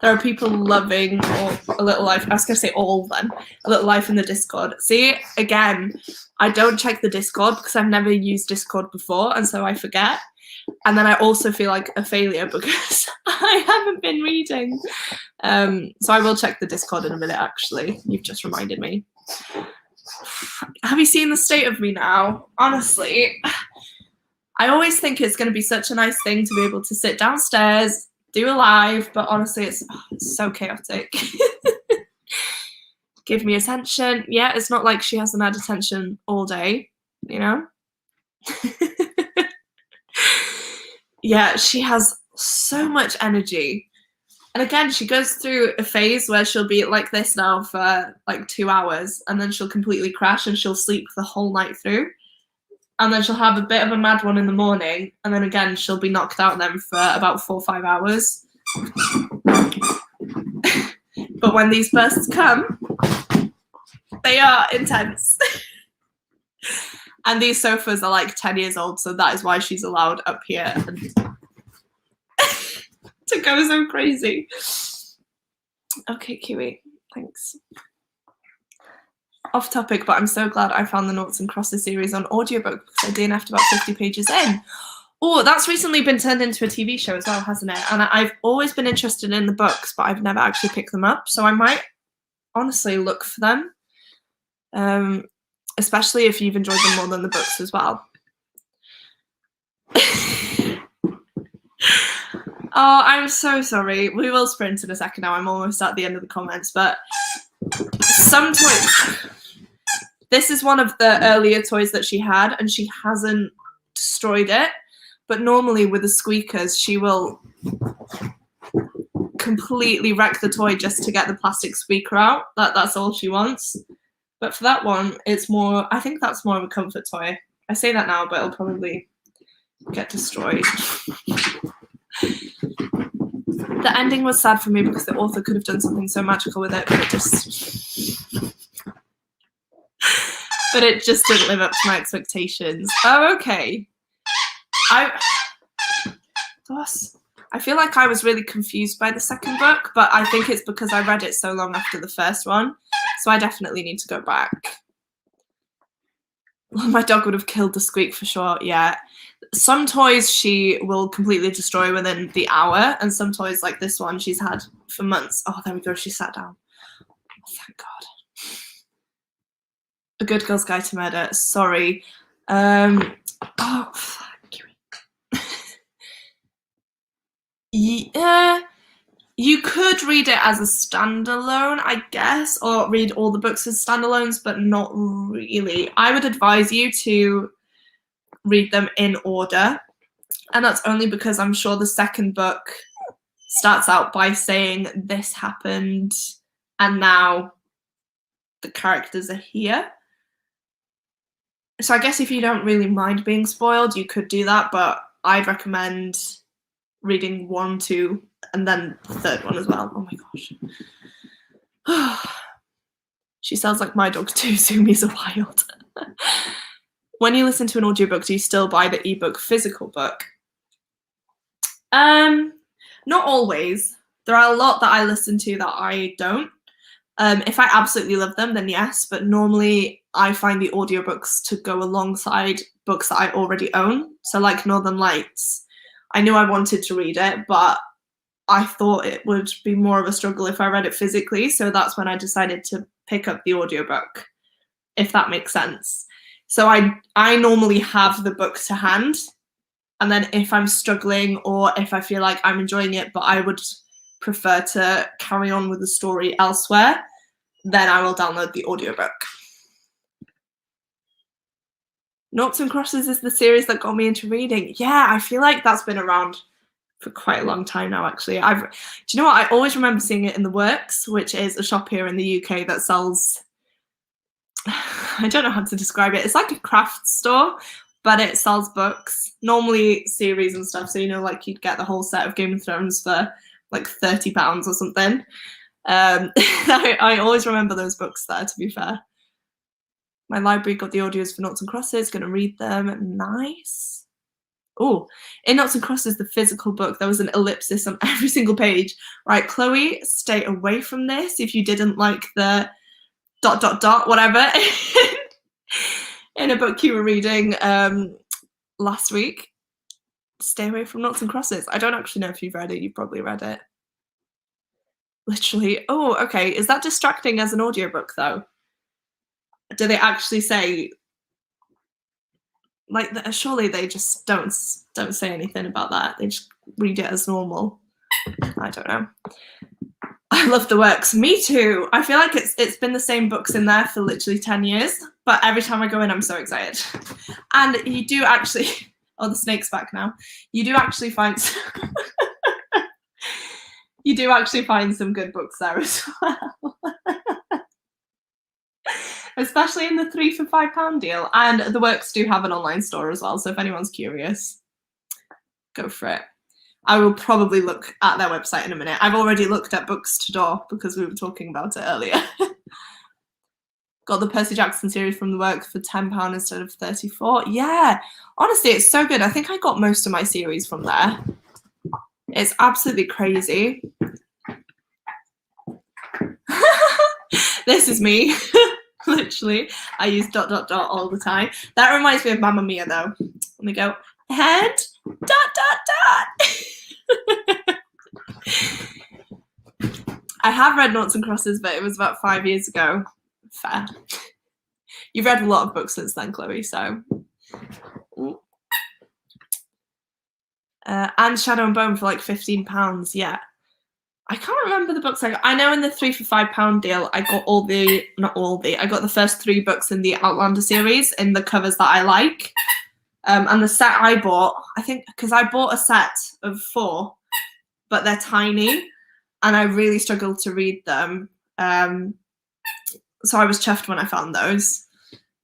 There are people loving A Little Life. I was going to say all then. A Little Life in the Discord. See, again, I don't check the Discord because I've never used Discord before, and so I forget. And then I also feel like a failure because I haven't been reading. So I will check the Discord in a minute, actually. You've just reminded me. Have you seen the state of me now? Honestly, I always think it's going to be such a nice thing to be able to sit downstairs, do a live, but honestly, it's so chaotic. Give me attention. Yeah, it's not like she hasn't had attention all day. you know? Yeah, she has so much energy. And again, she goes through a phase where she'll be like this now for like 2 hours, and then she'll completely crash and she'll sleep the whole night through. And then she'll have a bit of a mad one in the morning, and then again, she'll be knocked out then for about 4 or 5 hours. But when these bursts come, they are intense. And these sofas are like 10 years old, so that is why she's allowed up here and to go so crazy. Okay, Kiwi, thanks. Off topic, but I'm so glad I found the Noughts and Crosses series on audiobook because I DNF'd about 50 pages in. Oh, that's recently been turned into a TV show as well, hasn't it? And I've always been interested in the books, but I've never actually picked them up. So I might honestly look for them, especially if you've enjoyed them more than the books as well. Oh, I'm so sorry. We will sprint in a second now. I'm almost at the end of the comments, but some toys. This is one of the earlier toys that she had, and she hasn't destroyed it. But normally with the squeakers, she will completely wreck the toy just to get the plastic squeaker out. That's all she wants. But for that one, it's more, I think that's more of a comfort toy. I say that now, but it'll probably get destroyed. The ending was sad for me because the author could have done something so magical with it, but it just didn't live up to my expectations. Oh, okay. I feel like I was really confused by the second book, but I think it's because I read it so long after the first one, so I definitely need to go back. Well, my dog would have killed the squeak for sure, yeah. Some toys she will completely destroy within the hour, and some toys like this one she's had for months. Oh, there we go, she sat down. Oh, thank God. A Good Girl's Guide to Murder, sorry. Oh, fuck. Yeah, you could read it as a standalone, I guess, or read all the books as standalones, but not really. I would advise you to read them in order, and that's only because I'm sure the second book starts out by saying this happened and now the characters are here. So I guess if you don't really mind being spoiled, you could do that, but I'd recommend reading 1, 2, and then the third one as well. Oh my gosh. She sounds like my dog too. Zumi's a wild. When you listen to an audiobook, do you still buy the ebook physical book? Not always. There are a lot that I listen to that I don't. If I absolutely love them, then yes, but normally I find the audiobooks to go alongside books that I already own. So like Northern Lights, I knew I wanted to read it, but I thought it would be more of a struggle if I read it physically, so that's when I decided to pick up the audiobook, if that makes sense. So I normally have the book to hand, and then if I'm struggling or if I feel like I'm enjoying it but I would prefer to carry on with the story elsewhere, then I will download the audiobook. Noughts and Crosses is the series that got me into reading. Yeah, I feel like that's been around for quite a long time now, actually. Do you know what? I always remember seeing it in The Works, which is a shop here in the UK that sells, I don't know how to describe it. It's like a craft store, but it sells books, normally series and stuff. So, you know, like you'd get the whole set of Game of Thrones for like £30 or something. I always remember those books there, to be fair. My library got the audios for Noughts and Crosses, gonna read them, nice. Oh, in Noughts and Crosses, the physical book, there was an ellipsis on every single page. Right, Chloe, stay away from this if you didn't like the ... whatever in a book you were reading last week. Stay away from Noughts and Crosses. I don't actually know if you've read it, you've probably read it. Literally, oh, okay, is that distracting as an audiobook though? Do they actually say, like, surely they just don't say anything about that. They just read it as normal. I don't know. I love The Works. Me too. I feel like it's been the same books in there for literally 10 years, but every time I go in, I'm so excited. And you do actually, oh, the snake's back now. You do actually find you do actually find some good books there as well. Especially in the 3 for £5 deal. And the works do have an online store as well, so if anyone's curious, go for it. I will probably look at their website in a minute. I've already looked at Books to Door because we were talking about it earlier. Got the Percy Jackson series from the work for £10 instead of £34. Yeah, honestly, it's so good. I think I got most of my series from there. It's absolutely crazy. This is me. Literally, I use ... all the time. That reminds me of Mamma Mia, though. Let me go, and ... I have read Noughts and Crosses, but it was about 5 years ago. Fair. You've read a lot of books since then, Chloe, so. And Shadow and Bone for like £15, yeah. I can't remember the books I know in the 3 for £5 deal, I got I got the first 3 books in the Outlander series in the covers that I like. And the set I bought, I think, because I bought a set of 4, but they're tiny, and I really struggled to read them. So I was chuffed when I found those.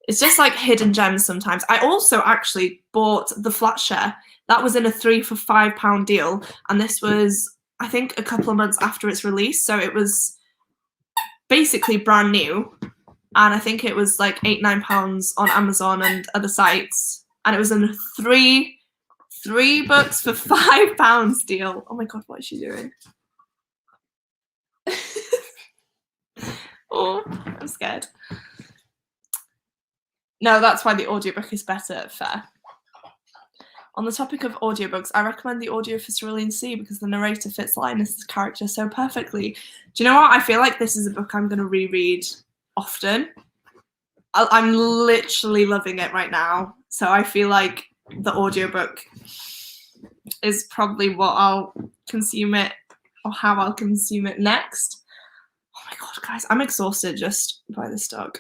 It's just like hidden gems sometimes. I also actually bought the Flatshare. That was in a 3 for £5 deal, and this was, I think, a couple of months after its release, so it was basically brand new, and I think it was like £8-9 on Amazon and other sites, and it was in a three books for £5 deal. Oh my god, what is she doing? Oh, I'm scared. No, that's why the audiobook is better. Fair. On the topic of audiobooks, I recommend the audio for Cerulean Sea because the narrator fits Linus's character so perfectly. Do you know what? I feel like this is a book I'm going to reread often. I'm literally loving it right now. So I feel like the audiobook is probably what I'll consume it, or how I'll consume it next. Oh my god, guys, I'm exhausted just by this dog.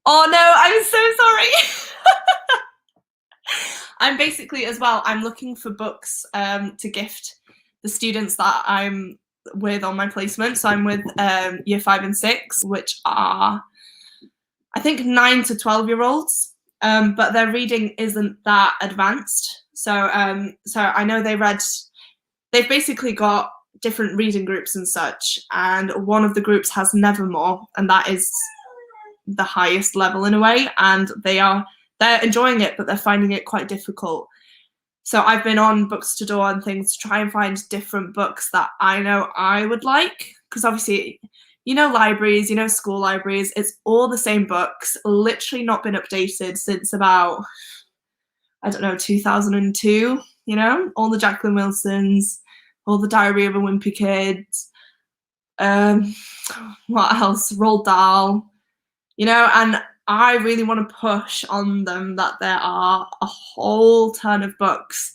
Oh no, I'm so sorry. I'm basically, as well, I'm looking for books to gift the students that I'm with on my placement. So I'm with year 5 and 6, which are, I think, 9 to 12-year-olds, but their reading isn't that advanced. So I know they've basically got different reading groups and such, and one of the groups has Nevermore, and that is the highest level in a way, and they're enjoying it, but they're finding it quite difficult. So I've been on Books to Door and things to try and find different books that I know I would like, because obviously, you know, libraries, you know, school libraries, it's all the same books, literally not been updated since about, I don't know, 2002, you know, all the Jacqueline Wilsons, all the Diary of a Wimpy Kid, what else, Roald Dahl, you know, and I really want to push on them that there are a whole ton of books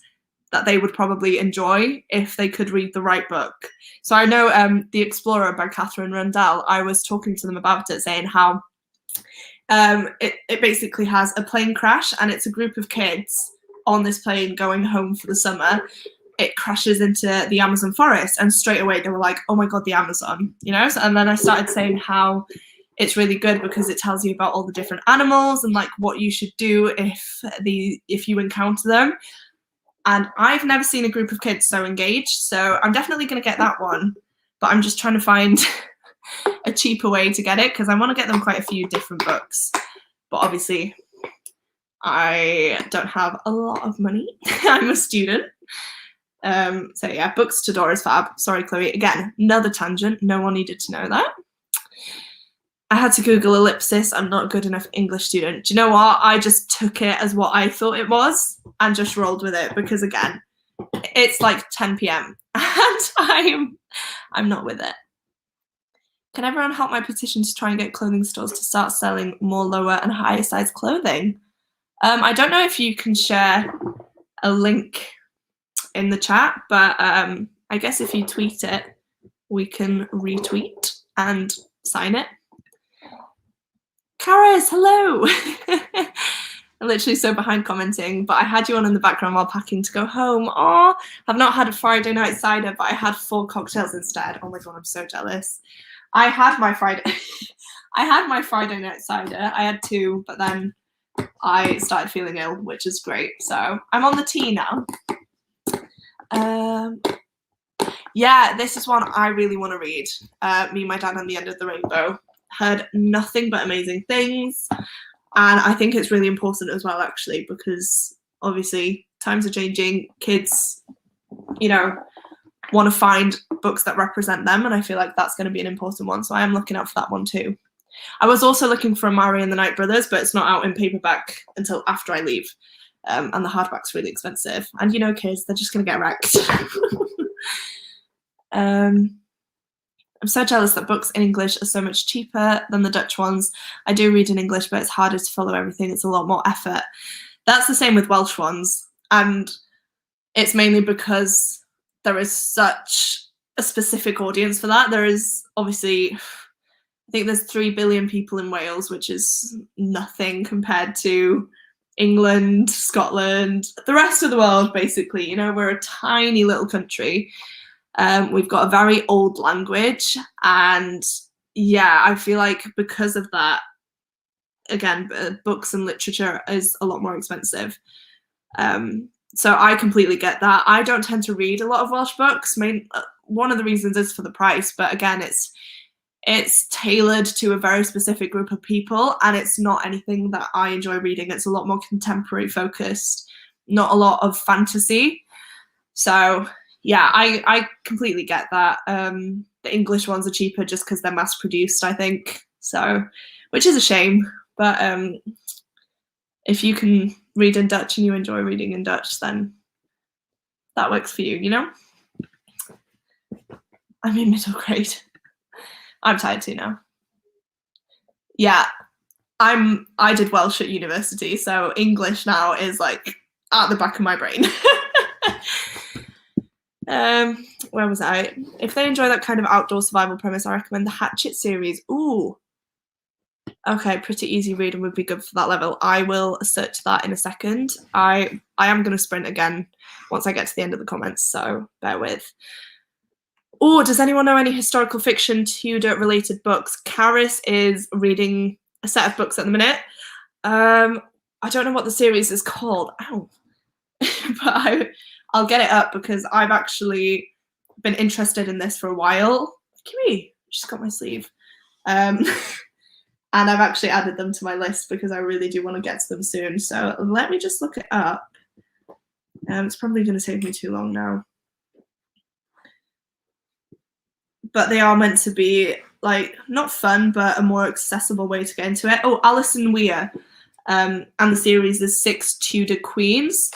that they would probably enjoy if they could read the right book. So I know The Explorer by Catherine Rundell, I was talking to them about it, saying how it basically has a plane crash, and it's a group of kids on this plane going home for the summer. It crashes into the Amazon forest, and straight away they were like, oh my god, the Amazon, you know? And then I started saying how it's really good because it tells you about all the different animals and like what you should do if you encounter them. And I've never seen a group of kids so engaged, so I'm definitely going to get that one, but I'm just trying to find a cheaper way to get it because I want to get them quite a few different books, but obviously I don't have a lot of money. I'm a student. So yeah, Books to Door is fab. Sorry, Chloe. Again, another tangent. No one needed to know that. I had to Google ellipsis. I'm not a good enough English student. Do you know what? I just took it as what I thought it was and just rolled with it because, again, it's like 10 p.m. and I'm not with it. Can everyone help my petition to try and get clothing stores to start selling more lower and higher size clothing? I don't know if you can share a link in the chat, but I guess if you tweet it, we can retweet and sign it. Karis, hello. I'm literally so behind commenting, but I had you on in the background while packing to go home. Oh, I've not had a Friday night cider, but I had 4 cocktails instead. Oh my god, I'm so jealous. I had my Friday night cider. I had 2, but then I started feeling ill, which is great. So I'm on the tea now. Yeah, this is one I really want to read. Me, My Dad and the End of the Rainbow. Heard nothing but amazing things. And I think it's really important as well, actually, because obviously times are changing. Kids, you know, want to find books that represent them. And I feel like that's going to be an important one. So I am looking out for that one too. I was also looking for Mary and the Night Brothers, but it's not out in paperback until after I leave. And the hardback's really expensive. And you know, kids, they're just going to get wrecked. I'm so jealous that books in English are so much cheaper than the Dutch ones. I do read in English, but it's harder to follow everything. It's a lot more effort. That's the same with Welsh ones. And it's mainly because there is such a specific audience for that. There is obviously, I think there's 3 billion people in Wales, which is nothing compared to England, Scotland, the rest of the world, basically. You know, we're a tiny little country. We've got a very old language, and yeah, I feel like because of that, again, books and literature is a lot more expensive. So I completely get that. I don't tend to read a lot of Welsh books. One of the reasons is for the price, but again, it's tailored to a very specific group of people, and it's not anything that I enjoy reading. It's a lot more contemporary focused, not a lot of fantasy. So yeah, I completely get that. The English ones are cheaper just because they're mass produced, I think. So, which is a shame. But if you can read in Dutch and you enjoy reading in Dutch, then that works for you, you know? I'm in middle grade. I'm tired too now. Yeah, I did Welsh at university, so English now is like at the back of my brain. Where was I? If they enjoy that kind of outdoor survival premise, I recommend the Hatchet series. Ooh. Okay, pretty easy read and would be good for that level. I will search that in a second. I am going to sprint again once I get to the end of the comments, so bear with. Oh, does anyone know any historical fiction Tudor related books? Karis is reading a set of books at the minute. I don't know what the series is called. Ow. But I'll get it up because I've actually been interested in this for a while. Kimmy, she's got my sleeve. And I've actually added them to my list because I really do want to get to them soon. So let me just look it up. It's probably going to take me too long now. But they are meant to be like not fun, but a more accessible way to get into it. Oh, Alison Weir. And the series is 6 Tudor Queens.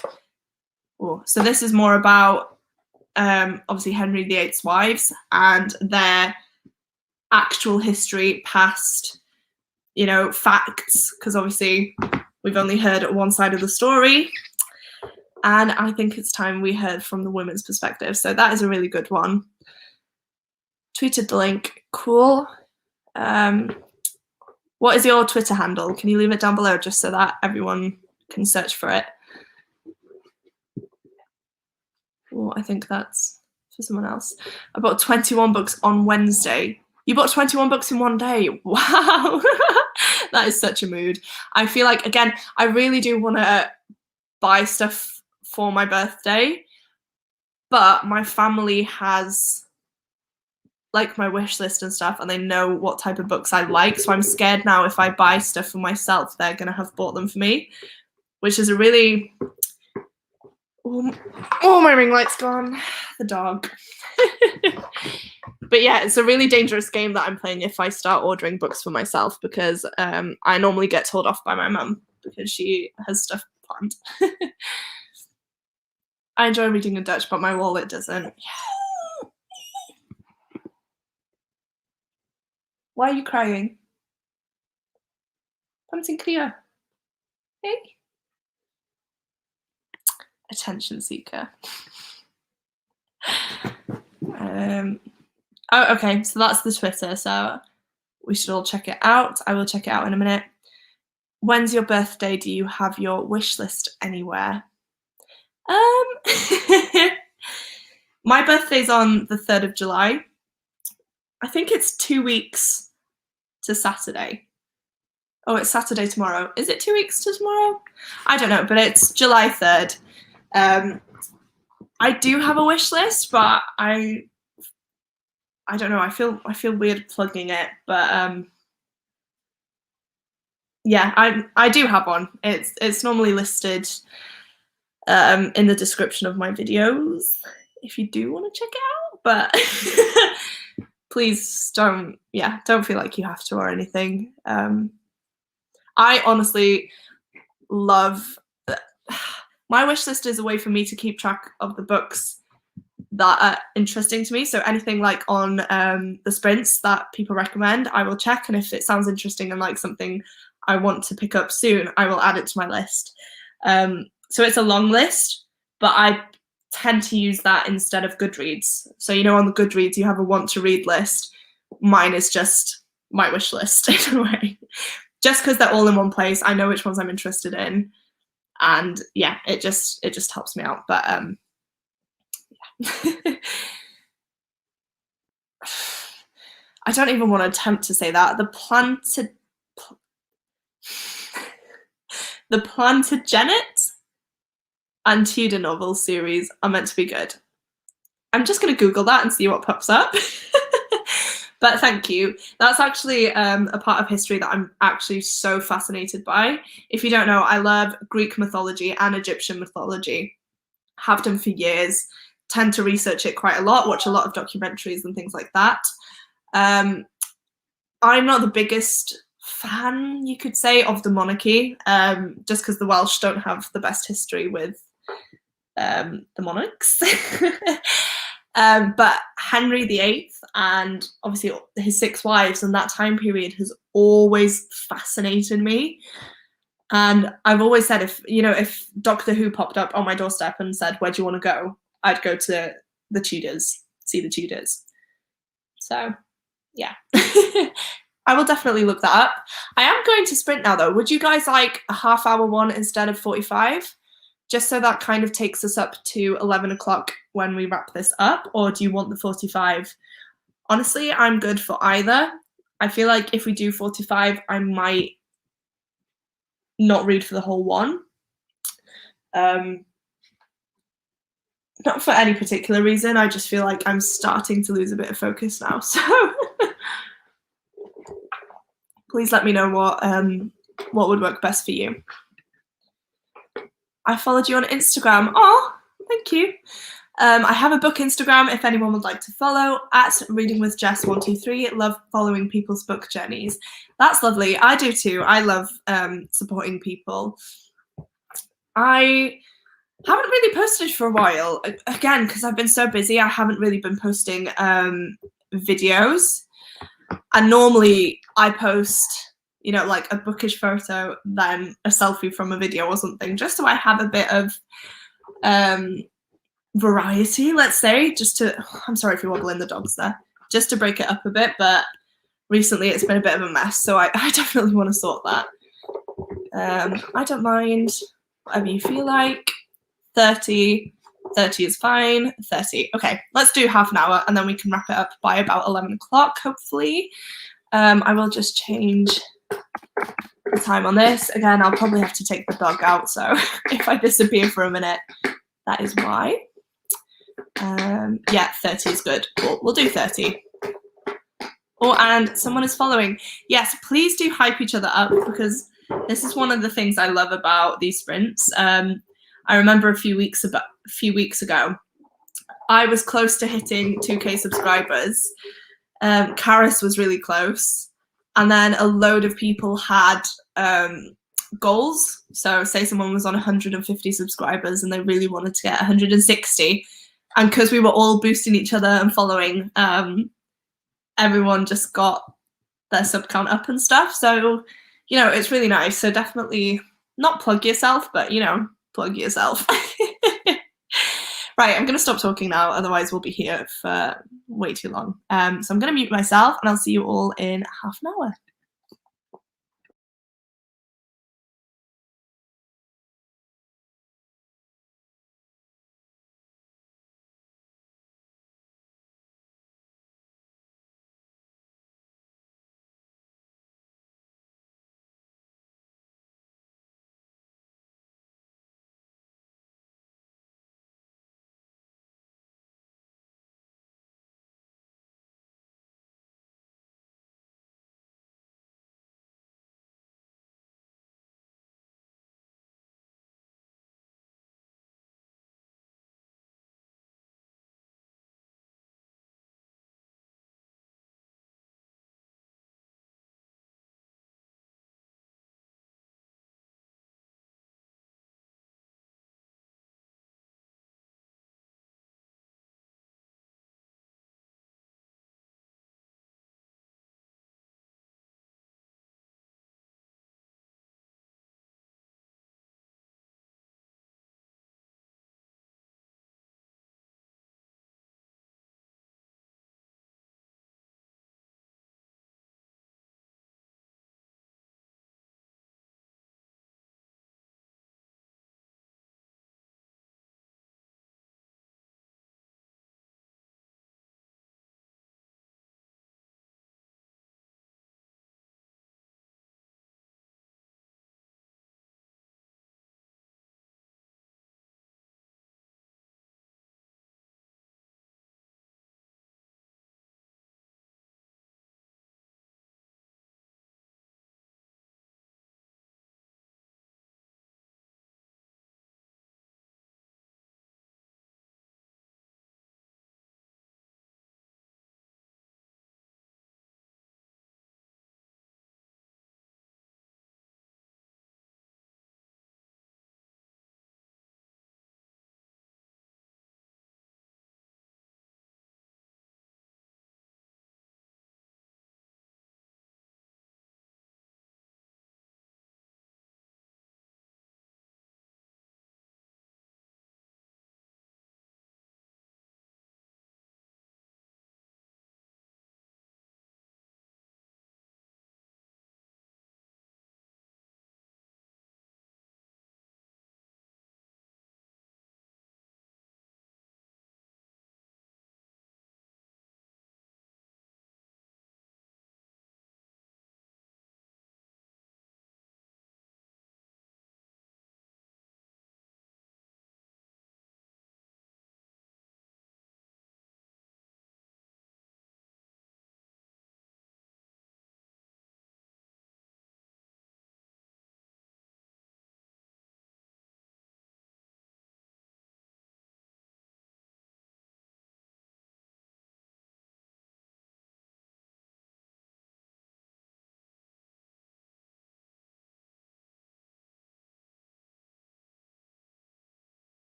Oh, so this is more about obviously Henry VIII's wives and their actual history, past, you know, facts, because obviously we've only heard one side of the story. And I think it's time we heard from the women's perspective. So that is a really good one. Tweeted the link. Cool. What is your Twitter handle? Can you leave it down below just so that everyone can search for it? Oh, I think that's for someone else. I bought 21 books on Wednesday. You bought 21 books in one day. Wow. That is such a mood. I feel like, again, I really do want to buy stuff for my birthday, but my family has like my wish list and stuff, and they know what type of books I like. So I'm scared now if I buy stuff for myself, they're going to have bought them for me, which is a really... Oh, my ring light's gone. The dog. But yeah, it's a really dangerous game that I'm playing if I start ordering books for myself, because I normally get told off by my mum because she has stuff planned. I enjoy reading in Dutch, but my wallet doesn't. Why are you crying? Something clear. Hey? Attention seeker. Oh, okay, so that's the Twitter, so we should all check it out. I will check it out in a minute. When's your birthday? Do you have your wish list anywhere? Um, my birthday's on the 3rd of July. I think it's 2 weeks to Saturday. Oh, it's Saturday tomorrow. Is it 2 weeks to tomorrow? I don't know, but it's July 3rd. I do have a wish list, but I don't know. I feel weird plugging it, but yeah, I do have one. It's normally listed in the description of my videos if you do want to check it out. But please don't feel like you have to or anything. I honestly love my wish list is a way for me to keep track of the books that are interesting to me. So anything like on the sprints that people recommend, I will check, and if it sounds interesting and like something I want to pick up soon, I will add it to my list. So it's a long list, but I tend to use that instead of Goodreads. So on the Goodreads you have a want to read list. Mine is just my wish list in a way. Just because they're all in one place, I know which ones I'm interested in, and yeah, it just helps me out. But yeah. I don't even want to attempt to say that. The Plantagenet and Tudor novel series are meant to be good. I'm just going to Google that and see what pops up. But thank you. That's actually a part of history that I'm actually so fascinated by. If you don't know, I love Greek mythology and Egyptian mythology. Have done for years. Tend to research it quite a lot, watch a lot of documentaries and things like that. I'm not the biggest fan, you could say, of the monarchy, just because the Welsh don't have the best history with the monarchs. But Henry VIII and obviously his 6 wives and that time period has always fascinated me. And I've always said if Doctor Who popped up on my doorstep and said, where do you want to go? I'd go to the Tudors, see the Tudors. So yeah. I will definitely look that up. I am going to sprint now though. Would you guys like a half-hour one instead of 45? Just so that kind of takes us up to 11 o'clock when we wrap this up, or do you want the 45? Honestly, I'm good for either. I feel like if we do 45, I might not read for the whole one. Not for any particular reason, I just feel like I'm starting to lose a bit of focus now, so please let me know what would work best for you. I followed you on Instagram. Oh, thank you. I have a book Instagram if anyone would like to follow, at readingwithjess123. Love following people's book journeys. That's lovely. I do too. I love supporting people. I haven't really posted for a while. Again, because I've been so busy, I haven't really been posting videos. And normally I post like a bookish photo, then a selfie from a video or something, just so I have a bit of variety, let's say, I'm sorry if you're wobbling the dogs there, just to break it up a bit, but recently it's been a bit of a mess, so I definitely want to sort that. I don't mind, whatever you feel like. 30 is fine. 30. Okay, let's do half an hour and then we can wrap it up by about 11 o'clock, hopefully. I will just change the time on this. Again, I'll probably have to take the dog out, so if I disappear for a minute, that is why. Yeah, 30 is good. We'll do 30. Oh, and someone is following. Yes, please do hype each other up, because this is one of the things I love about these sprints. I remember a few weeks ago, I was close to hitting 2K subscribers. Karis was really close, and then a load of people had goals. So say someone was on 150 subscribers and they really wanted to get 160, and because we were all boosting each other and following, everyone just got their sub count up and stuff. So it's really nice. So definitely not plug yourself, but plug yourself. Right, I'm going to stop talking now, otherwise we'll be here for way too long. So I'm going to mute myself and I'll see you all in half an hour.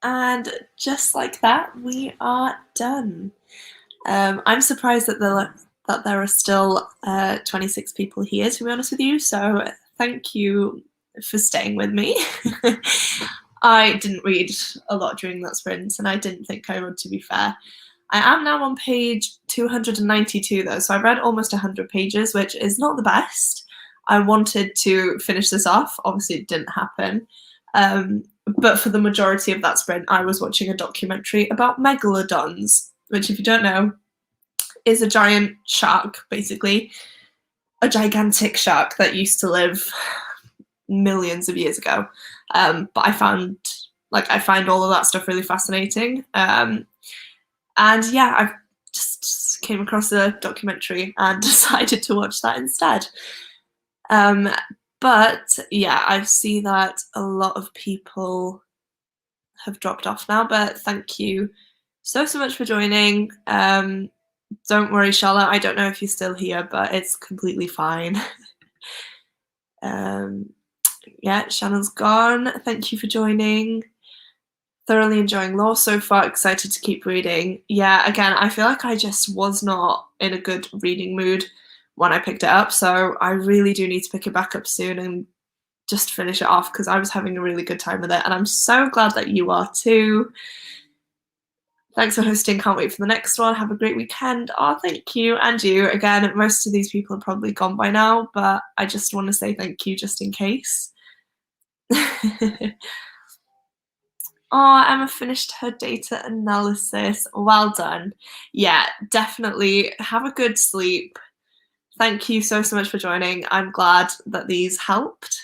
And just like that, we are done. I'm surprised that there are still 26 people here, to be honest with you, so thank you for staying with me. I didn't read a lot during that sprint, and I didn't think I would, to be fair. I am now on page 292 though, so I read almost 100 pages, which is not the best. I wanted to finish this off, obviously it didn't happen. But for the majority of that sprint, I was watching a documentary about megalodons, which, if you don't know, is a giant shark, basically. A gigantic shark that used to live millions of years ago. But I find all of that stuff really fascinating. And yeah, I just came across a documentary and decided to watch that instead. But yeah, I see that a lot of people have dropped off now, but thank you so much for joining. Don't worry, Charlotte, I don't know if you're still here, but it's completely fine. Yeah, Shannon's gone. Thank you for joining. Thoroughly enjoying law so far, excited to keep reading. Yeah, again, I feel like I just was not in a good reading mood when I picked it up, so I really do need to pick it back up soon and just finish it off, because I was having a really good time with it, and I'm so glad that you are too. Thanks for hosting, can't wait for the next one. Have a great weekend. Oh, thank you. And you. Again, most of these people are probably gone by now, but I just want to say thank you just in case. Oh, Emma finished her data analysis. Well done. Yeah, definitely have a good sleep. Thank you so much for joining. I'm glad that these helped.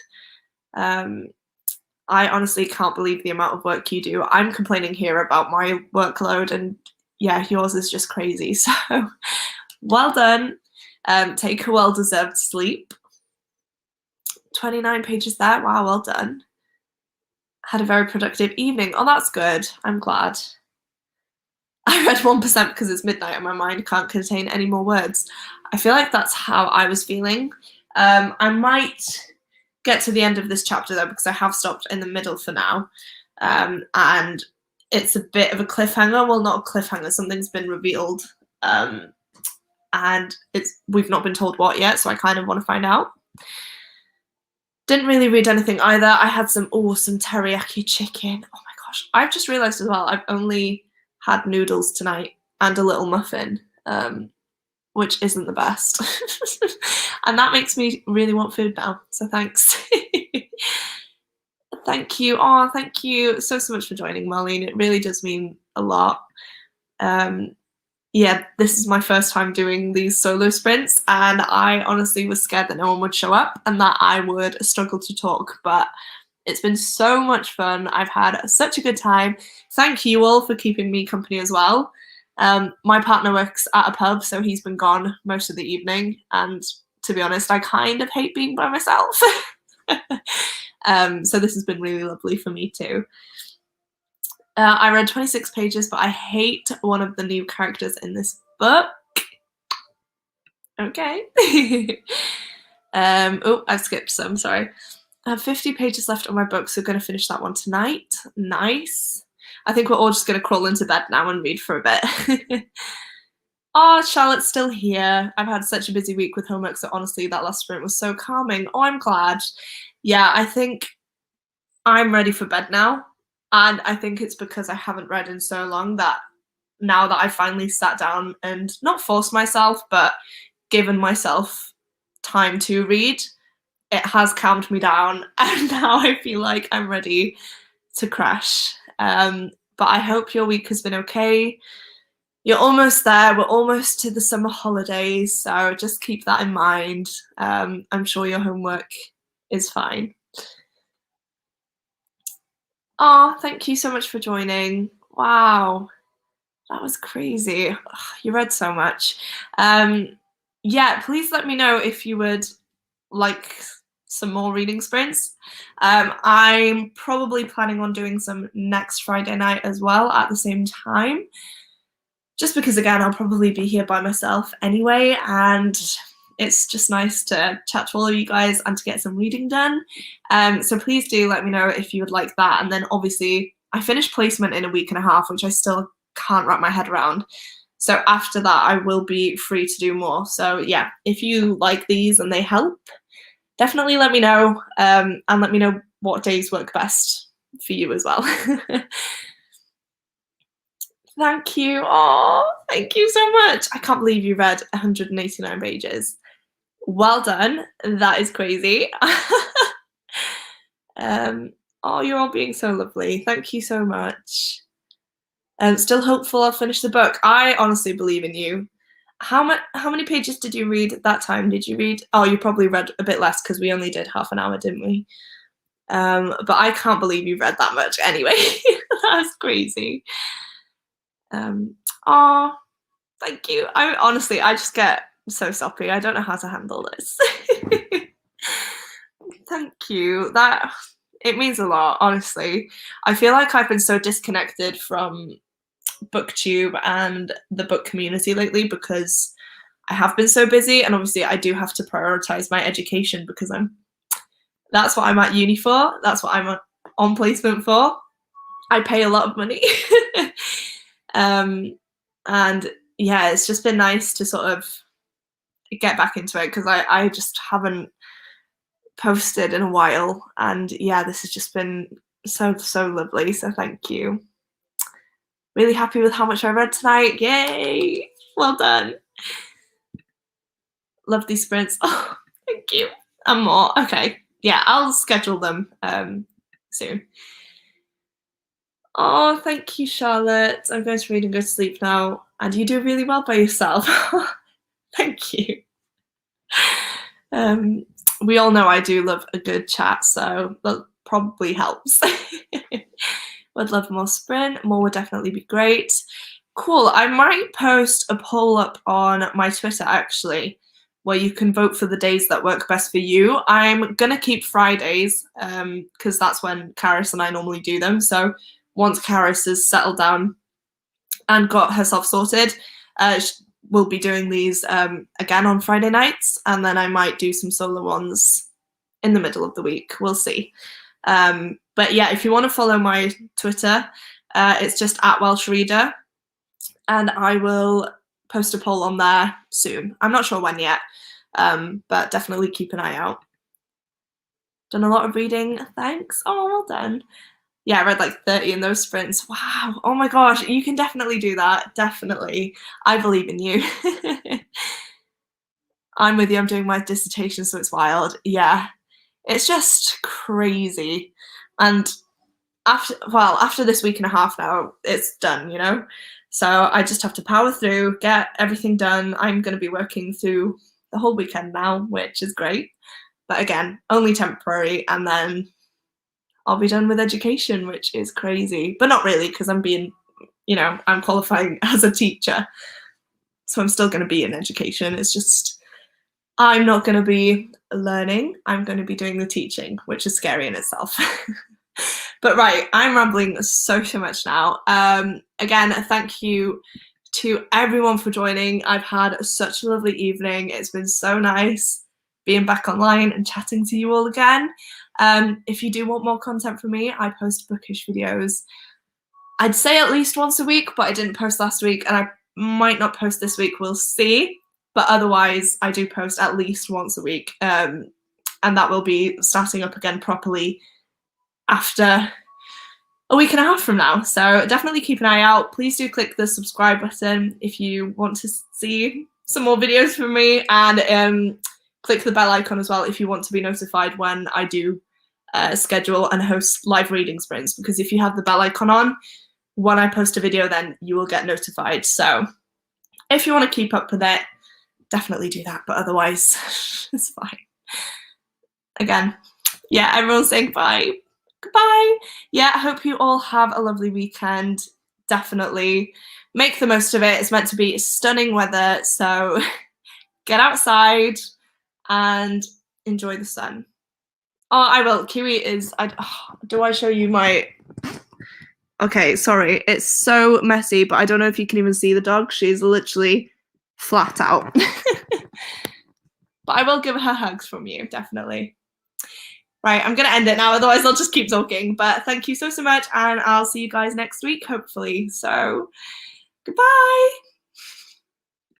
I honestly can't believe the amount of work you do. I'm complaining here about my workload, and yeah, yours is just crazy. So well done. Take a well-deserved sleep. 29 pages there. Wow, well done. Had a very productive evening. Oh, that's good. I'm glad. I read 1% because it's midnight and my mind can't contain any more words. I feel like that's how I was feeling. I might get to the end of this chapter though, because I have stopped in the middle for now. And it's a bit of a cliffhanger. Well, not a cliffhanger. Something's been revealed. And we've not been told what yet, so I kind of want to find out. Didn't really read anything either. I had some teriyaki chicken. Oh my gosh. I've just realised as well, I've only had noodles tonight and a little muffin, which isn't the best. And that makes me really want food now, so thanks. Thank you. Oh, thank you so much for joining, Marlene. It really does mean a lot. Yeah, this is my first time doing these solo sprints, and I honestly was scared that no one would show up and that I would struggle to talk, but it's been so much fun. I've had such a good time. Thank you all for keeping me company as well. My partner works at a pub, so he's been gone most of the evening, and to be honest, I kind of hate being by myself. So this has been really lovely for me too. I read 26 pages, but I hate one of the new characters in this book. Okay. Oh, I've skipped some, sorry. I have 50 pages left on my book, so I'm going to finish that one tonight. Nice. I think we're all just going to crawl into bed now and read for a bit. Oh, Charlotte's still here. I've had such a busy week with homework, so honestly, that last sprint was so calming. Oh, I'm glad. Yeah, I think I'm ready for bed now. And I think it's because I haven't read in so long that now that I finally sat down and not forced myself, but given myself time to read, it has calmed me down. And now I feel like I'm ready to crash. But I hope your week has been okay. You're almost there. We're almost to the summer holidays. So just keep that in mind. I'm sure your homework is fine. Oh, thank you so much for joining. Wow, that was crazy. Ugh, you read so much. Yeah, please let me know if you would like some more reading sprints. I'm probably planning on doing some next Friday night as well at the same time. Just because, again, I'll probably be here by myself anyway, and it's just nice to chat to all of you guys and to get some reading done. So please do let me know if you would like that. And then obviously I finished placement in a week and a half, which I still can't wrap my head around. So after that, I will be free to do more. So yeah, if you like these and they help, definitely let me know, and let me know what days work best for you as well. Thank you. Oh, thank you so much. I can't believe you read 189 pages. Well done. That is crazy. Oh, you're all being so lovely. Thank you so much. Still hopeful I'll finish the book. I honestly believe in you. How many pages did you read at that time? Did you read? Oh, you probably read a bit less because we only did half an hour, didn't we? But I can't believe you read that much anyway. That's crazy. Oh, thank you. I just get so soppy. I don't know how to handle this. Thank you. It means a lot, honestly. I feel like I've been so disconnected from BookTube and the book community lately because I have been so busy, and obviously I do have to prioritize my education because that's what I'm at uni for. That's what I'm on placement for. I pay a lot of money. And yeah, it's just been nice to sort of get back into it because I just haven't posted in a while, and yeah, this has just been so lovely, so thank you. Really happy with how much I read tonight. Yay, well done. Love these sprints. Oh, thank you. And more. Okay, yeah, I'll schedule them soon. Oh, thank you, Charlotte. I'm going to read and go to sleep now, and you do really well by yourself. Thank you. We all know I do love a good chat, so that probably helps. Would love more sprint. More would definitely be great. Cool. I might post a poll up on my Twitter, actually, where you can vote for the days that work best for you. I'm going to keep Fridays because that's when Karis and I normally do them. So once Karis has settled down and got herself sorted, we'll be doing these again on Friday nights, and then I might do some solo ones in the middle of the week. We'll see. But yeah, if you want to follow my Twitter, it's just @welshreader, and I will post a poll on there soon. I'm not sure when yet, but definitely keep an eye out. Done a lot of reading, thanks. Oh, well done. Yeah, I read like 30 in those sprints. Wow. Oh my gosh, you can definitely do that. Definitely. I believe in you. I'm with you. I'm doing my dissertation, so it's wild. Yeah. It's just crazy. And after this week and a half now, it's done, you know? So I just have to power through, get everything done. I'm going to be working through the whole weekend now, which is great. But again, only temporary, and then I'll be done with education, which is crazy. But not really, because I'm qualifying as a teacher. So I'm still going to be in education. It's just, I'm not going to be learning. I'm going to be doing the teaching, which is scary in itself. But right, I'm rambling so much now. Again, thank you to everyone for joining. I've had such a lovely evening. It's been so nice being back online and chatting to you all again. If you do want more content from me, I post bookish videos. I'd say at least once a week, but I didn't post last week, and I might not post this week. We'll see. But otherwise, I do post at least once a week, and that will be starting up again properly after a week and a half from now. So definitely keep an eye out. Please do click the subscribe button if you want to see some more videos from me, and click the bell icon as well if you want to be notified when I do schedule and host live reading sprints, because if you have the bell icon on, when I post a video, then you will get notified. So if you want to keep up with it, definitely do that, but otherwise it's fine. Again, yeah, everyone's saying bye. Goodbye. Yeah, I hope you all have a lovely weekend. Definitely make the most of it. It's meant to be stunning weather, so get outside and enjoy the sun. Oh, I will. Kiwi is... do I show you my... Okay, sorry. It's so messy, but I don't know if you can even see the dog. She's literally flat out. But I will give her hugs from you, definitely. Right, I'm going to end it now, otherwise I'll just keep talking. But thank you so much, and I'll see you guys next week, hopefully. So, goodbye.